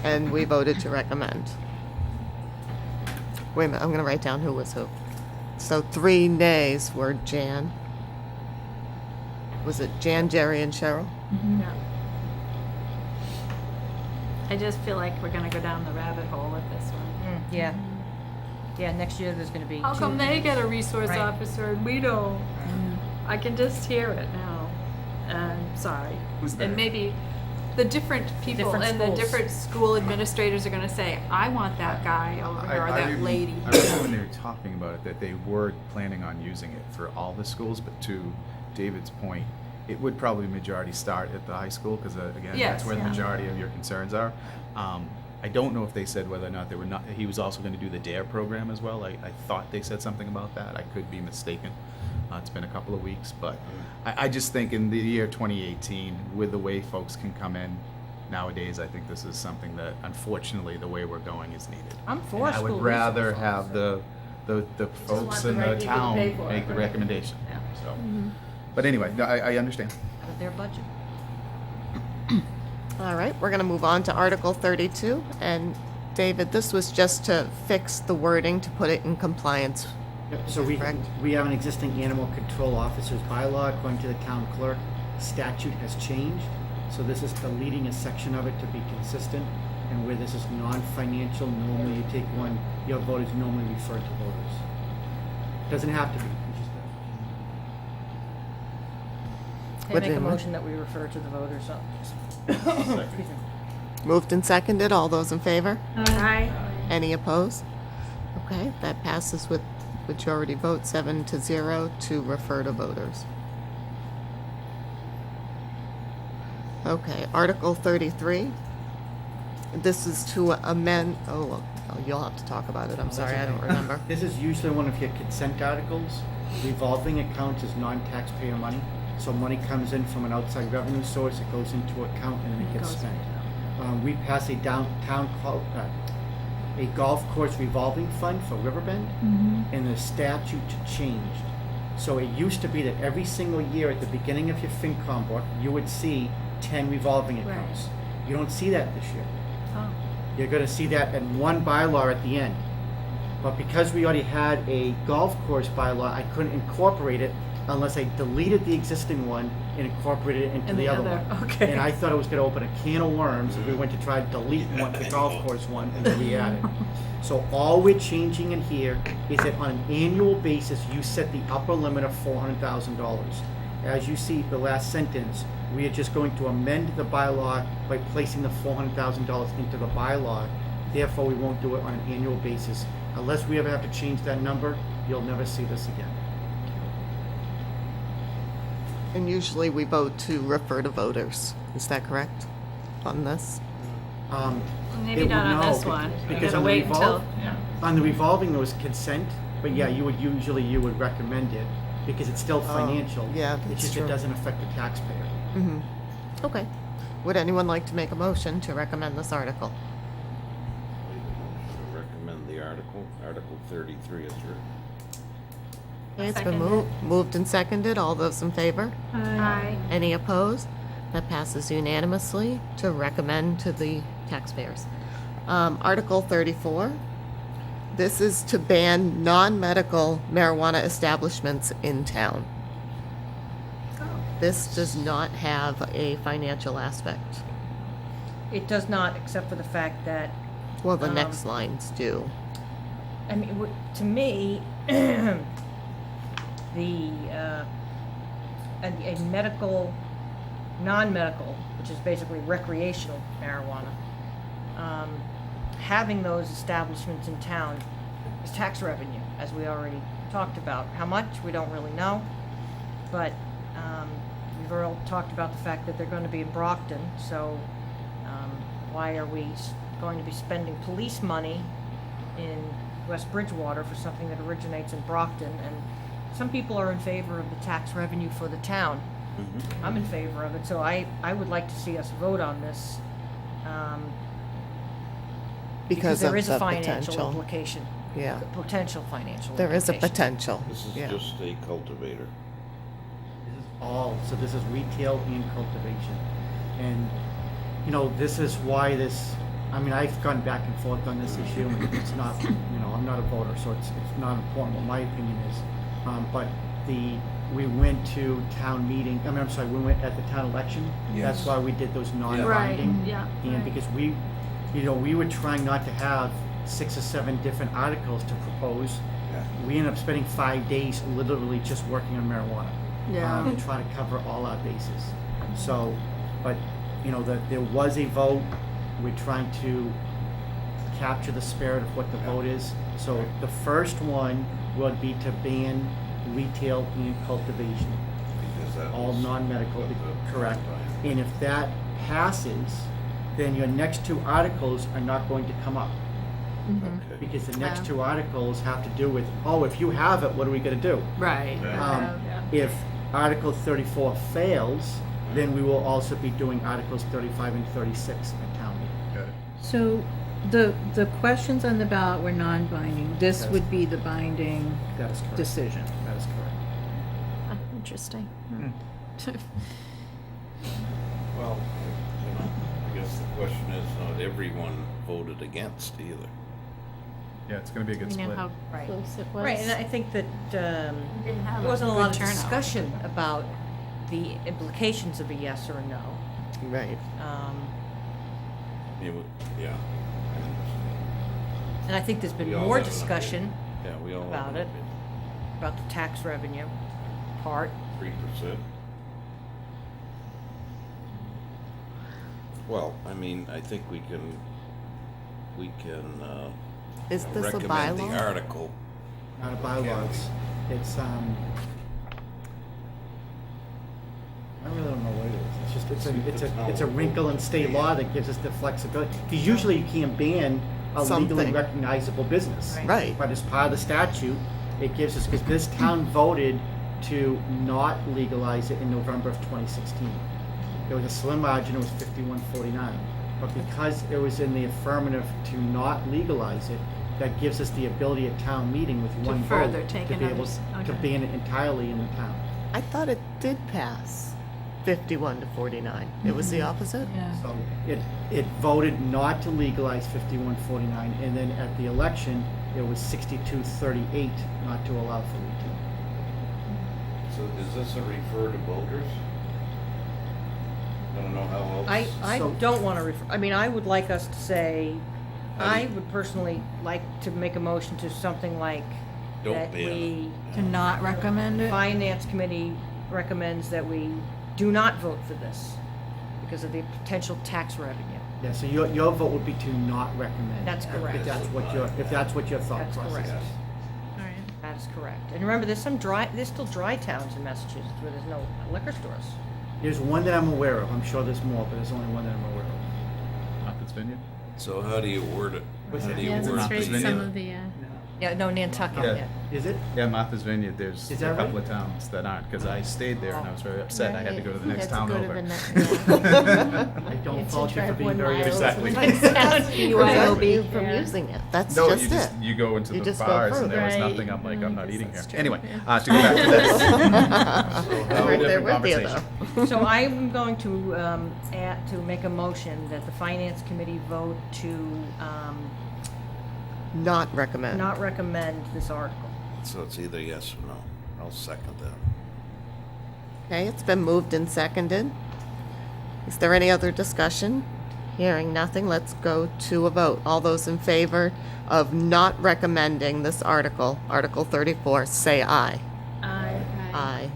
And we voted to recommend. Wait a minute, I'm gonna write down who was who. So 3 nays were Jan. Was it Jan, Jerry, and Cheryl? Yeah. I just feel like we're gonna go down the rabbit hole with this one. Yeah. Yeah, next year there's gonna be. How come they get a resource Right. officer and we don't? I can just hear it now. Sorry. Who's there? And maybe the different people Different and schools. the different school administrators are gonna say, I want that guy over here or that lady. I remember when they were talking about it, that they were planning on using it for all the schools, but to David's point, it would probably majority start at the high school, because again, Yes, that's where the yeah. majority of your concerns are. I don't know if they said whether or not they were not, he was also gonna do the DARE program as well. I thought they said something about that. I could be mistaken. It's been a couple of weeks, but I just think in the year 2018, with the way folks can come in nowadays, I think this is something that, unfortunately, the way we're going is needed. I'm for And I school would rather resource have the folks want the in right the people to town pay for it, make the right? recommendation, Yeah. so. But anyway, no, I understand. Out of their budget. All right, we're gonna move on to Article 32. And David, this was just to fix the wording to put it in compliance. Yep, so Correct. we have an existing animal control officer's bylaw. According to the town clerk, statute has changed. So this is deleting a section of it to be consistent. And where this is non-financial, normally you take one, your vote is normally referred to voters. Doesn't have to be. It's just I What make a did we- motion that we refer to the voters. Excuse me. Moved and seconded, all those in favor? Aye. Any opposed? Okay, that passes with majority vote 7-0 to refer to voters. Okay, Article 33. This is to amend, you'll have to talk about it, I'm sorry, I don't remember. This is usually one of your consent articles. Revolving accounts is non-taxpayer money. So money comes in from an outside revenue source, it goes into account and then it gets Goes spent. we passed a a golf course revolving fund for Riverbend, and the statute changed. So it used to be that every single year at the beginning of your FinCom book, you would see 10 revolving Right. accounts. You don't see that this year. Oh. You're gonna see that in one bylaw at the end. But because we already had a golf course bylaw, I couldn't incorporate it unless I deleted the existing one and incorporated it into And the the other other, one. okay. And I thought it was gonna open a can of worms if we went to try to delete the golf course one and then re-add it. So all we're changing in here is that on an annual basis, you set the upper limit of $400,000. As you see, the last sentence, we are just going to amend the bylaw by placing the $400,000 into the bylaw. Therefore, we won't do it on an annual basis. Unless we ever have to change that number, you'll never see this again. And usually we vote to refer to voters. Is that correct on this? Maybe It not would- on no, this one. You because gotta on the wait until, revolve- yeah. On the revolving, there was consent, but yeah, you would recommend it because it's still financial. yeah, It's that's just true. it doesn't affect the taxpayer. Mm-hmm. Okay. Would anyone like to make a motion to recommend this article? Recommend the Article 33 is written. Okay, it's been Seconded. moved and seconded. All those in favor? Aye. Any opposed? That passes unanimously to recommend to the taxpayers. Article 34. This is to ban non-medical marijuana establishments in town. This does not have a financial aspect. It does not, except for the fact that, Well, the Um, next lines do. I mean, to me, a medical, non-medical, which is basically recreational marijuana, having those establishments in town is tax revenue, as we already talked about. How much, we don't really know, but we've already talked about the fact that they're going to be in Brockton, so why are we going to be spending police money in West Bridgewater for something that originates in Brockton? And some people are in favor of the tax revenue for the town. I'm in favor of it, so I would like to see us vote on this, because there of is a the financial potential. implication. Yeah. Potential financial There is a implication. potential. This is Yeah. just a cultivator. So this is retail and cultivation. And, this is why I've gone back and forth on this issue, and it's not, I'm not a voter, so it's not important what my opinion is. But we went to town meeting, we went at the town election. That's Yes. why we did those non-binding. Right, yeah, And right. because we were trying not to have 6 or 7 different articles to propose. Yeah. We ended up spending 5 days literally just working on marijuana. Yeah. And try to cover all our bases. So, but, there was a vote. We're trying to capture the spirit of what the vote is. So the first one would be to ban retail and cultivation, Because that all was non-medical, what the- correct. And if that passes, then your next 2 articles are not going to come up. Mm-hmm. Okay. Because the next Wow. 2 articles have to do with, if you have it, what are we gonna do? Right. Yeah. If Article 34 fails, then we will also be doing Articles 35 and 36 at town meeting. Got it. So the questions on the ballot were non-binding. This Yes. would be the binding That is correct. decision. That is correct. Oh, interesting. Well, I guess the question is, not everyone voted against either. Yeah, it's gonna be a good You know split. how Right. close it was. Right, and I think that Didn't have there wasn't a good lot of turnout. discussion about the implications of a yes or a no. Right. Yeah. And I think there's been We all more have an discussion Yeah, we all about have it. an about the tax revenue part. opinion. 3%. Well, I think we can Is this a recommend the bylaw? article. Not a bylaws. It's, I really don't know what it is. It's just, it's a wrinkle in state law that gives us the flexibility. Because usually you can't ban a legally Something. recognizable business. Right. Right. But as part of the statute, it gives us, because this town voted to not legalize it in November of 2016. There was a slim margin, it was 51-49. But because it was in the affirmative to not legalize it, that gives us the ability at town meeting with one vote further take to be able another to okay. ban it entirely in the town. I thought it did pass 51 to 49. It was the opposite? Yeah. So it voted not to legalize 5149, and then at the election, it was 6238 not to allow for retail. So is this a refer to voters? I don't know how else. I So- don't want to refer, I mean, I would like us to say, How do I you- would personally like to make a motion to something like Don't that ban it. we, To not recommend it? Finance Committee recommends that we do not vote for this because of the potential tax revenue. Yeah, so your vote would be to not recommend. That's correct. If that's what your thought That's process correct. is. All right. That is correct. And remember, there's still dry towns in Massachusetts where there's no liquor stores. There's one that I'm aware of. I'm sure there's more, but there's only one that I'm aware of. Martha's Vineyard? So how do you word it? What's How that? do you Yeah, word that's Martha's right, Vineyard? some of the, Yeah, no, Nantucket, Yeah. yeah. Is it? Yeah, Martha's Vineyard, there's Is a that couple right? of towns that aren't, because I stayed there and I was very upset. I had to go to the next Had to town go to over. the next- I don't It's a fault you for drive being one very mile Exactly. sometimes down. Prevent you from Yeah. using it. That's No, just you just, it. you go into You the just go bars and further. there was Right. nothing, I'm like, I'm not I guess eating here. that's true, Anyway, yeah. to go back to this. I'm right there different with you, conversation. though. So I'm going to make a motion that the Finance Committee vote to Not recommend. not recommend this article. So it's either yes or no. I'll second that. Okay, it's been moved and seconded. Is there any other discussion? Hearing nothing, let's go to a vote. All those in favor of not recommending this article, Article 34, say aye. Aye.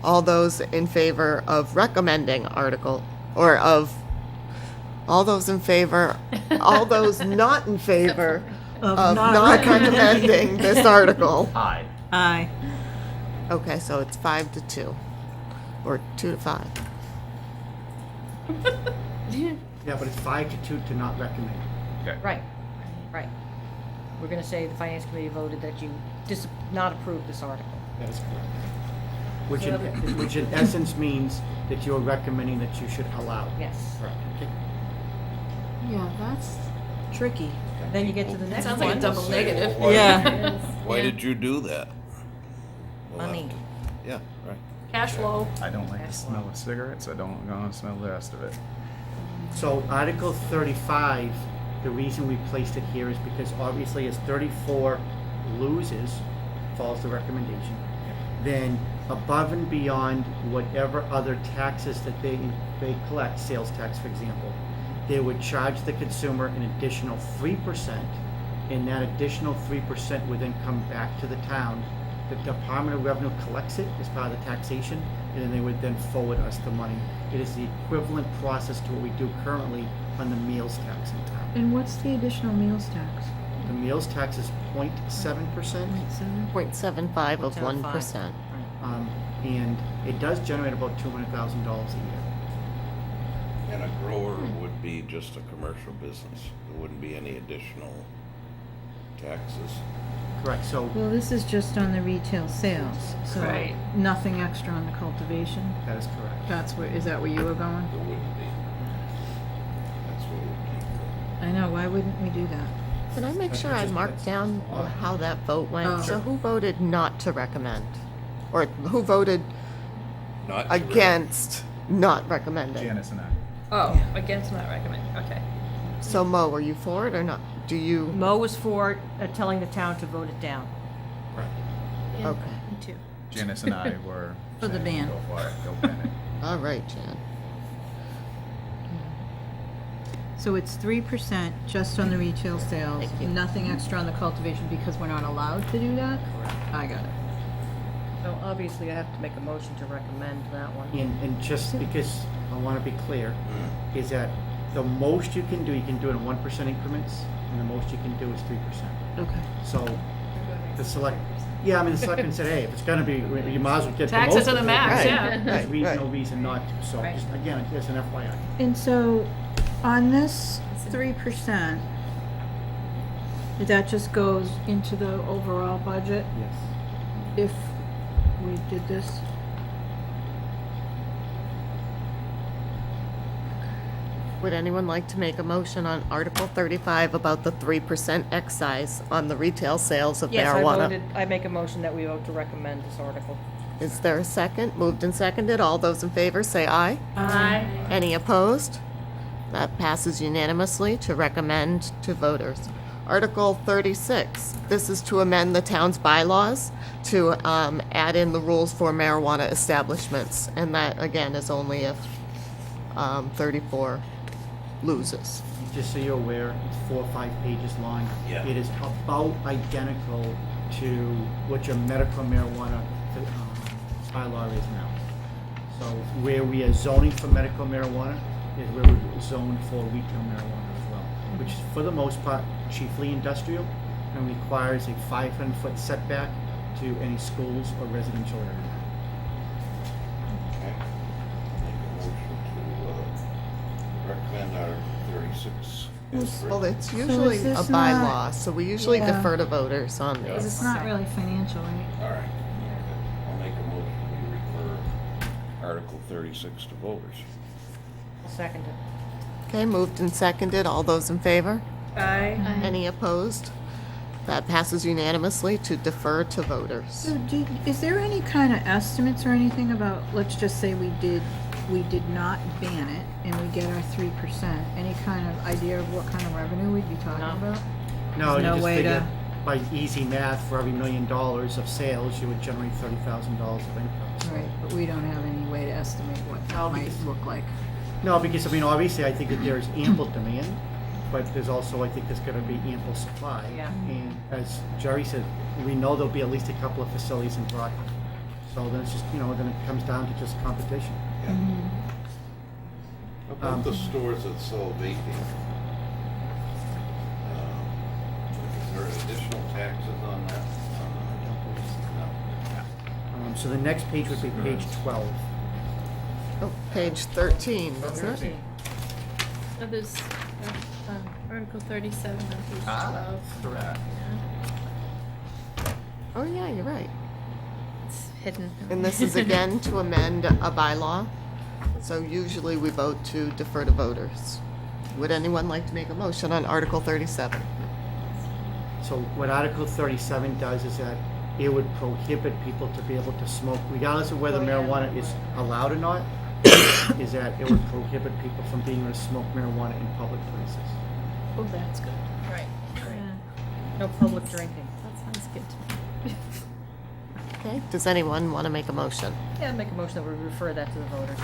All those in favor of recommending article, or of, all those in favor, all those not in favor of not recommending this article. Aye. Aye. Okay, so it's 5 to 2, or 2 to 5. Yeah, but it's 5 to 2 to not recommend. Okay. Right, right. We're gonna say the Finance Committee voted that you not approve this article. That is correct. Which in essence means that you're recommending that you should allow. Yes. Correct. Okay. Yeah, that's tricky. Then you get to the That next sounds one. like a double Say, well, negative. why- Yeah. Why Yeah. did you do that? We'll have Money. to- Yeah, right. Cash flow. I don't like the smell of cigarettes. I don't want to smell the rest of it. So Article 35, the reason we placed it here is because obviously as 34 loses, follows the recommendation, then above and beyond whatever other taxes that they collect, sales tax for example, they would charge the consumer an additional 3%, and that additional 3% would then come back to the town. The Department of Revenue collects it as part of the taxation, and then they would then forward us the money. It is the equivalent process to what we do currently on the meals tax in town. And what's the additional meals tax? The meals tax is 0.7%, 0.75 of 0.75. 1%. and it does generate about $200,000 a year. And a grower would be just a commercial business. There wouldn't be any additional taxes. Correct, so Well, this is just on the retail sales, so Right. nothing extra on the cultivation. that is correct. That's where, is that where you were going? There wouldn't be. That's what would I know, why wouldn't we do that? Can I make That's sure I just- marked that's- down how that vote went? Oh. So who voted not to recommend? Or who voted keep. Not to against not recommending? Janice and I. Oh, against not recommend. Okay. So Mo, were you for it or not? Do you? Mo was for telling the town to vote it down. Correct. Yeah, Okay. me too. Janice and I were For the saying, ban. Go for it. Go ban it. All right, Jan. So it's 3% just on the retail sales, Thank you. nothing extra on the cultivation because we're not allowed to do that? I got it. So obviously I have to make a motion to recommend that one. And just because I want to be clear, is that the most you can do it in 1% increments, and the most you can do is 3%. Okay. So the the selectmen said, hey, if it's gonna be, you might as well get the Tax most it to of the it. max, Right. yeah. There's Right. no reason not to, so Right. just, again, it's an FYI. And so, on this 3%, that just goes into the overall budget Yes. if we did this? Would anyone like to make a motion on Article 35 about the 3% excise on the retail sales of marijuana? I make a motion that we vote to recommend this article. Is there a second? Moved and seconded. All those in favor say aye. Aye. Any opposed? That passes unanimously to recommend to voters. Article 36, this is to amend the town's bylaws to add in the rules for marijuana establishments. And that, again, is only if 34 loses. Just so you're aware, it's 4 or 5 pages long. Yeah. It is about identical to what your medical marijuana bylaw is now. So where we are zoning for medical marijuana is where we're zoned for retail marijuana as well, which is for the most part chiefly industrial and requires a 500-foot setback to any schools or residential area. Okay. Make a motion to recommend Article 36 as Well, written. it's usually a this not- bylaw, so we usually Yeah. defer to voters on Because these. it's not really financial, right? All right. I'll make a motion we refer Article 36 to voters. Second it. Okay, moved and seconded. All those in favor? Aye. Any opposed? That passes unanimously to defer to voters. So is there any kind of estimates or anything about, let's just say we did not ban it and we get our 3%, any kind of idea of what kind of revenue we'd be talking No. about? No, There's you no just way figure to- by easy math, for every $1 million of sales, you would generate $30,000 of income. So- Right, but we don't have any way to estimate what No, that might because- look like. No, because, I mean, obviously, I think that there's ample demand, but there's also, I think there's gonna be ample supply. Yeah. And as Jerry said, we know there'll be at least a couple of facilities in Brockton. So then it's just, then it comes down to just competition. Yeah. About the stores that sell vaping, is there additional taxes on that? No. So the next page would be page 12. Oh, page 13, isn't it? Oh, there's Article 37 on page 12. Correct. Oh, yeah, you're right. It's hidden. And this is again to amend a bylaw. So usually we vote to defer to voters. Would anyone like to make a motion on Article 37? So what Article 37 does is that it would prohibit people to be able to smoke, regardless of whether marijuana is allowed or not, is that it would prohibit people from being able to smoke marijuana in public places. Oh, that's good. Right. Yeah, No public drinking. that sounds good to me. Okay, does anyone want to make a motion? Yeah, make a motion that we refer that to the voters.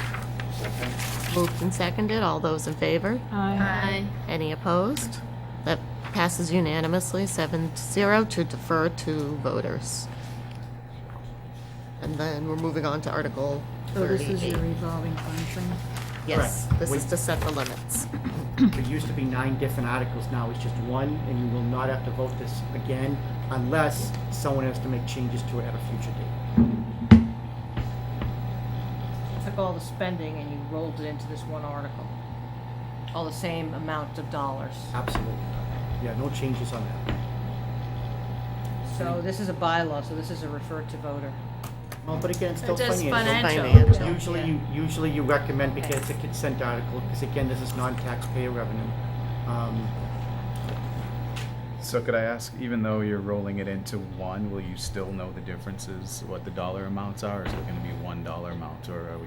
Second? Moved and seconded, all those in favor? Aye. Any opposed? That passes unanimously, 7-0 to defer to voters. And then we're moving on to Article So this is 38. your revolving fund thing? Yes, Correct. this We- is to set the limits. There used to be 9 different articles, now it's just one, and you will not have to vote this again unless someone has to make changes to it at a future date. You took all the spending and you rolled it into this one article. All the same amount of dollars. Absolutely. Yeah, no changes on that. So this is a bylaw, so this is a refer to voter. Well, but again, it's still It does financial. financial. Financial. Usually you recommend because it's a consent article, because again, this is non-taxpayer revenue. So could I ask, even though you're rolling it into one, will you still know the differences, what the dollar amounts are? Is it gonna be $1 amount, or are we,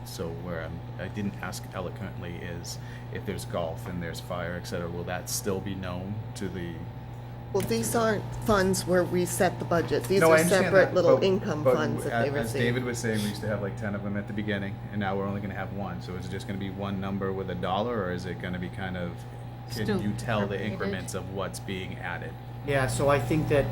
so where I didn't ask eloquently is, if there's golf and there's fire, et cetera, will that still be known to the? Well, these aren't funds where we set the budget. These No, I are understand separate that, little but- income but funds that they As receive. David was saying, we used to have like 10 of them at the beginning, and now we're only gonna have one. So is it just gonna be one number with a dollar, or is it gonna be kind of, can Still you tell the separated. increments of what's being added? Yeah, so I think that,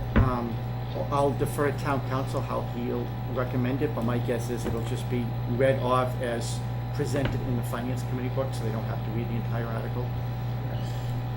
I'll defer to town council how he'll recommend it, but my guess is it'll just be read off as presented in the finance committee book, so they don't have to read the entire article.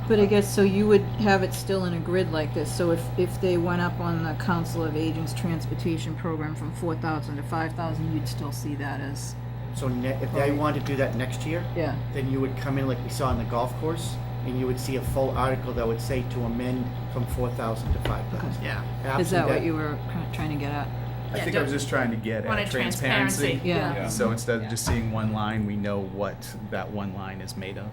But I guess, so you would have it still in a grid like this, so if they went up on the Council of Aging's transportation program from 4,000 to 5,000, you'd still see that as, So if they wanted to do that next year, yeah. then you would come in like we saw in the golf course, and you would see a full article that would say to amend from 4,000 to 5,000. Yeah. Is that what you were trying to get at? I Yeah, think I was just trying to get Wanted at transparency. Yeah. So instead of just seeing one line, we know what that one line is made of.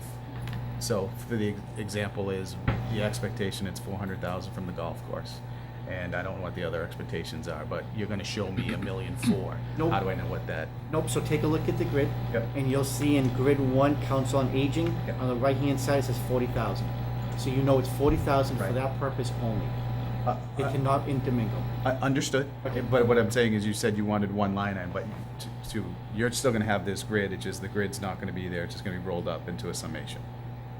So for the example is, the expectation it's 400,000 from the golf course. And I don't know what the other expectations are, but you're gonna show me $1.4 million. Nope. How do I know what that? Nope, so take a look at the grid. Yep. And you'll see in grid 1, Council on Aging, Yep. on the right-hand side, it says 40,000. So you know it's 40,000 for Right. that purpose only. Uh, It cannot intermingle. Understood. Okay. But what I'm saying is, you said you wanted one line item, but you're still gonna have this grid, it's just the grid's not gonna be there, it's just gonna be rolled up into a summation.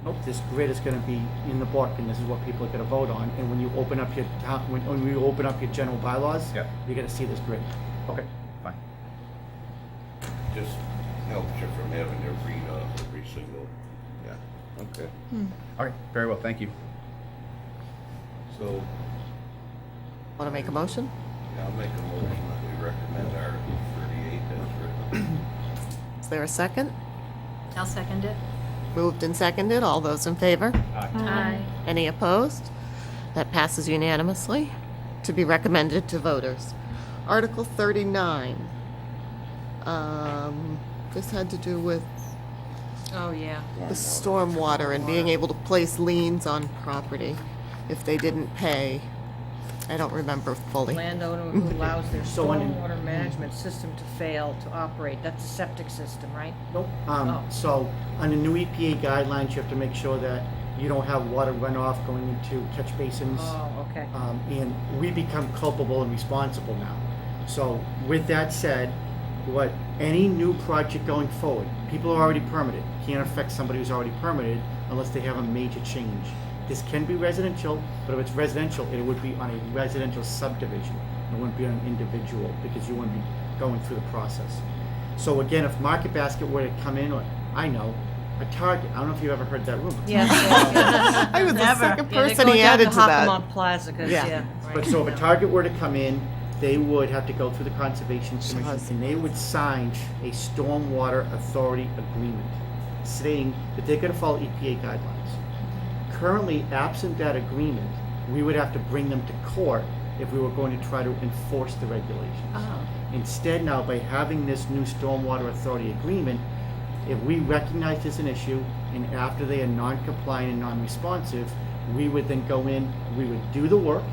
Nope, this grid is gonna be in the book, and this is what people are gonna vote on. And when you open up your town, when you open up your general bylaws, Yep. you're gonna see this grid. Okay, fine. Just helps you from having to read off every single, Yeah. okay. All right, very well, thank you. So, Want to make a motion? yeah, I'll make a motion that we recommend Article 38 as written. Is there a second? I'll second it. Moved and seconded. All those in favor? Aye. Any opposed? That passes unanimously to be recommended to voters. Article 39. This had to do with Oh, yeah. the stormwater and being able to place liens on property if they didn't pay. I don't remember fully. Landowner who allows their So when you- stormwater management system to fail to operate, that's a septic system, right? Nope. Oh. So under new EPA guidelines, you have to make sure that you don't have water runoff going into catch basins. Oh, okay. And we become culpable and responsible now. So with that said, what any new project going forward, people are already permitted. Can't affect somebody who's already permitted unless they have a major change. This can be residential, but if it's residential, it would be on a residential subdivision. It wouldn't be on an individual because you wouldn't be going through the process. So again, if Market Basket were to come in, or I know, a Target, I don't know if you've ever heard that rumor. Yes. I was the Never. second Yeah, they're person going he down added to that. Hockamont Plaza, 'cause, Yeah. yeah. But right. so if a Target were to come in, they would have to go through the Conservation Commission Sure. and they would sign a Stormwater Authority agreement stating that they're gonna follow EPA guidelines. Currently, absent that agreement, we would have to bring them to court if we were going to try to enforce the regulations. Instead now, by having this new Stormwater Authority agreement, if we recognize there's an issue and after they are non-compliant and non-responsive, we would then go in, we would do the work,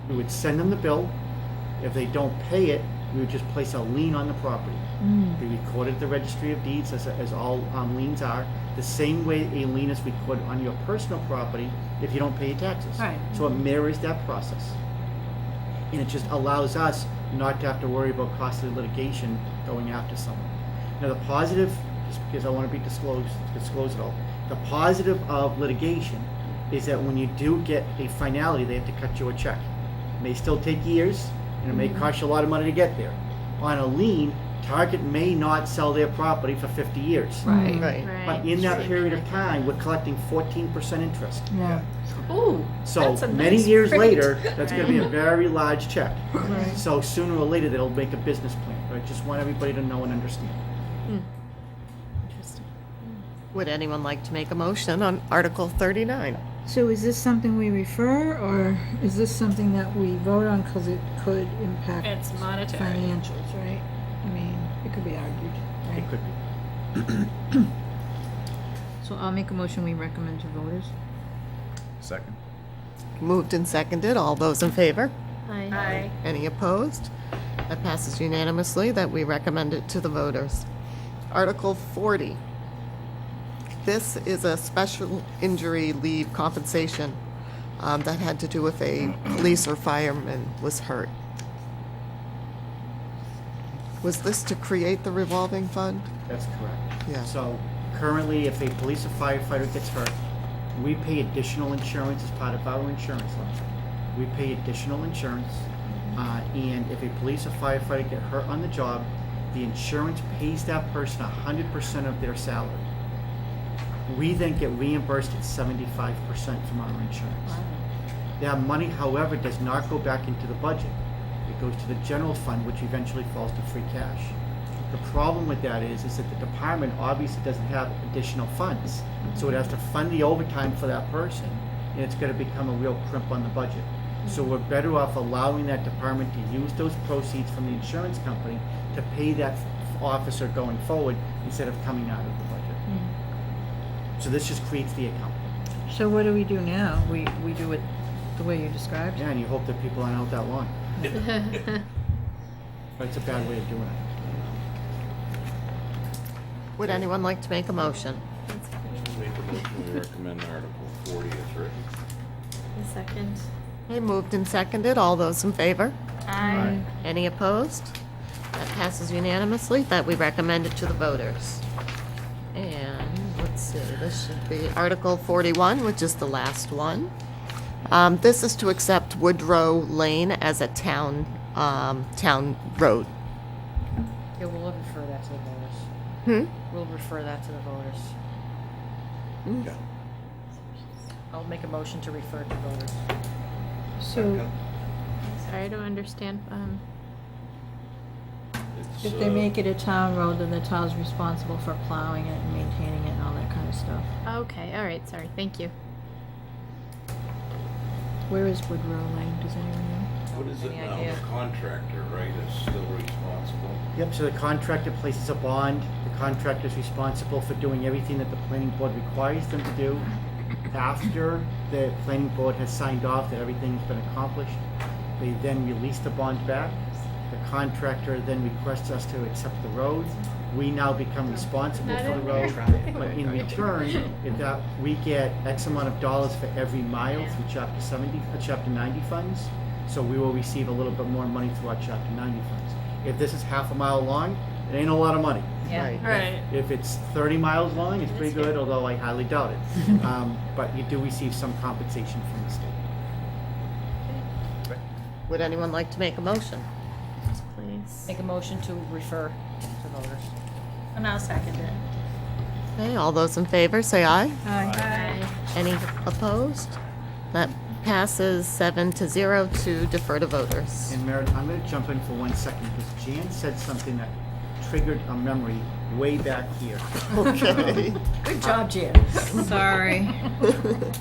we would send them the bill. If they don't pay it, we would just place a lien on the property. Be recorded at the Registry of Deeds as all liens are, the same way a lien is recorded on your personal property if you don't pay your taxes. Right. So it mirrors that process. And it just allows us not to have to worry about costly litigation going after someone. Now the positive, just because I want to be disclose it all, the positive of litigation is that when you do get a finality, they have to cut you a check. It may still take years, and it may cost you a lot of money to get there. On a lien, Target may not sell their property for 50 years. Right. But in that period of time, we're collecting 14% interest. Yeah. Ooh, So that's a many nice years rate. later, that's gonna be a very large check. So sooner or later, they'll make a business plan, but I just want everybody to know and understand. Interesting. Would anyone like to make a motion on Article 39? So is this something we refer, or is this something that we vote on because it could impact It's monetary. financials, right? I mean, it could be argued, right? It could be. So I'll make a motion, we recommend to voters. Second. Moved and seconded. All those in favor? Aye. Any opposed? That passes unanimously that we recommend it to the voters. Article 40. This is a special injury leave compensation that had to do with a police or fireman was hurt. Was this to create the revolving fund? That's correct. Yeah. So currently, if a police or firefighter gets hurt, we pay additional insurance as part of our insurance line. We pay additional insurance, and if a police or firefighter get hurt on the job, the insurance pays that person 100% of their salary. We then get reimbursed at 75% from our insurance. That money, however, does not go back into the budget. It goes to the general fund, which eventually falls to free cash. The problem with that is that the department obviously doesn't have additional funds. So it has to fund the overtime for that person, and it's gonna become a real crimp on the budget. So we're better off allowing that department to use those proceeds from the insurance company to pay that officer going forward instead of coming out of the budget. So this just creates the account. So what do we do now? We do it the way you described? Yeah, and you hope that people aren't out that long. But it's a bad way of doing it. Would anyone like to make a motion? Make a motion, we recommend Article 40 as written. A second. Okay, moved and seconded. All those in favor? Aye. Any opposed? That passes unanimously, that we recommend it to the voters. And, let's see, this should be Article 41, which is the last one. This is to accept Woodrow Lane as a town road. Yeah, we'll refer that to the voters. Hmm? We'll refer that to the voters. Yeah. I'll make a motion to refer to voters. So Sorry, I don't understand. It's, if they make it a town road, then the town's responsible for plowing it and maintaining it and all that kind of stuff. Okay, all right, sorry, thank you. Where is Woodrow Lane? Does anyone know? What is it Any now? idea? The contractor, right, is still responsible? Yep, so the contractor places a bond. The contractor is responsible for doing everything that the planning board requires them to do. After the planning board has signed off that everything's been accomplished, they then release the bond back. The contractor then requests us to accept the road. We now become responsible for the road. But in return, if that, we get X amount of dollars for every mile through Chapter 90 funds. So we will receive a little bit more money through our Chapter 90 funds. If this is half a mile long, it ain't a lot of money. Right. Right. If it's 30 miles long, it's pretty good, although I highly doubt it. But you do receive some compensation from the state. Would anyone like to make a motion? Please. Make a motion to refer to voters. And I'll second it. Okay, all those in favor, say aye. Aye. Any opposed? That passes 7-0 to defer to voters. And Meredith, I'm going to jump in for 1 second because Jan said something that triggered a memory way back here. Okay. Good job, Jan. Sorry.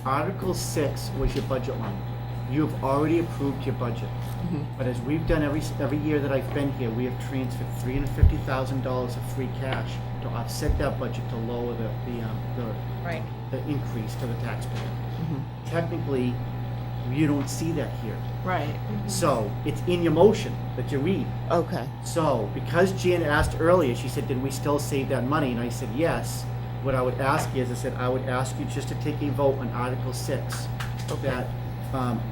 Article 6 was your budget line. You have already approved your budget. But as we've done every year that I've been here, we have transferred $350,000 of free cash to offset that budget to lower Right. the increase to the taxpayer. Technically, you don't see that here. Right. So it's in your motion that you read. Okay. So because Jan asked earlier, she said, did we still save that money? And I said, yes. What I would ask you is, I said, I would ask you just to take a vote on Article 6 that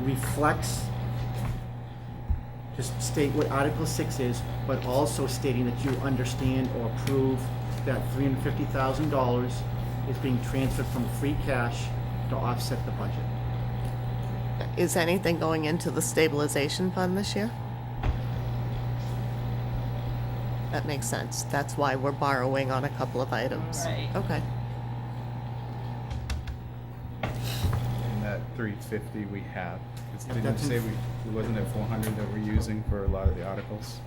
reflects, just state what Article 6 is, but also stating that you understand or approve that $350,000 is being transferred from free cash to offset the budget. Is anything going into the stabilization fund this year? That makes sense. That's why we're borrowing on a couple of items. Right. Okay. And that 350 we have. Yeah, Didn't you that's say in- we wasn't at 400 that we're using for a lot of the articles?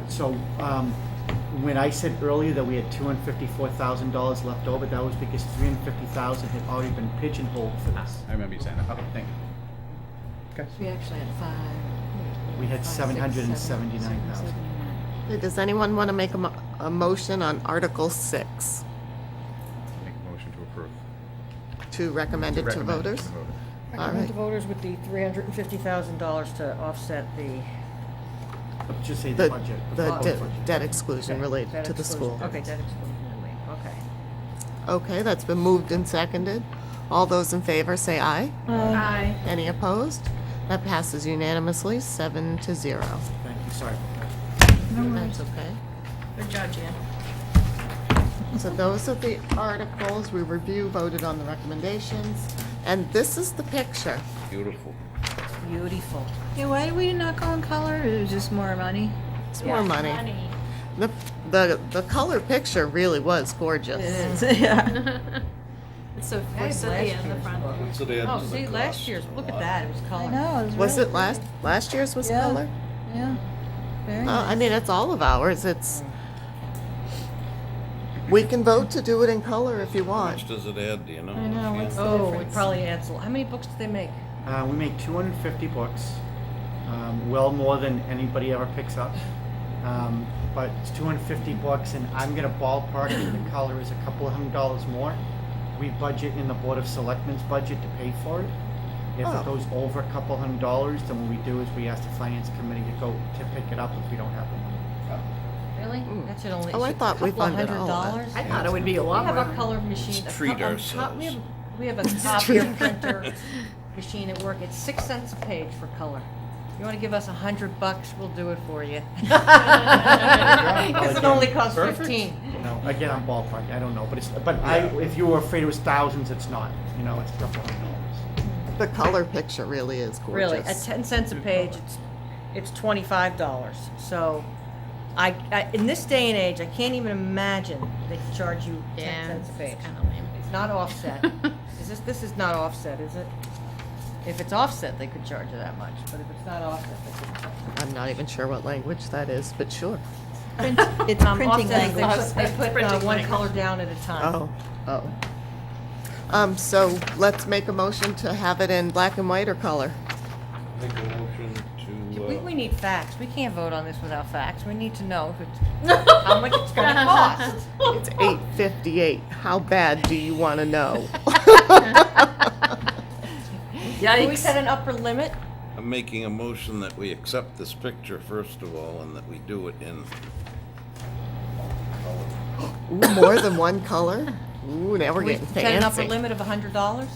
So, when I said earlier that we had $254,000 left over, that was because $350,000 had already been pigeonholed for this. I remember you saying that. Okay, thank you. Okay. We actually had five. We had 5, 6, 779,000. 779. Okay, does anyone want to make a motion on Article 6 Make a motion to approve. to recommend it to recommend it voters? to the voters. All Recommend right. the voters with the $350,000 to offset the Just say The, the budget. the proposed de- budget. debt exclusion Okay, related debt to the exclusion. school. Okay, debt exclusion only. Okay. Okay, that's been moved and seconded. All those in favor say aye. Aye. Any opposed? That passes unanimously, 7-0. Thank you, sorry about that. No worries. That's okay. Good job, Jan. So those are the articles. We review, voted on the recommendations. And this is the picture. Beautiful. Beautiful. Yeah, why did we not go in color? It was just more money. It's more money. The color picture really was gorgeous. Yeah. It's so That is forcibly last in the year's front. book. What's it add Oh, to the see, last cost? year's, look at that, it was I color. know. Was really it last year's was Yeah. color? Yeah. Very I nice. mean, it's all of ours. It's, we can vote to do it in color if you How want. much does it add, do you know? I know, offhand? what's Oh, it difference? probably adds, how many books do they make? We make 250 books, well more than anybody ever picks up. But it's 250 books, and I'm gonna ballpark it, the color is a couple of $100 more. we budget in the Board of Selectmen's budget to pay for it. If Oh. it goes over a couple $100, then what we do is we ask the finance committee to pick it up if we don't have the money. Really? That should only, Oh, I it's a thought we couple of funded all that. $100. I thought it would be a We lot have more. a color machine. Let's a treat co- a ourselves. We have a copier printer machine at work. It's 6 cents a page for color. You wanna give us $100, we'll do it for you. Cause it only costs Perfect. 15. You know, again, I'm ballparking, I don't know, but if you were afraid it was thousands, it's not, you know, it's a couple $100. The color picture really is gorgeous. Really, at 10 cents a page, it's $25. So, I, in this day and age, I can't even imagine they could charge you 10 Yeah, cents a page. it's kind of lame. It's not offset. This is not offset, is it? If it's offset, they could charge you that much, but if it's not offset, they couldn't charge you. I'm not even sure what language that is, but sure. It's printing Offset is language. they put Printing one language. color down at a time. So let's make a motion to have it in black and white or color. Make a motion to, We need facts. We can't vote on this without facts. We need to know if it's, how much it's gonna cost. It's $8.58. How bad do you want to know? Can we set an upper limit? I'm making a motion that we accept this picture first of all, and that we do it in Ooh, more than one color? Ooh, now we're We getting set an upper fancy. limit of $100?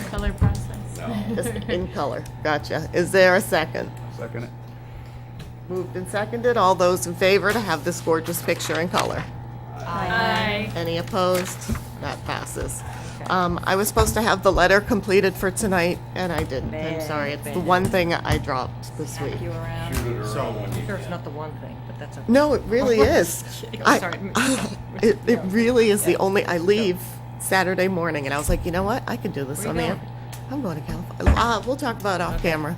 Color process. Just in color. Gotcha. Is there a second? Second it. Moved and seconded. All those in favor to have this gorgeous picture in color? Aye. Any opposed? That passes. I was supposed to have the letter completed for tonight, and I didn't. I'm sorry. It's the one thing I dropped this week. You around? shoot it So- around when you Sure, it's can. not the one thing, but that's okay. No, it really is. I- Sorry. It really is the only, I leave Saturday morning, and I was like, you know what? I can do this Where on you the going? air. I'm going to California. We'll talk about it off camera.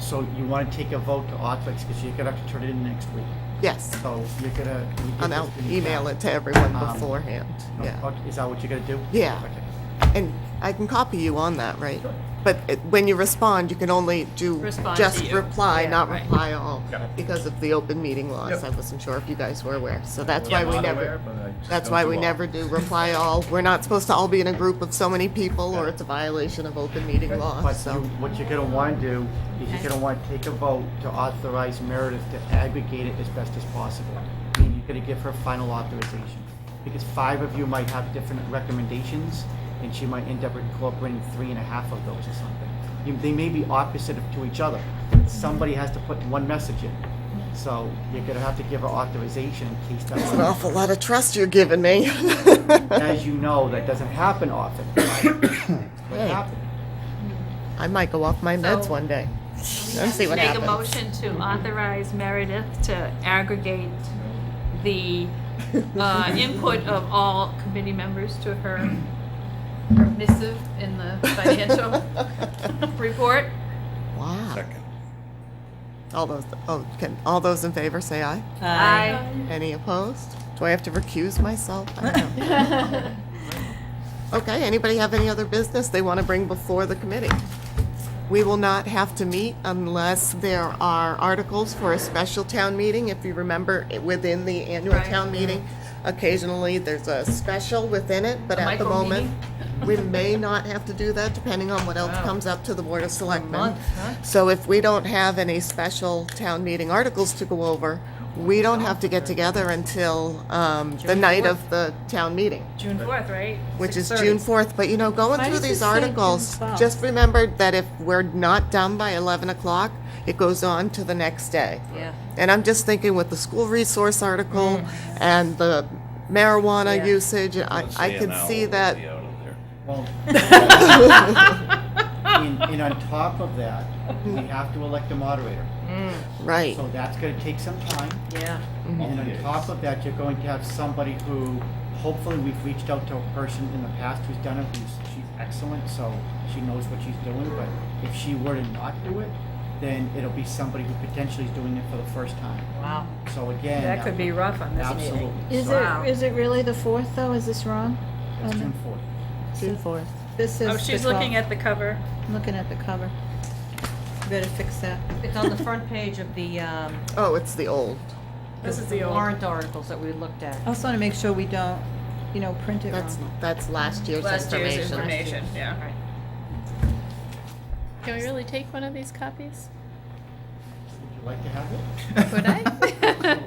So you wanna take a vote to authorize, because you're gonna have to turn it in next week. Yes. So you're gonna. And I'll email it to everyone beforehand. Yeah. Is that what you're gonna do? Yeah. Okay. And I can copy you on that, right? But when you respond, you can only do Respond to just you. reply, Yeah, not right. reply all, Got it. because of the open meeting laws. Yep. I wasn't sure if you guys were aware. So that's why I'm we not never, aware, but I just that's don't why do we all. never do reply all. We're not supposed to all be in a group of so many people, or it's a violation of open meeting law, But so. what you're gonna wanna do is you're gonna wanna take a vote to authorize Meredith to aggregate it as best as possible. I mean, you're gonna give her final authorization. Because 5 of you might have different recommendations, and she might end up incorporating 3.5 of those or something. They may be opposite to each other. Somebody has to put one message in. So you're gonna have to give her authorization in case That's an that's, awful lot of trust you're giving me. as you know, that doesn't happen often. What Hey. happened? I might go off my meds So- one day and see what Make happens. a motion to authorize Meredith to aggregate the input of all committee members to her missive in the financial report. Wow. Second. All those in favor say aye. Aye. Any opposed? Do I have to recuse myself? I don't know. Okay, anybody have any other business they want to bring before the committee? We will not have to meet unless there are articles for a special town meeting. If you remember, within the annual Right. town meeting, occasionally there's a special within it, but A at the micro moment, meeting? we may not have to do that depending on what else Wow. comes up to the Board of Selectmen. month, huh? So if we don't have any special town meeting articles to go over, we don't have to get together until the June night 4th. of the town meeting, June 4th, right? which is 6:30. June 4th. But going Why through does it these say June articles, 12th? just remember that if we're not done by 11 o'clock, it goes on to the next day. Yeah. And I'm just thinking with the school resource article and the marijuana Yeah. usage, I Let's say could an see hour that. will be out of there. Well, and on top of that, we have to elect a moderator. Right. So that's gonna take some time. Yeah. And on top of that, you're going to have somebody who, hopefully, we've reached out to a person in the past who's done it, she's excellent, so she knows what she's doing, but if she were to not do it, then it'll be somebody who potentially is doing it for the first time. Wow. So again. That could be rough on this Absolutely. meeting. Is So Wow. Is it really the 4th, though? Is this wrong? It's On the- June 4th. June 4th. This is Oh, the she's looking 12th. at the cover. I'm looking at the cover. Better fix that. It's on the front page of the Oh, it's the old. This is the old. warrant articles that we looked at. I also want to make sure we don't you know, print it That's, wrong. that's last year's Last year's information. information, yeah. Right. Can we really take one of these copies? Would you like to have it? Would I?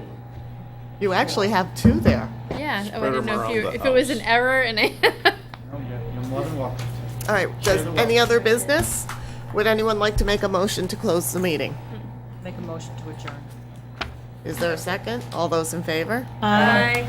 You actually have two there. Yeah. Oh, I Spread didn't 'em know around if you the if it was an house. error and I. No, you're more than welcome. All right, does Share the any wealth. other business? Would anyone like to make a motion to close the meeting? Make a motion to adjourn. Is there a second? All those in favor? Bye.